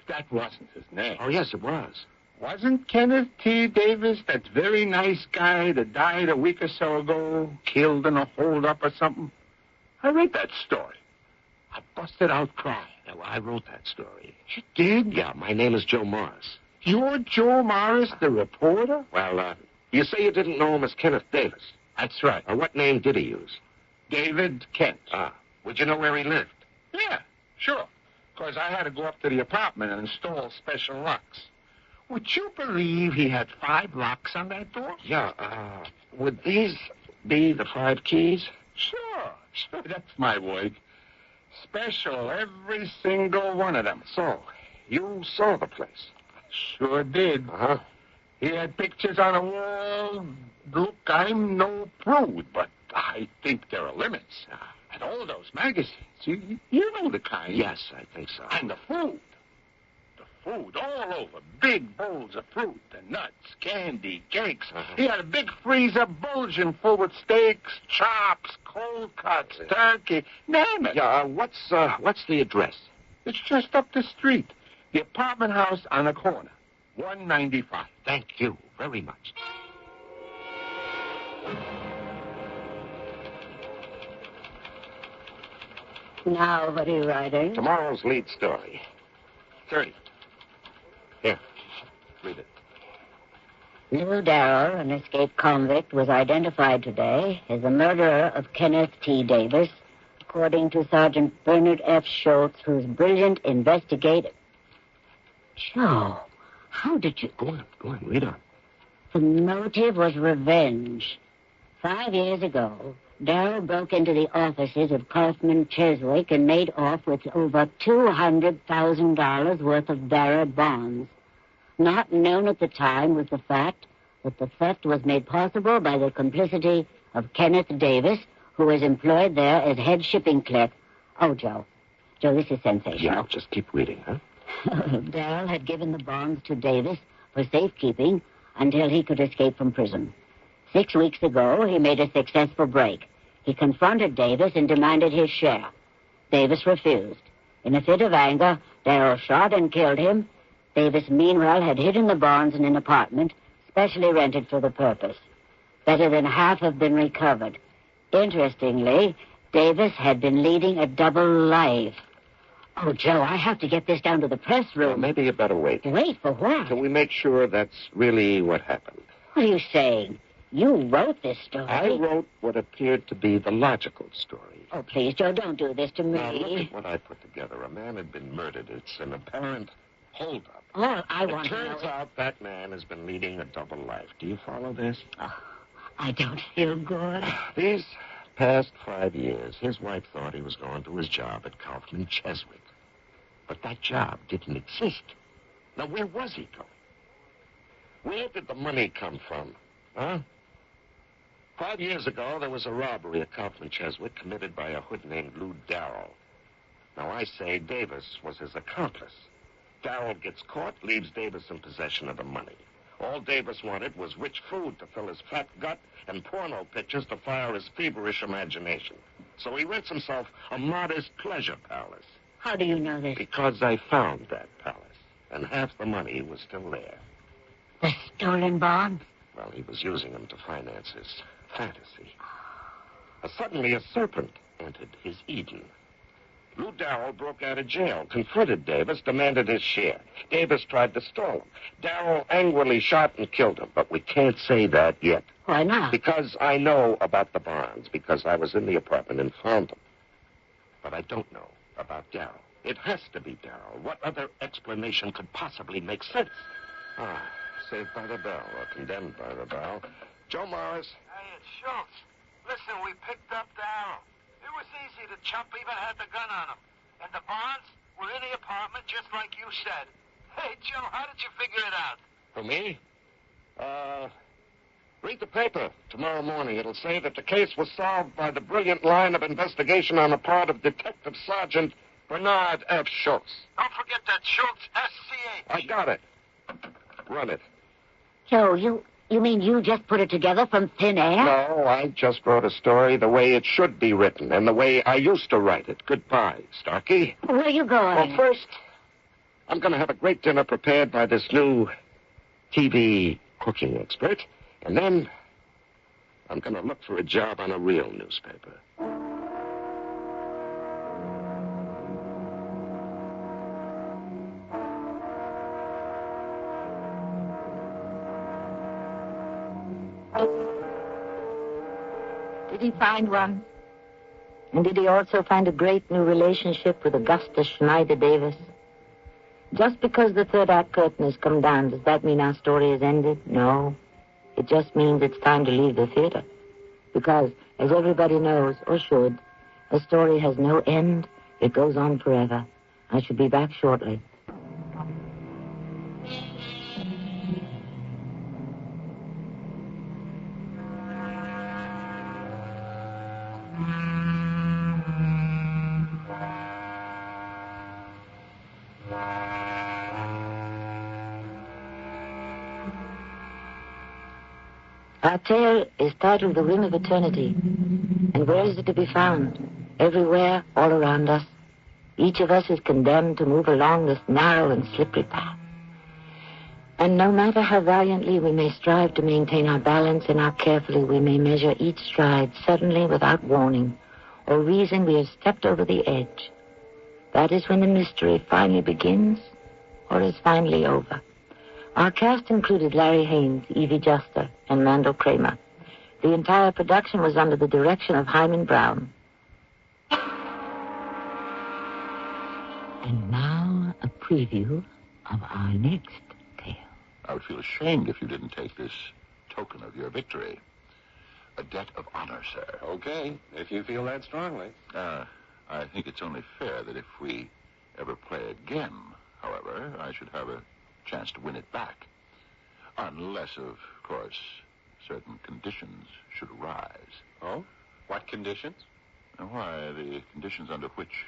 that wasn't his name. Oh, yes, it was. Wasn't Kenneth T. Davis that very nice guy that died a week or so ago, killed in a holdup or something? I read that story. I busted out crying. Yeah, well, I wrote that story. You did? Yeah, my name is Joe Morris. You're Joe Morris, the reporter? Well, you say you didn't know him as Kenneth Davis. That's right. What name did he use? David Kent. Ah. Would you know where he lived? Yeah, sure. Because I had to go up to the apartment and install special locks. Would you believe he had 5 locks on that door? Yeah, would these be the 5 keys? Sure. That's my work. Special, every single one of them. So, you saw the place? Sure did. Uh-huh. He had pictures on the wall. Look, I'm no prude, but I think there are limits. And all those magazines, you know the kind. Yes, I think so. And the food. The food all over. Big bowls of fruit and nuts, candy, cakes. Uh-huh. He had a big freezer bulging full with steaks, chops, cold cuts, turkey, name it. Yeah, what's the address? It's just up the street. The apartment house on the corner. 195. Thank you very much. Now, what are you writing? Tomorrow's lead story. 30. Here, read it. Lou Darrell, an escaped convict, was identified today as the murderer of Kenneth T. Davis, According to Sergeant Bernard F. Schultz, whose brilliant investigative... Joe, how did you... Go on, read on. The motive was revenge. 5 years ago, Darrell broke into the offices of Kaufman Cheswick and made off with over $200,000 worth of bearer bonds. Not known at the time was the fact that the theft was made possible by the complicity of Kenneth Davis, who was employed there as head shipping clerk. Oh, Joe, this is sensational. Yeah, just keep reading, huh? Darrell had given the bonds to Davis for safekeeping until he could escape from prison. 6 weeks ago, he made a successful break. He confronted Davis and demanded his share. Davis refused. In a fit of anger, Darrell shot and killed him. Davis, meanwhile, had hidden the bonds in an apartment specially rented for the purpose. Better than half have been recovered. Interestingly, Davis had been leading a double life. Oh, Joe, I have to get this down to the press room. Well, maybe you better wait. Wait for what? Till we make sure that's really what happened. What are you saying? You wrote this story. I wrote what appeared to be the logical story. Oh, please, Joe, don't do this to me. Now, look at what I put together. A man had been murdered. It's an apparent holdup. All I want to know... It turns out that man has been leading a double life. Do you follow this? Oh, I don't feel good. These past 5 years, his wife thought he was going to his job at Kaufman Cheswick. But that job didn't exist. Now, where was he going? Where did the money come from? Huh? 5 years ago, there was a robbery at Kaufman Cheswick committed by a hood named Lou Darrell. Now, I say Davis was his accomplice. Darrell gets caught, leaves Davis in possession of the money. All Davis wanted was rich food to fill his fat gut and porno pictures to fire his feverish imagination. So he rents himself a modest pleasure palace. How do you know this? Because I found that palace, and half the money was still there. The stolen bonds? Well, he was using them to finance his fantasy. Suddenly, a serpent entered his Eden. Lou Darrell broke out of jail, confronted Davis, demanded his share. Davis tried to stall him. Darrell angrily shot and killed him, but we can't say that yet. Why not? Because I know about the bonds, because I was in the apartment and found them. But I don't know about Darrell. It has to be Darrell. What other explanation could possibly make sense? Saved by the bell, or condemned by the bell. Joe Morris. Hey, it's Schultz. Listen, we picked up Darrell. It was easy. The chump even had the gun on him. And the bonds were in the apartment just like you said. Hey, Joe, how did you figure it out? For me? Read the paper tomorrow morning. It'll say that the case was solved by the brilliant line of investigation on the part of Detective Sergeant Bernard F. Schultz. Don't forget that Schultz, S-C-H. I got it. Run it. Joe, you mean you just put it together from thin air? No, I just wrote a story the way it should be written and the way I used to write it. Goodbye, Starkey. Where are you going? Well, first, I'm going to have a great dinner prepared by this new TV cooking expert. And then I'm going to look for a job on a real newspaper. Did he find one? And did he also find a great new relationship with Augusta Schneider Davis? Just because the third act curtain has come down, does that mean our story is ended? No. It just means it's time to leave the theater. Because, as everybody knows, or should, a story has no end. It goes on forever. I shall be back shortly. Our tale is titled The Ring of Eternity. And where is it to be found? Everywhere, all around us. Each of us is condemned to move along this narrow and slippery path. And no matter how valiantly we may strive to maintain our balance and how carefully we may measure each stride, suddenly, without warning or reason, we have stepped over the edge. That is when the mystery finally begins or is finally over. Our cast included Larry Haynes, Evie Juster, and Mandel Kramer. The entire production was under the direction of Hyman Brown. And now a preview of our next tale. I would feel ashamed if you didn't take this token of your victory. A debt of honor, sir. Okay, if you feel that strongly. I think it's only fair that if we ever play again, however, I should have a chance to win it back. Unless, of course, certain conditions should arise. Oh? What conditions? Why, the conditions under which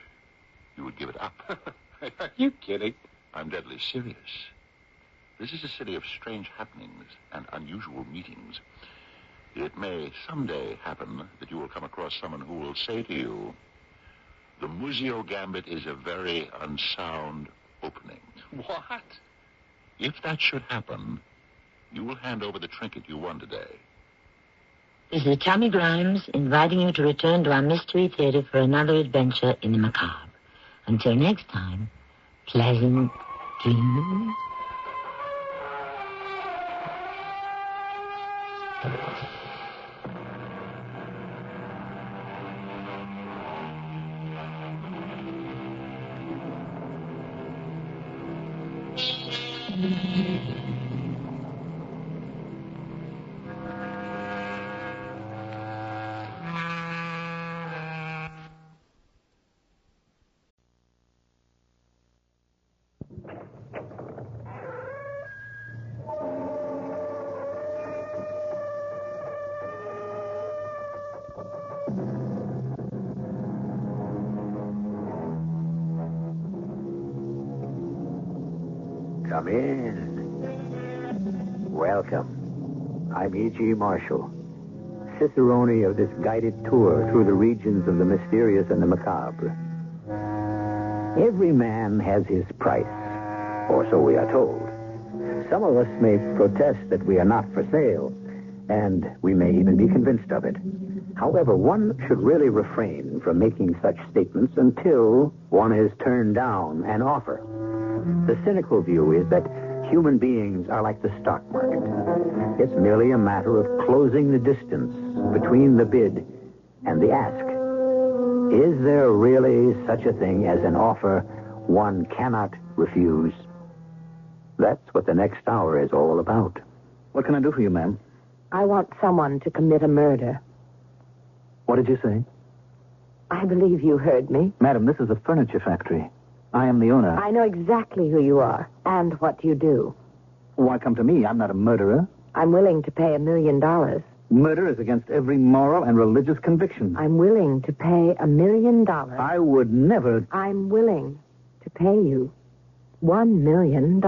you would give it up. Are you kidding? I'm deadly serious. This is a city of strange happenings and unusual meetings. It may someday happen that you will come across someone who will say to you, the Muzio Gambit is a very unsound opening. What? If that should happen, you will hand over the trinket you won today. This is Tommy Grimes inviting you to return to our Mystery Theater for another adventure in the macabre. Until next time, pleasant dreams. Come in. Welcome. I'm E.G. Marshall, cicerone of this guided tour through the regions of the mysterious and the macabre. Every man has his price, or so we are told. Some of us may protest that we are not for sale, and we may even be convinced of it. However, one should really refrain from making such statements until one has turned down an offer. The cynical view is that human beings are like the stock market. It's merely a matter of closing the distance between the bid and the ask. Is there really such a thing as an offer one cannot refuse? That's what the next hour is all about. What can I do for you, ma'am? I want someone to commit a murder. What did you say? I believe you heard me. Madam, this is a furniture factory. I am the owner. I know exactly who you are and what you do. Why come to me? I'm not a murderer. I'm willing to pay $1 million. Murder is against every moral and religious conviction. I'm willing to pay $1 million. I would never... I'm willing to pay you $1 million.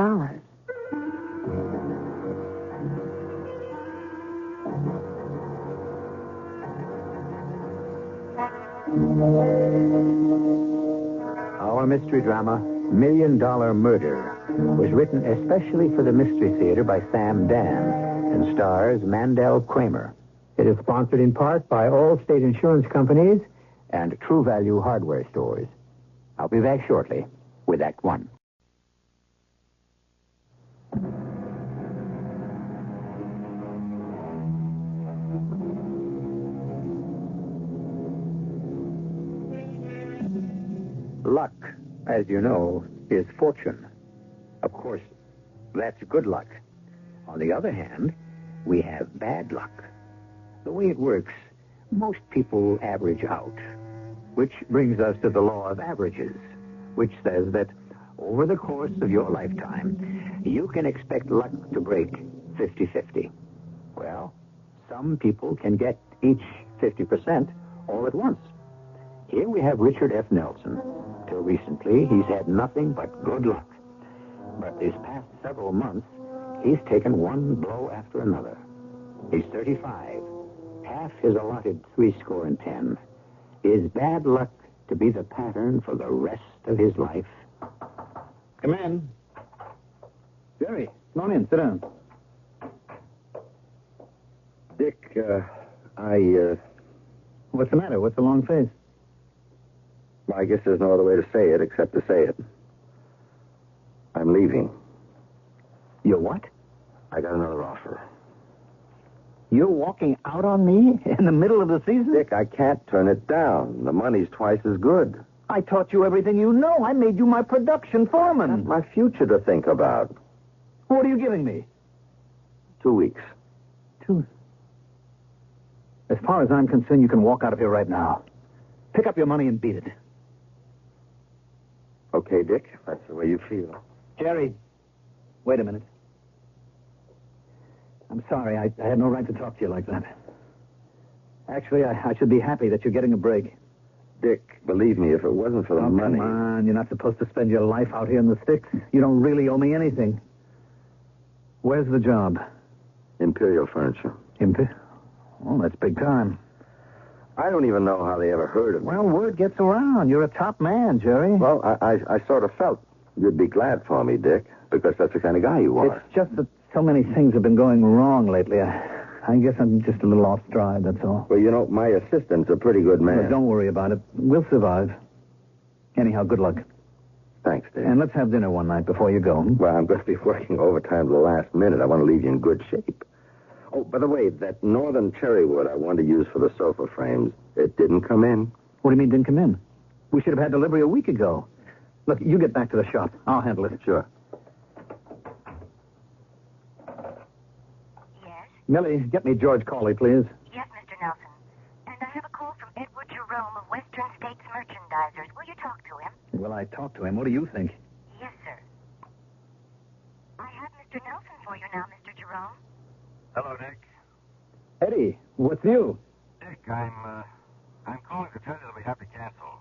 Our mystery drama, $1 Million Murder, was written especially for the Mystery Theater by Sam Dan and stars Mandel Kramer. It is sponsored in part by Allstate Insurance Companies and True Value Hardware Stores. I'll be back shortly with Act One. Luck, as you know, is fortune. Of course, that's good luck. On the other hand, we have bad luck. The way it works, most people average out, which brings us to the law of averages, which says that over the course of your lifetime, you can expect luck to break 50-50. Well, some people can get each 50% all at once. Here we have Richard F. Nelson. Till recently, he's had nothing but good luck. But these past several months, he's taken one blow after another. He's 35, half his allotted 70. Is bad luck to be the pattern for the rest of his life? Come in. Jerry, come on in. Sit down. Dick, What's the matter? What's the long face? I guess there's no other way to say it except to say it. I'm leaving. You're what? I got another offer. You're walking out on me in the middle of the season? Dick, I can't turn it down. The money's twice as good. I taught you everything you know. I made you my production foreman. My future to think about. What are you giving me? 2 weeks. 2. As far as I'm concerned, you can walk out of here right now. Pick up your money and beat it. Okay, Dick, if that's the way you feel. Jerry, wait a minute. I'm sorry. I had no right to talk to you like that. Actually, I should be happy that you're getting a break. Dick, believe me, if it wasn't for the money... Come on. You're not supposed to spend your life out here in the sticks. You don't really owe me anything. Where's the job? Imperial Furniture. Oh, that's big time. I don't even know how they ever heard of me. Well, word gets around. You're a top man, Jerry. Well, I sort of felt you'd be glad for me, Dick, because that's the kind of guy you are. It's just that so many things have been going wrong lately. I guess I'm just a little off stride, that's all. Well, you know, my assistant's a pretty good man. Well, don't worry about it. We'll survive. Anyhow, good luck. Thanks, Dick. And let's have dinner one night before you go. Well, I'm going to be working overtime to the last minute. I want to leave you in good shape. Oh, by the way, that northern cherry wood I wanted to use for the sofa frames, it didn't come in. What do you mean didn't come in? We should have had delivery a week ago. Look, you get back to the shop. I'll handle it. Sure. Yes? Millie, get me George Cawley, please. Yes, Mr. Nelson. And I have a call from Edward Jerome of Western States Merchandisers. Will you talk to him? Well, I talked to him. What do you think? Yes, sir. I have Mr. Nelson for you now, Mr. Jerome. Hello, Dick. Eddie, what's new? Dick, I'm calling to tell you that we have to cancel.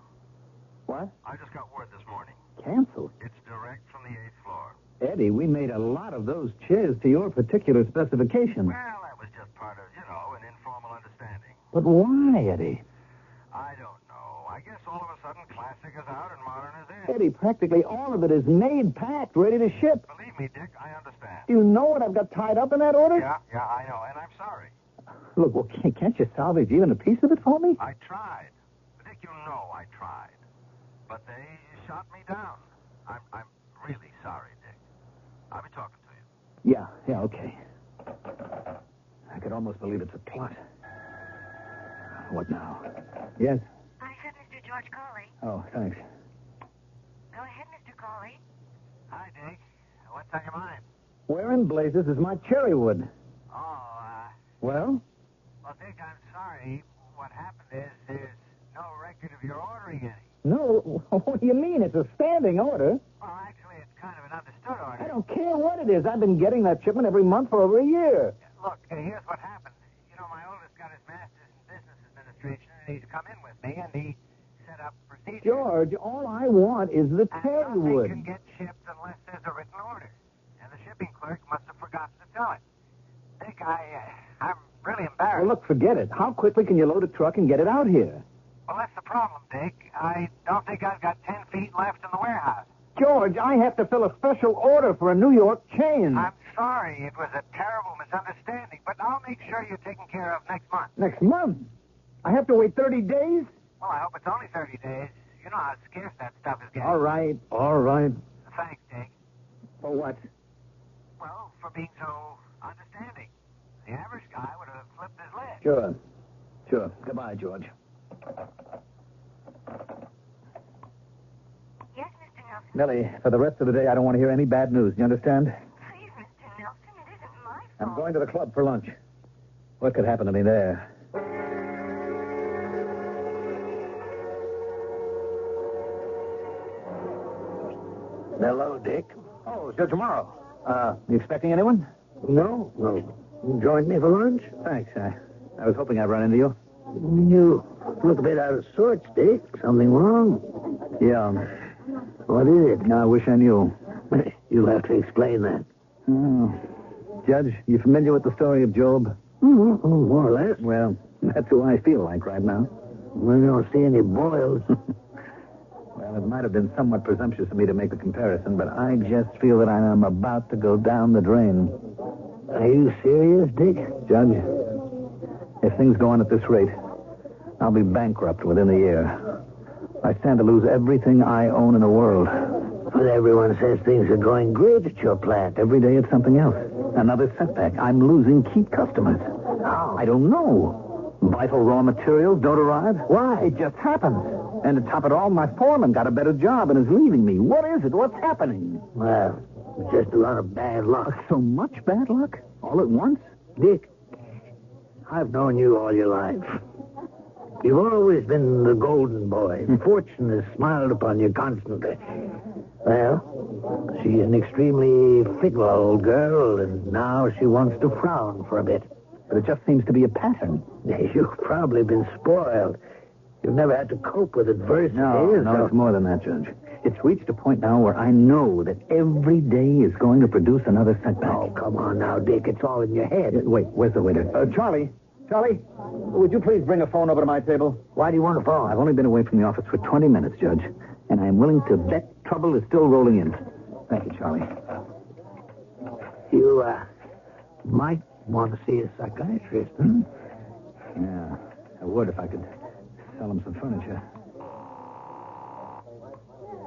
What? I just got word this morning. Cancel? It's direct from the 8th floor. Eddie, we made a lot of those chairs to your particular specifications. Well, that was just part of, an informal understanding. But why, Eddie? I don't know. I guess all of a sudden classic is out and modern is in. Eddie, practically all of it is made, packed, ready to ship. Believe me, Dick, I understand. Do you know what I've got tied up in that order? Yeah, I know, and I'm sorry. Look, well, can't you salvage even a piece of it for me? I tried. But Dick, you know I tried. But they shot me down. I'm really sorry, Dick. I'll be talking to you. Yeah, okay. I could almost believe it's a plot. What now? Yes? I have Mr. George Cawley. Oh, thanks. Go ahead, Mr. Cawley. Hi, Dick. What's on your mind? Where in blazes is my cherry wood? Well? Well, Dick, I'm sorry. What happened is there's no record of your ordering any. No, what do you mean? It's a standing order. Well, actually, it's kind of an understood order. I don't care what it is. I've been getting that shipment every month for over a year. Look, here's what happened. My oldest got his master's in business administration, and he's come in with me, and he set up procedures. George, all I want is the cherry wood. Nothing can get shipped unless there's a written order. And the shipping clerk must have forgotten to tell it. Dick, I'm really embarrassed. Well, look, forget it. How quickly can you load a truck and get it out here? Well, that's the problem, Dick. I don't think I've got 10 feet left in the warehouse. George, I have to fill a special order for a New York chain. I'm sorry. It was a terrible misunderstanding, but I'll make sure you're taken care of next month. Next month? I have to wait 30 days? Well, I hope it's only 30 days. You know how scarce that stuff is getting. All right. Thanks, Dick. For what? Well, for being so understanding. The average guy would have flipped his lid. Sure. Goodbye, George. Yes, Mr. Nelson. Millie, for the rest of the day, I don't want to hear any bad news. You understand? Please, Mr. Nelson, it isn't my fault. I'm going to the club for lunch. What could happen to me there? Hello, Dick. Oh, till tomorrow. You expecting anyone? No. You joined me for lunch? Thanks. I was hoping I'd run into you. You look a bit out of sorts, Dick. Something wrong? Yeah. What is it? I wish I knew. You'll have to explain that. Oh. Judge, you familiar with the story of Job? Mm-hmm. More or less. Well, that's who I feel like right now. We don't see any boils. Well, it might have been somewhat presumptuous of me to make the comparison, but I just feel that I am about to go down the drain. Are you serious, Dick? Judge, if things go on at this rate, I'll be bankrupt within a year. I stand to lose everything I own in the world. But everyone says things are going great at your plant. Every day it's something else. Another setback. I'm losing key customers. How? I don't know. Vital raw materials don't arrive. Why? It just happens. And to top it all, my foreman got a better job and is leaving me. What is it? What's happening? Well, it's just a lot of bad luck. So much bad luck? All at once? Dick, I've known you all your life. You've always been the golden boy. Fortune has smiled upon you constantly. Well, she's an extremely fickle old girl, and now she wants to frown for a bit. But it just seems to be a pattern. You've probably been spoiled. You've never had to cope with adversity. No, it's more than that, Judge. It's reached a point now where I know that every day is going to produce another setback. Oh, come on now, Dick. It's all in your head. Wait, where's the waiter? Charlie, would you please bring a phone over to my table? Why do you want a phone? I've only been away from the office for 20 minutes, Judge, and I am willing to bet trouble is still rolling in. Thank you, Charlie. You, might want to see a psychiatrist, Yeah, I would if I could sell him some furniture.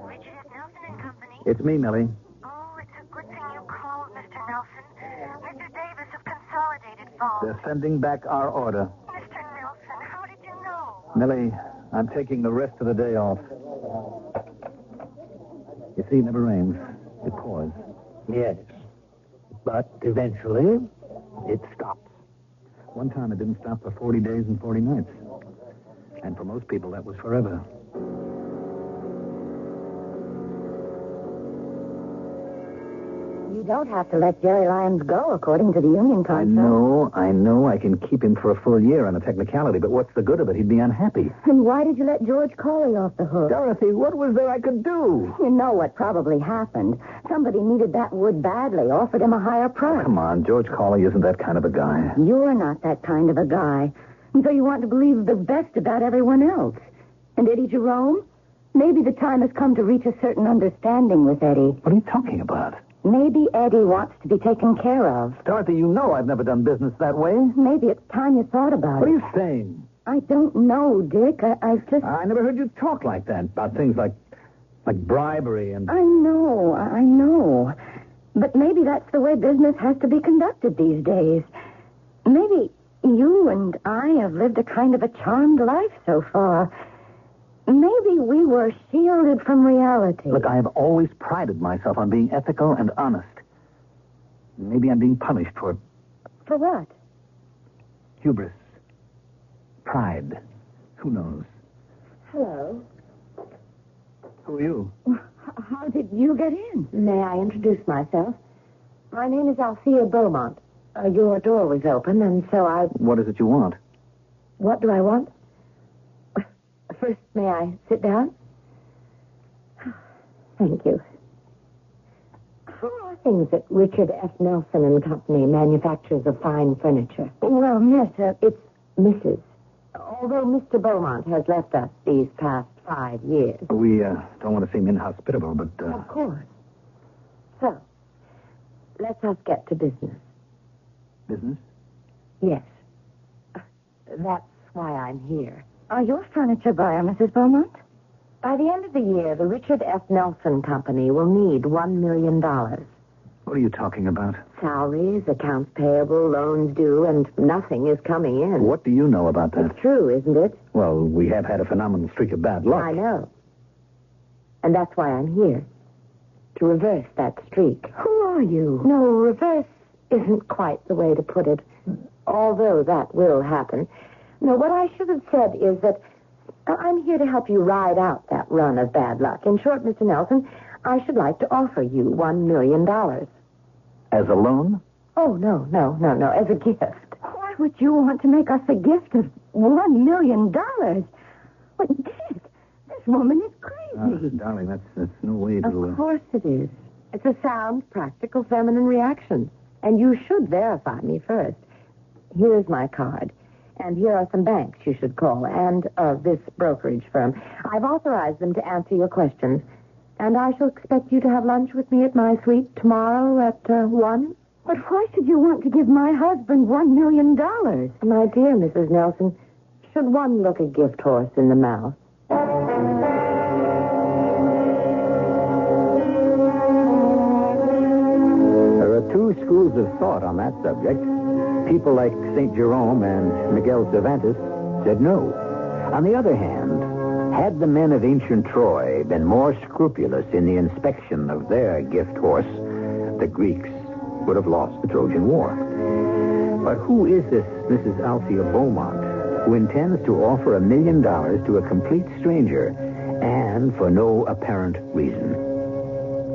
Richard Nelson and Company. It's me, Millie. Oh, it's a good thing you called, Mr. Nelson. Mr. Davis of Consolidated phone. They're sending back our order. Mr. Nelson, how did you know? Millie, I'm taking the rest of the day off. You see, it never rains. It pours. Yes. But eventually, it stops. One time it didn't stop for 40 days and 40 nights. And for most people, that was forever. You don't have to let Jerry Lyons go, according to the union contract. I know. I can keep him for a full year on a technicality, but what's the good of it? He'd be unhappy. And why did you let George Corley off the hook? Dorothy, what was there I could do? You know what probably happened. Somebody needed that wood badly, offered him a higher price. Come on, George Corley isn't that kind of a guy. You're not that kind of a guy. And so you want to believe the best about everyone else. And Eddie Jerome? Maybe the time has come to reach a certain understanding with Eddie. What are you talking about? Maybe Eddie wants to be taken care of. Dorothy, you know I've never done business that way. Maybe it's time you thought about What it. are you saying? I don't know, Dick. I just... I never heard you talk like that about things like bribery and... I know. But maybe that's the way business has to be conducted these days. Maybe you and I have lived a kind of a charmed life so far. Maybe we were shielded from reality. Look, I have always prided myself on being ethical and honest. Maybe I'm being punished for it. For what? Hubris. Pride. Who knows? Hello. Who are you? How did you get in? May I introduce myself? My name is Althea Beaumont. Your door was open, and so I... What is it you want? What do I want? First, may I sit down? Thank you. How are things at Richard F. Nelson and Company, manufacturers of fine furniture? Well, miss, it's Mrs. Although Mr. Beaumont has left us these past 5 years. We don't want to seem inhospitable, but... Of course. So, let us get to business. Business? Yes. That's why I'm here. Are you a furniture buyer, Mrs. Beaumont? By the end of the year, the Richard F. Nelson Company will need $1 million. What are you talking about? Salaries, accounts payable, loans due, and nothing is coming in. What do you know about that? It's true, isn't it? Well, we have had a phenomenal streak of bad luck. I know. And that's why I'm here. To reverse that streak. Who are you? No, reverse isn't quite the way to put it. Although that will happen. No, what I should have said is that I'm here to help you ride out that run of bad luck. In short, Mr. Nelson, I should like to offer you $1 million. As a loan? Oh, no, as a gift. Why would you want to make us a gift of $1 million? What, Dick, this woman is crazy. Darling, that's no way to... Of course it is. It's a sound, practical, feminine reaction. And you should verify me first. Here's my card. And here are some banks you should call, and this brokerage firm. I've authorized them to answer your questions. And I shall expect you to have lunch with me at my suite tomorrow at 1. But why should you want to give my husband $1 million? My dear Mrs. Nelson, should one look a gift horse in the mouth? There are two schools of thought on that subject. People like St. Jerome and Miguel Cervantes said no. On the other hand, Had the men of ancient Troy been more scrupulous in the inspection of their gift horse, the Greeks would have lost the Trojan War. But who is this Mrs. Althea Beaumont, who intends to offer $1 million to a complete stranger, and for no apparent reason?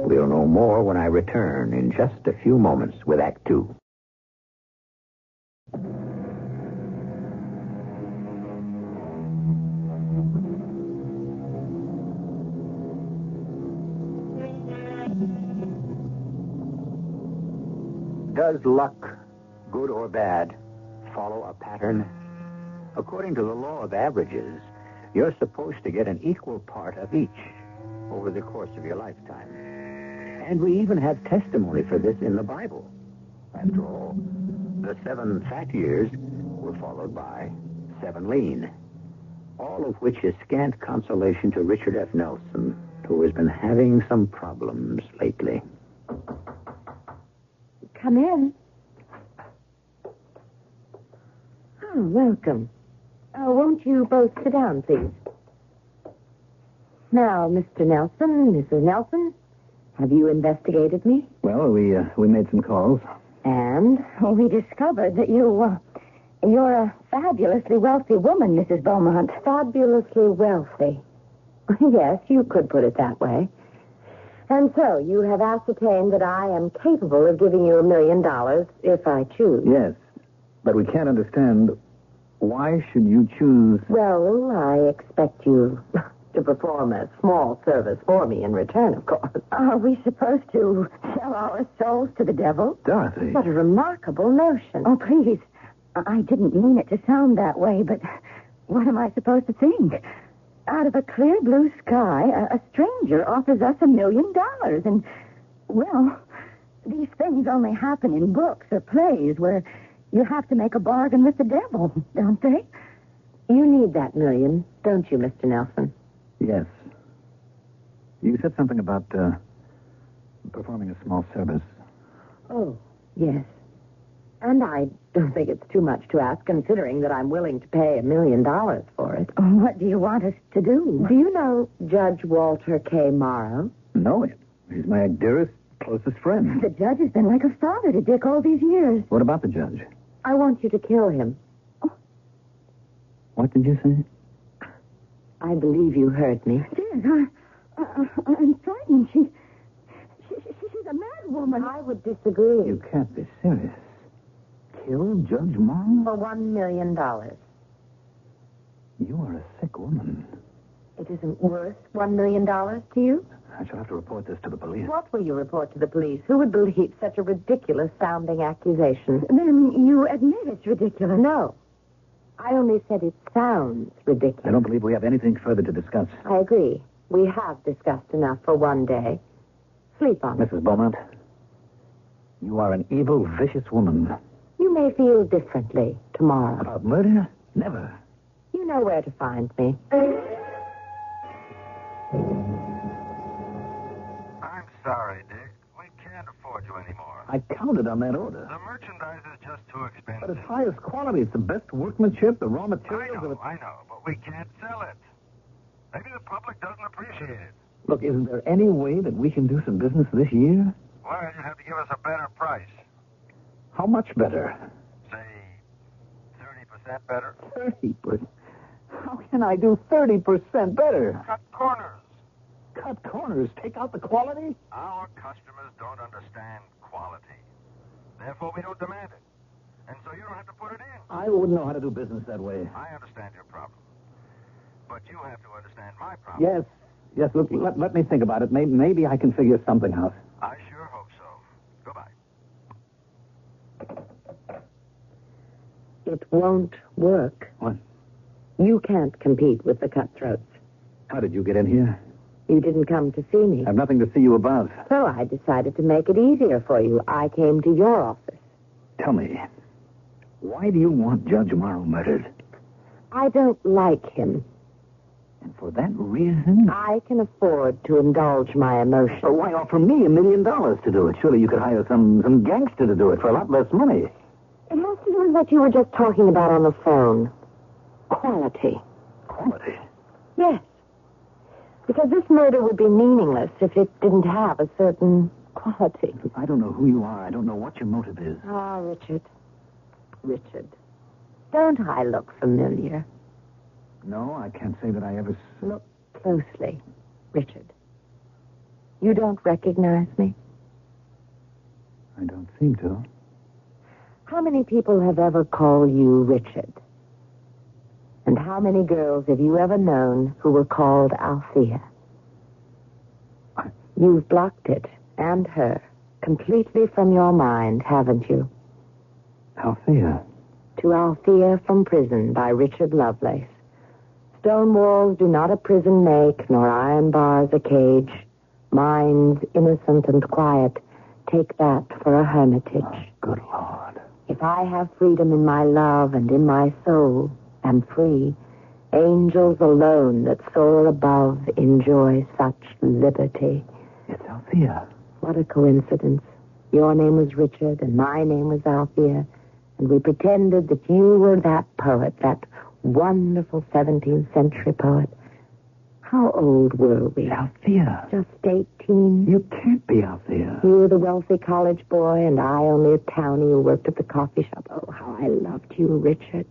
We'll know more when I return in just a few moments with Act Two. Does luck, good or bad, follow a pattern? According to the law of averages, you're supposed to get an equal part of each over the course of your lifetime. And we even have testimony for this in the Bible. After all, the 7 fat years were followed by 7 lean, all of which is scant consolation to Richard F. Nelson, who has been having some problems lately. Come in. Oh, welcome. Oh, won't you both sit down, please? Now, Mr. Nelson, Mrs. Nelson, have you investigated me? Well, we made some calls. And we discovered that you're a fabulously wealthy woman, Mrs. Beaumont. Fabulously wealthy. Yes, you could put it that way. And so you have ascertained that I am capable of giving you $1 million if I choose. Yes, but we can't understand why should you choose... Well, I expect you to perform a small service for me in return, of course. Are we supposed to sell our souls to the devil? Dorothy. What a remarkable notion. Oh, please. I didn't mean it to sound that way, but what am I supposed to think? Out of a clear blue sky, a stranger offers us $1 million. And, well, these things only happen in books or plays where you have to make a bargain with the devil, don't they? You need that $1 million, don't you, Mr. Nelson? Yes. You said something about performing a small service. Oh, yes. And I don't think it's too much to ask, considering that I'm willing to pay $1 million for it. What do you want us to do? Do you know Judge Walter K. Morrow? No, he's my dearest, closest friend. The judge has been like a father to Dick all these years. What about the judge? I want you to kill him. Oh. What did you say? I believe you heard me. Yes, I'm frightened. She's a mad woman. I would disagree. You can't be serious. Kill Judge Morrow? For $1 million. You are a sick woman. It isn't worth $1 million to you? I shall have to report this to the police. What will you report to the police? Who would believe such a ridiculous-sounding accusation? Then you admit it's ridiculous. No. I only said it sounds ridiculous. I don't believe we have anything further to discuss. I agree. We have discussed enough for one day. Sleep on it. Mrs. Beaumont, you are an evil, vicious woman. You may feel differently tomorrow. About murder? Never. You know where to find me. I'm sorry, Dick. We can't afford you anymore. I counted on that order. The merchandise is just too expensive. But it's highest quality. It's the best workmanship, the raw materials. I know, but we can't sell it. Maybe the public doesn't appreciate it. Look, isn't there any way that we can do some business this year? Well, you have to give us a better price. How much better? Say, 30% better. 30%? How can I do 30% better? Cut corners. Cut corners? Take out the quality? Our customers don't understand quality. Therefore, we don't demand it. And so you don't have to put it in. I wouldn't know how to do business that way. I understand your problem. But you have to understand my problem. Yes, look, let me think about it. Maybe I can figure something out. I sure hope so. Goodbye. It won't work. What? You can't compete with the cutthroats. How did you get in here? You didn't come to see me. I have nothing to see you about. So I decided to make it easier for you. I came to your office. Tell me, why do you want Judge Morrow murdered? I don't like him. And for that reason? I can afford to indulge my emotions. So why offer me $1 million to do it? Surely you could hire some gangster to do it for a lot less money. It has to do with what you were just talking about on the phone. Quality. Quality? Yes. Because this murder would be meaningless if it didn't have a certain quality. I don't know who you are. I don't know what your motive is. Ah, Richard. Richard. Don't I look familiar? No, I can't say that I ever... Look closely, Richard. You don't recognize me? I don't seem to. How many people have ever called you Richard? And how many girls have you ever known who were called Althea? You've blocked it, and her, completely from your mind, haven't you? Althea? To Althea from Prison by Richard Lovelace. Stone walls do not a prison make, nor iron bars a cage. Minds innocent and quiet, take that for a hermitage. Oh, good Lord. If I have freedom in my love and in my soul, am free, angels alone that soar above enjoy such liberty. It's Althea. What a coincidence. Your name was Richard and my name was Althea, and we pretended that you were that poet, that wonderful 17th century poet. How old were we? Althea. Just 18. You can't be Althea. You were the wealthy college boy, and I only a townie who worked at the coffee shop. Oh, how I loved you, Richard.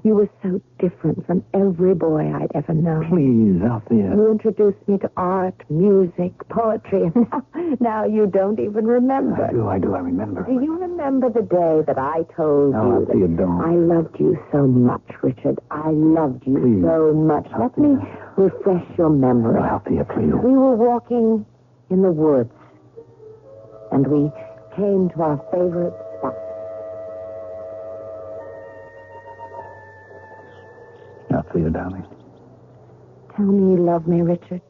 You were so different from every boy I'd ever known. Please, Althea. You introduced me to art, music, poetry, and now you don't even remember. I do. I remember. Do you remember the day that I told you Althea, that don't. I loved you so much, Richard? I loved you Please. so much. Althea. Let me refresh your memory. Althea, please. We were walking in the woods, and we came to our favorite spot. Althea, darling. Tell me you love me, Richard.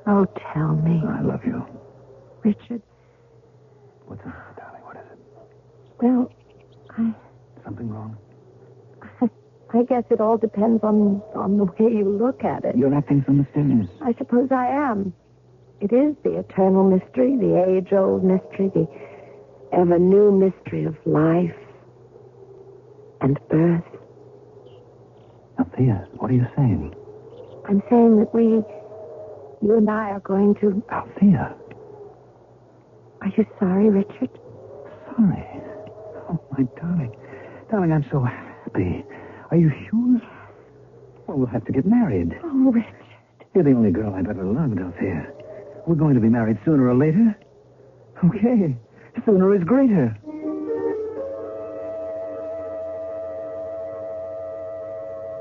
Oh, tell me. I love you. Richard. What's the matter, darling? What is it? Well, Something wrong? I guess it all depends on the way you look at it. You're acting so mysterious. I suppose I am. It is the eternal mystery, the age-old mystery, the ever-new mystery of life and birth. Althea, what are you saying? I'm saying that you and I are going to... Althea. Are you sorry, Richard? Sorry. Oh, my darling. Darling, I'm so happy. Are you sure? Well, we'll have to get married. Oh, Richard. You're the only girl I've ever loved, Althea. We're going to be married sooner or later. Okay. Sooner is greater.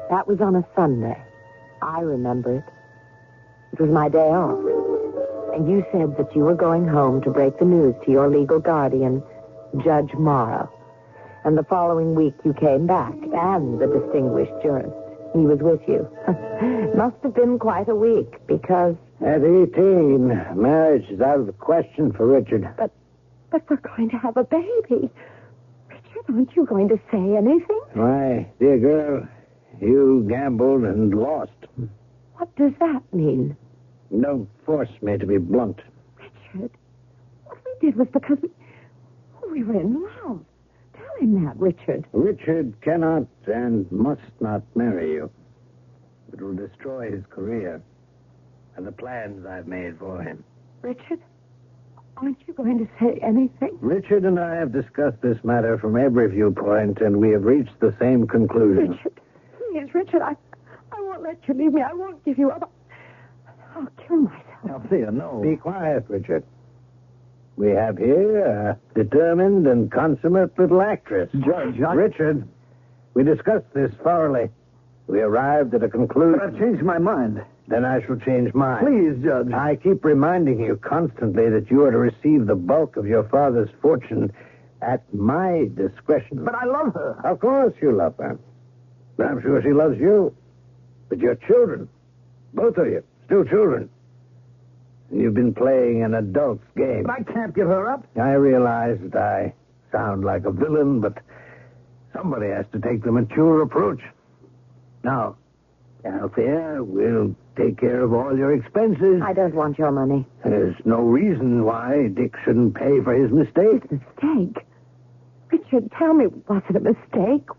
That was on a Sunday. I remember it. It was my day off. And you said that you were going home to break the news to your legal guardian, Judge Morrow. And the following week you came back, and the distinguished jurist. He was with you. Must have been quite a week, because... At 18, marriage is out of the question for Richard. But we're going to have a baby. Richard, aren't you going to say anything? Why, dear girl, you gambled and lost. What does that mean? Don't force me to be blunt. Richard, what we did was because we were in love. Tell him that, Richard. Richard cannot and must not marry you. It will destroy his career and the plans I've made for him. Richard, aren't you going to say anything? Richard and I have discussed this matter from every viewpoint, and we have reached the same conclusion. Richard, please, Richard, I won't let you leave me. I won't give you up. I'll kill myself. Althea, no. Be quiet, Richard. We have here a determined and consummate little actress. Judge, Richard, we discussed this thoroughly. We arrived at a conclusion. But I've changed my mind. Then I shall change mine. Please, Judge. I keep reminding you constantly that you are to receive the bulk of your father's fortune at my discretion. But I love her. Of course you love her. But I'm sure she loves you. But your children, both of you, still children. And you've been playing an adult's game. But I can't give her up. I realize that I sound like a villain, but somebody has to take the mature approach. Now, Althea, we'll take care of all your expenses. I don't want your money. There's no reason why Dick shouldn't pay for his mistake. Mistake? Richard, tell me, was it a mistake?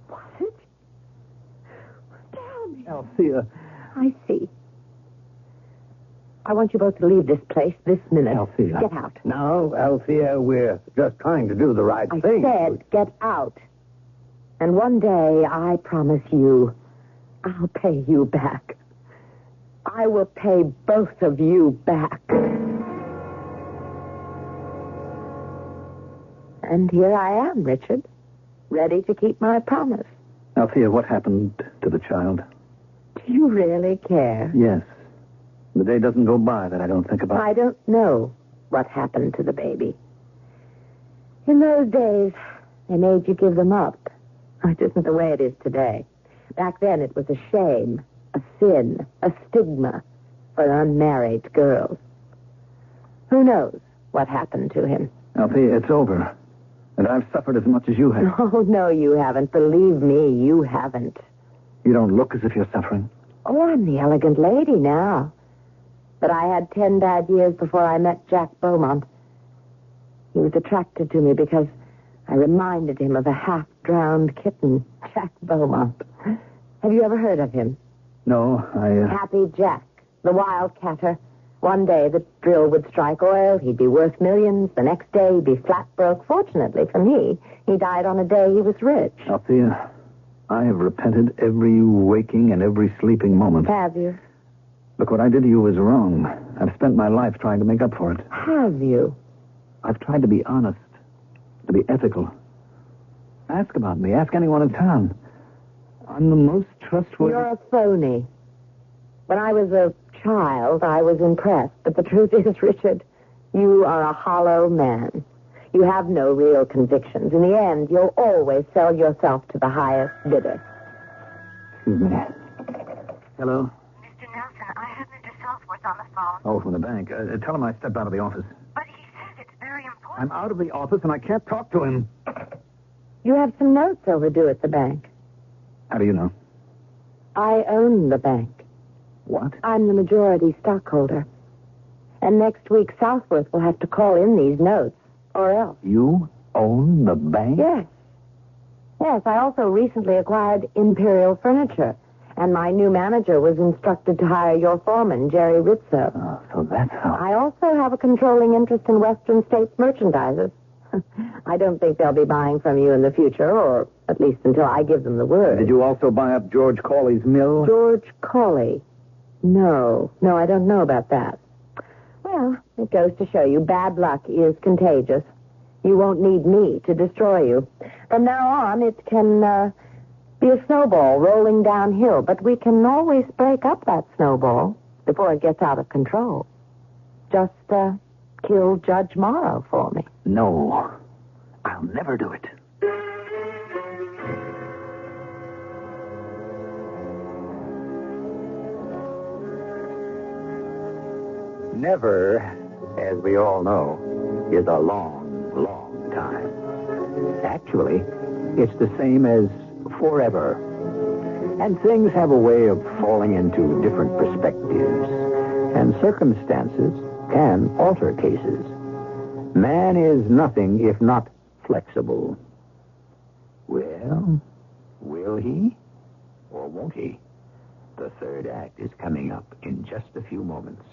Was it? Tell me. Althea. I see. I want you both to leave this place this minute. Althea. Get out. No, Althea, we're just trying to do the right thing. I said get out. And one day, I promise you, I'll pay you back. I will pay both of you back. And here I am, Richard, ready to keep my promise. Althea, what happened to the child? Do you really care? Yes. The day doesn't go by that I don't think about. I don't know what happened to the baby. In those days, they made you give them up. It isn't the way it is today. Back then, it was a shame, a sin, a stigma for unmarried girls. Who knows what happened to him? Althea, it's over. And I've suffered as much as you have. Oh, no, you haven't. Believe me, you haven't. You don't look as if you're suffering. Oh, I'm the elegant lady now. But I had 10 bad years before I met Jack Beaumont. He was attracted to me because I reminded him of a half-drowned kitten, Jack Beaumont. Have you ever heard of him? No, Happy Jack, the wildcatter. One day the drill would strike oil, he'd be worth millions. The next day he'd be flat broke. Fortunately for me, he died on a day he was rich. Althea, I have repented every waking and every sleeping moment. Have you? Look, what I did to you was wrong. I've spent my life trying to make up for it. Have you? I've tried to be honest, to be ethical. Ask about me. Ask anyone in town. I'm the most trustworthy... You're a phony. When I was a child, I was impressed. But the truth is, Richard, you are a hollow man. You have no real convictions. In the end, you'll always sell yourself to the highest bidder. Excuse me. Hello? Mr. Nelson, I have Mr. Southworth on the phone. Oh, from the bank. Tell him I stepped out of the office. But he says it's very important. I'm out of the office and I can't talk to him. You have some notes overdue at the bank. How do you know? I own the bank. What? I'm the majority stockholder. And next week, Southworth will have to call in these notes, or else. You own the bank? Yes. Yes, I also recently acquired Imperial Furniture, and my new manager was instructed to hire your foreman, Jerry Rizzo. Oh, so that's how... I also have a controlling interest in Western States merchandisers. I don't think they'll be buying from you in the future, or at least until I give them the word. Did you also buy up George Cawley's mill? George Cawley? No, I don't know about that. Well, it goes to show you bad luck is contagious. You won't need me to destroy you. From now on, it can be a snowball rolling downhill, but we can always break up that snowball before it gets out of control. Just kill Judge Morrow for me. No, I'll never do it. Never, as we all know, is a long, long time. Actually, it's the same as forever. And things have a way of falling into different perspectives, and circumstances can alter cases. Man is nothing if not flexible. Well, will he or won't he? The third act is coming up in just a few moments.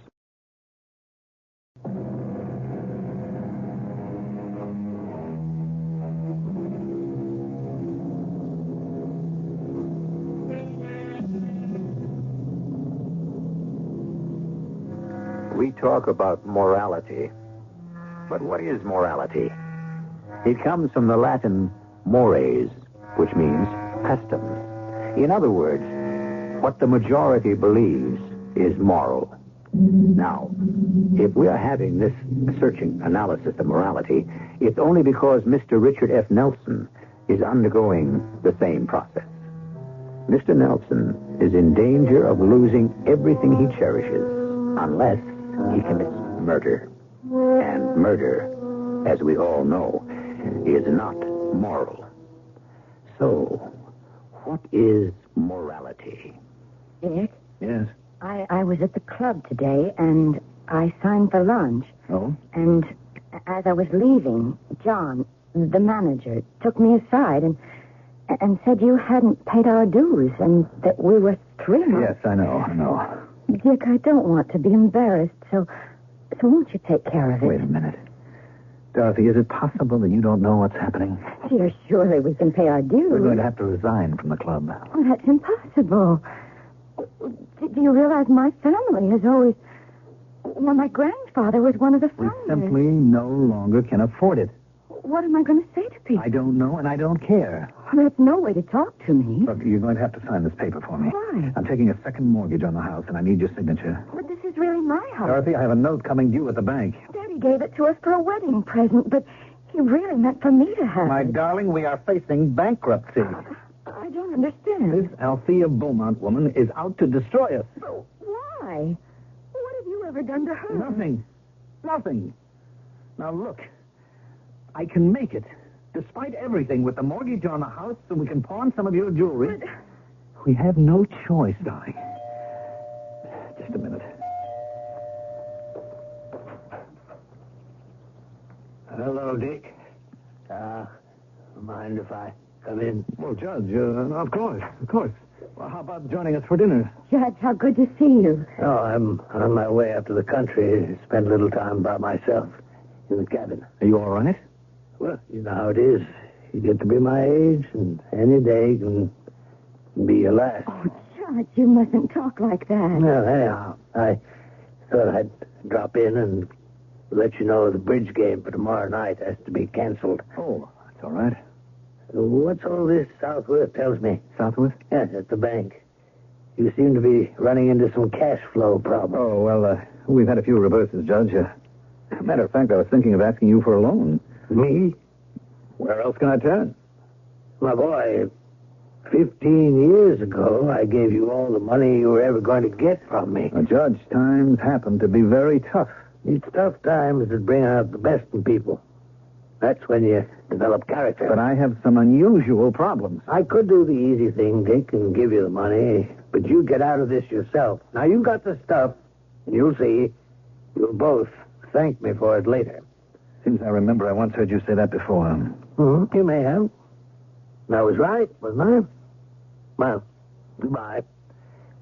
We talk about morality. But what is morality? It comes from the Latin mores, which means customs. In other words, what the majority believes is moral. Now, if we are having this searching analysis of morality, it's only because Mr. Richard F. Nelson is undergoing the same process. Mr. Nelson is in danger of losing everything he cherishes unless he commits murder. And murder, as we all know, is not moral. So, what is morality? Dick? Yes? I was at the club today, and I signed for lunch. Oh? And as I was leaving, John, the manager, took me aside and said you hadn't paid our dues and that we were 3 months. Yes, I know. Dick, I don't want to be embarrassed, so won't you take care of it? Wait a minute. Dorothy, is it possible that you don't know what's happening? Dear, surely we can pay our dues. We're going to have to resign from the club. Oh, that's impossible. Do you realize my family has always... Well, my grandfather was one of the founders. We simply no longer can afford it. What am I going to say to people? I don't know, and I don't care. There's no way to talk to me. Look, you're going to have to sign this paper for me. Why? I'm taking a second mortgage on the house, and I need your signature. But this is really my house. Dorothy, I have a note coming due at the bank. Daddy gave it to us for a wedding present, but he really meant for me to have My it. darling, we are facing bankruptcy. I don't understand. This Althea Beaumont woman is out to destroy us. But why? What have you ever done to her? Nothing. Nothing. Now, look. I can make it. Despite everything, with the mortgage on the house, so we can pawn some of your jewelry. But... We have no choice, darling. Just a minute. Hello, Dick. Mind if I come in? Well, Judge, of course. Well, how about joining us for dinner? Judge, how good to see you. Oh, I'm on my way up to the country. Spend a little time by myself in the cabin. Are you all right? Well, you know how it is. You get to be my age, and any day can be your last. Oh, Judge, you mustn't talk like that. Well, anyhow, I thought I'd drop in and let you know the bridge game for tomorrow night has to be canceled. Oh, that's all right. What's all this Southwest tells me? Southwest? Yes, at the bank. You seem to be running into some cash flow problems. Oh, well, we've had a few reverses, Judge. Matter of fact, I was thinking of asking you for a loan. Me? Where else can I turn? My boy, 15 years ago, I gave you all the money you were ever going to get from me. Judge, times happen to be very tough. It's tough times that bring out the best in people. That's when you develop character. But I have some unusual problems. I could do the easy thing, Dick, and give you the money, but you get out of this yourself. Now, you got the stuff, and you'll see. You'll both thank me for it later. Seems I remember I once heard you say that before. Mm-hmm. You may have. And I was right, wasn't I? Well, goodbye.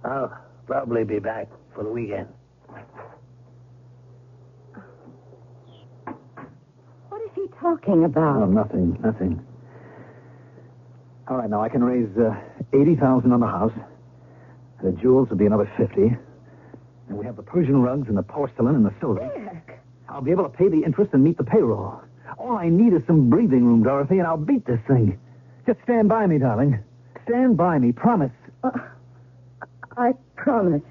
I'll probably be back for the weekend. What is he talking about? Oh, nothing. All right, now I can raise $80,000 on the house. The jewels will be another $50,000. And we have the Persian rugs and the porcelain and the silver. Dick. I'll be able to pay the interest and meet the payroll. All I need is some breathing room, Dorothy, and I'll beat this thing. Just stand by me, darling. Stand by me, promise. I promise.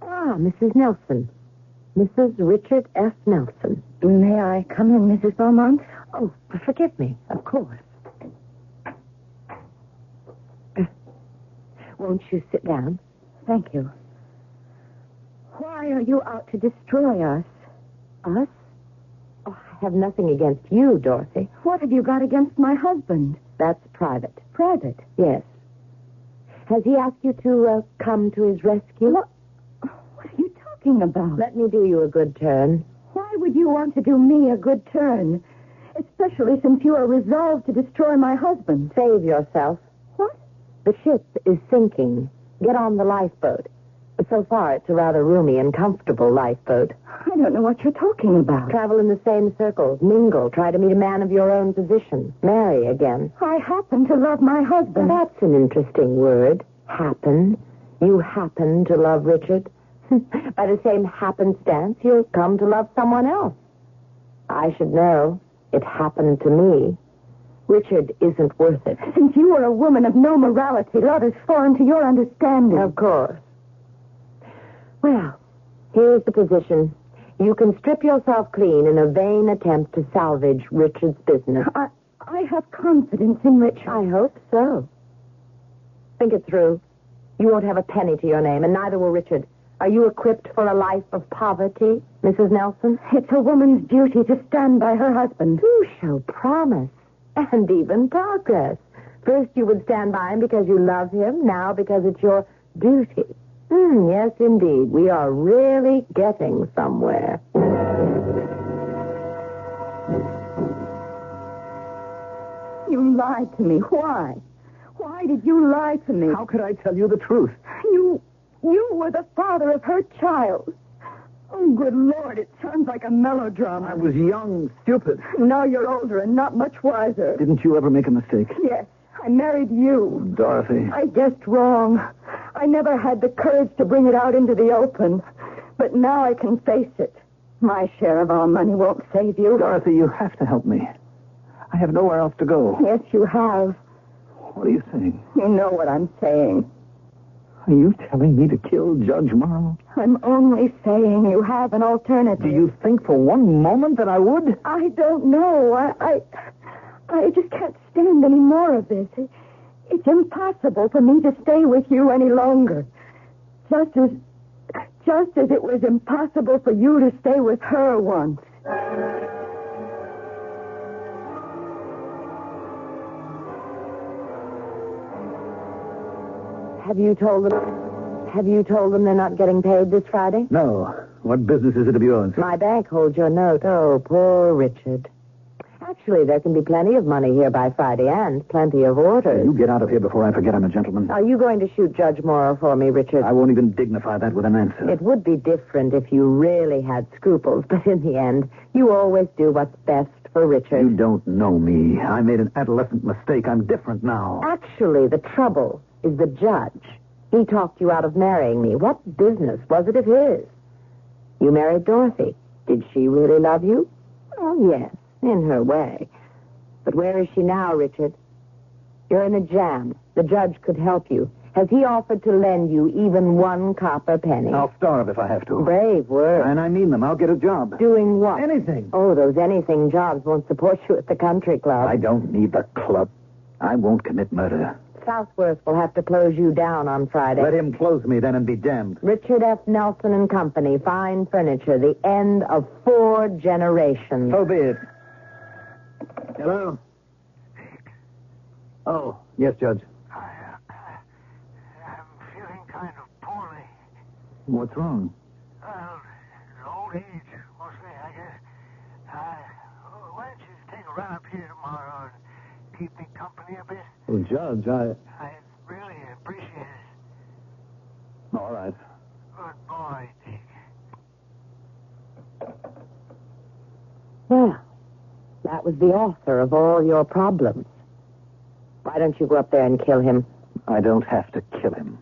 Ah, Mrs. Nelson. Mrs. Richard F. Nelson. May I come in, Mrs. Beaumont? Oh, forgive me. Of course. Won't you sit down? Thank you. Why are you out to destroy us? Us? Oh, I have nothing against you, Dorothy. What have you got against my husband? That's private. Private? Yes. Has he asked you to come to his rescue? What are you talking about? Let me do you a good turn. Why would you want to do me a good turn? Especially since you are resolved to destroy my husband. Save yourself. What? The ship is sinking. Get on the lifeboat. So far, it's a rather roomy and comfortable lifeboat. I don't know what you're talking about. Travel in the same circles. Mingle. Try to meet a man of your own position. Marry again. I happen to love my husband. Well, that's an interesting word. Happen. You happen to love Richard. By the same happenstance, you'll come to love someone else. I should know. It happened to me. Richard isn't worth it. Since you are a woman of no morality, love is foreign to your understanding. Of course. Well, here's the position. You can strip yourself clean in a vain attempt to salvage Richard's business. I have confidence in Richard. I hope so. Think it through. You won't have a penny to your name, and neither will Richard. Are you equipped for a life of poverty, Mrs. Nelson? It's a woman's duty to stand by her husband. Do show promise and even progress. First you would stand by him because you love him, now because it's your duty. Yes, indeed. We are really getting somewhere. You lied to me. Why? Why did you lie to me? How could I tell you the truth? You were the father of her child. Oh, good Lord, it sounds like a melodrama. I was young, stupid. Now you're older and not much wiser. Didn't you ever make a mistake? Yes, I married you. Dorothy. I guessed wrong. I never had the courage to bring it out into the open. But now I can face it. My share of our money won't save you. Dorothy, you have to help me. I have nowhere else to go. Yes, you have. What are you saying? You know what I'm saying. Are you telling me to kill Judge Morrow? I'm only saying you have an alternative. Do you think for one moment that I would? I don't know. I just can't stand any more of this. It's impossible for me to stay with you any longer. Just as it was impossible for you to stay with her once. Have you told them they're not getting paid this Friday? No. What business is it of yours? My bank holds your note. Oh, poor Richard. Actually, there can be plenty of money here by Friday and plenty of orders. You get out of here before I forget I'm a gentleman. Are you going to shoot Judge Morrow for me, Richard? I won't even dignify that with an answer. It would be different if you really had scruples, but in the end, you always do what's best for Richard. You don't know me. I made an adolescent mistake. I'm different now. Actually, the trouble is the judge. He talked you out of marrying me. What business was it of his? You married Dorothy. Did she really love you? Oh, yes, in her way. But where is she now, Richard? You're in a jam. The judge could help you. Has he offered to lend you even one copper penny? I'll starve if I have to. Brave words. And I mean them. I'll get a job. Doing what? Anything. Oh, those anything jobs won't support you at the country club. I don't need the club. I won't commit murder. Southworth will have to close you down on Friday. Let him close me then and be damned. Richard F. Nelson and Company, fine furniture, the end of 4 generations. So be it. Hello? Oh, yes, Judge. I'm feeling kind of poorly. What's wrong? Old age, mostly, I guess. Why don't you take a run up here tomorrow and keep me company a bit? Oh, Judge, I really appreciate it. All right. Good boy, Dick. Well, that was the author of all your problems. Why don't you go up there and kill him? I don't have to kill him.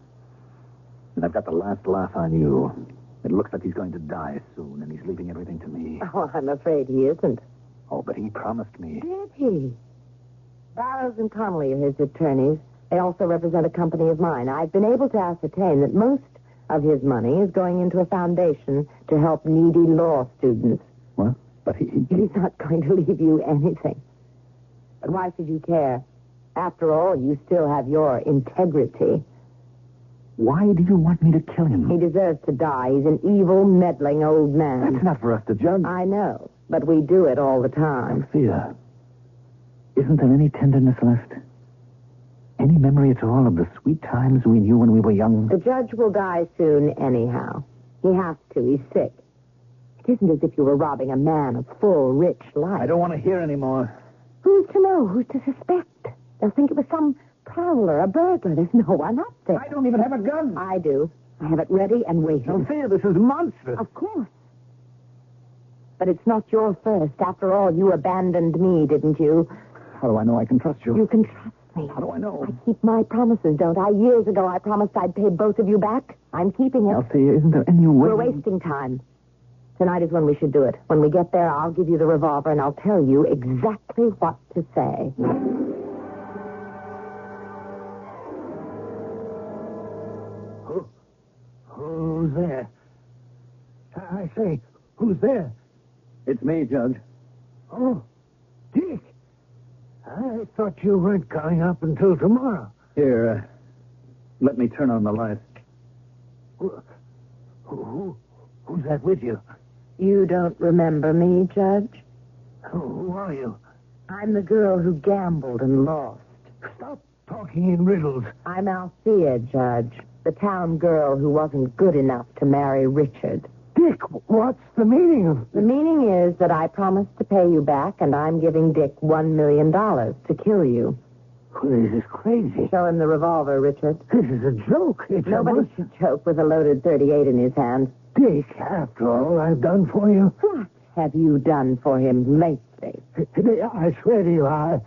And I've got the last laugh on you. It looks like he's going to die soon, and he's leaving everything to me. Oh, I'm afraid he isn't. Oh, but he promised me. Did he? Barrows and Connolly are his attorneys. They also represent a company of mine. I've been able to ascertain that most of his money is going into a foundation to help needy law students. What? But he's not going to leave you anything. But why should you care? After all, you still have your integrity. Why do you want me to kill him? He deserves to die. He's an evil, meddling old man. That's not for us to judge. I know, but we do it all the time. Althea, isn't there any tenderness left? Any memory at all of the sweet times we knew when we were young? The judge will die soon anyhow. He has to. He's sick. It isn't as if you were robbing a man of full, rich life. I don't want to hear any more. Who's to know? Who's to suspect? They'll think it was some prowler, a burglar. There's no one up there. I don't even have a gun. I do. I have it ready and waiting. Althea, this is monstrous. Of course. But it's not your first. After all, you abandoned me, didn't you? How do I know I can trust you? You can trust me. How do I know? I keep my promises, don't I? Years ago, I promised I'd pay both of you back. I'm keeping it. Althea, isn't there any way... We're wasting time. Tonight is when we should do it. When we get there, I'll give you the revolver, and I'll tell you exactly what to say. Who's there? I say, who's there? It's me, Judge. Oh, Dick. I thought you weren't coming up until tomorrow. Here, let me turn on the light. Who's that with you? You don't remember me, Judge? Who are you? I'm the girl who gambled and lost. Stop talking in riddles. I'm Althea, Judge. The town girl who wasn't good enough to marry Richard. Dick! Dick, what's the meaning of... The meaning is that I promised to pay you back, and I'm giving Dick $1 million to kill you. This is crazy. Show him the revolver, Richard. This is a joke. Nobody should joke with a loaded .38 in his hand. Dick, after all I've done for you... What have you done for him lately? I swear to you, I'll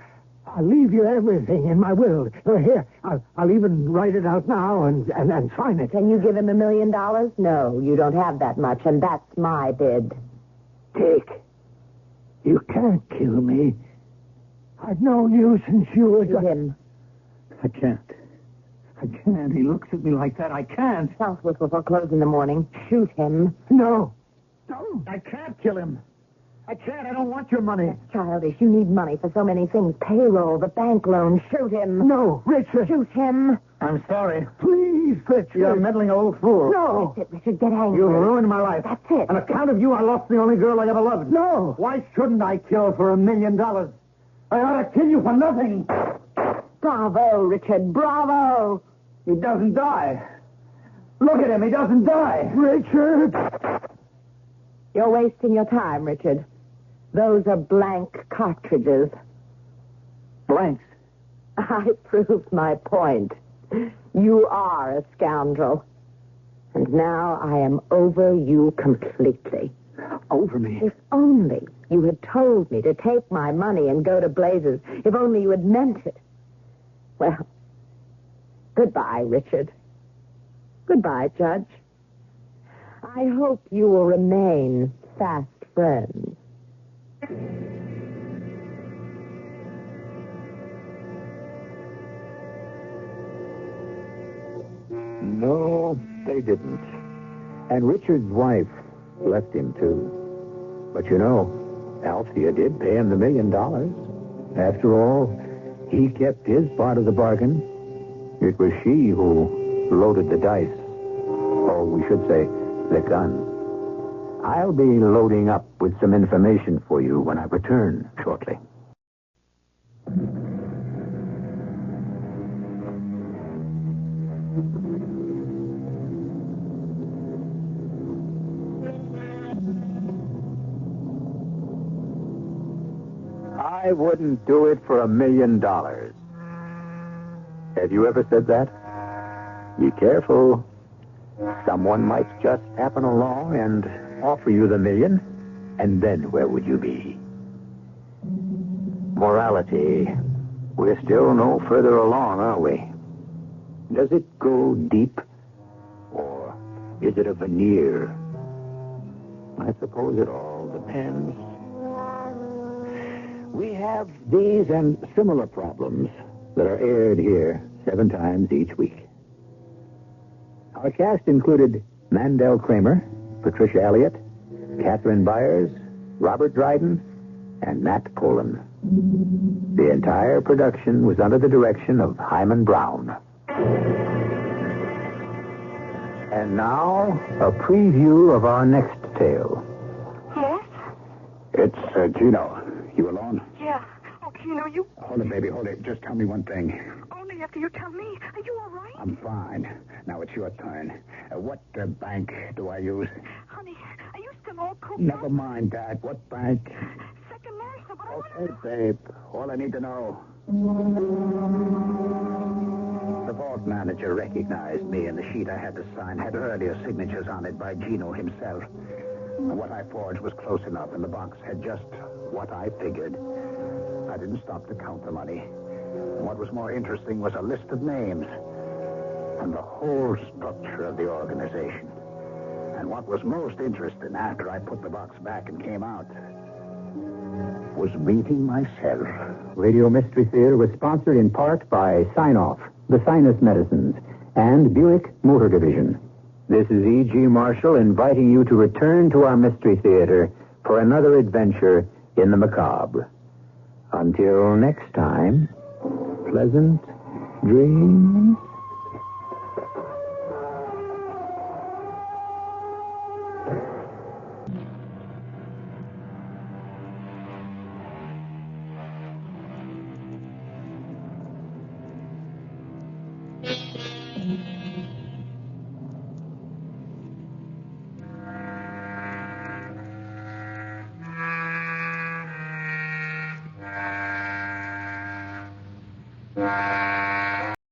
leave you everything in my will. Here, I'll even write it out now and sign it. Can you give him $1 million? No, you don't have that much, and that's my bid. Dick, you can't kill me. I've known you since you were... Shoot him. I can't. He looks at me like that. I can't. South whistle for close in the morning. Shoot him. No. I can't kill him. I can't. I don't want your money. That's childish. You need money for so many things. Payroll, the bank loan. Shoot him. No, Richard. Shoot him. I'm sorry. Please, Richard. You're a meddling old fool. No. That's it, Richard. Get angry. You ruined my life. That's it. On account of you, I lost the only girl I ever loved. No. Why shouldn't I kill for $1 million? I ought to kill you for nothing. Bravo, Richard. Bravo. He doesn't die. Look at him. He doesn't die. Richard. You're wasting your time, Richard. Those are blank cartridges. Blanks? I proved my point. You are a scoundrel. And now I am over you completely. Over me? If only you had told me to take my money and go to blazes. If only you had meant it. Well, goodbye, Richard. Goodbye, Judge. I hope you will remain fast friends. No, they didn't. And Richard's wife left him, too. But you know, Althea did pay him the $1 million. After all, he kept his part of the bargain. It was she who loaded the dice. Or we should say, the gun. I'll be loading up with some information for you when I return shortly. I wouldn't do it for $1 million. Have you ever said that? Be careful. Someone might just happen along and offer you the $1 million, and then where would you be? Morality. We're still no further along, are we? Does it go deep, or is it a veneer? I suppose it all depends. We have these and similar problems that are aired here 7 times each week. Our cast included Mandel Kramer, Patricia Elliott, Catherine Byers, Robert Dryden, and Nat Polen. The entire production was under the direction of Hyman Brown. And now, a preview of our next tale. Yes? It's Gino. You alone? Yeah. Oh, Gino, you... Hold it, baby, hold it. Just tell me one thing. Only after you tell me. Are you all right? I'm fine. Now it's your turn. What bank do I use? Honey, are you still all cooked Never up? mind that. What bank? Second National, but Okay, babe. All I need to know. The vault manager recognized me, and the sheet I had to sign had earlier signatures on it by Gino himself. And what I forged was close enough, and the box had just what I figured. I didn't stop to count the money. And what was more interesting was a list of names and the whole structure of the organization. And what was most interesting after I put the box back and came out was meeting myself. Radio Mystery Theater was sponsored in part by Sign-Off, the Sinus Medicines, and Buick Motor Division. This is E.G. Marshall inviting you to return to our Mystery Theater for another adventure in the macabre. Until next time, pleasant dreams.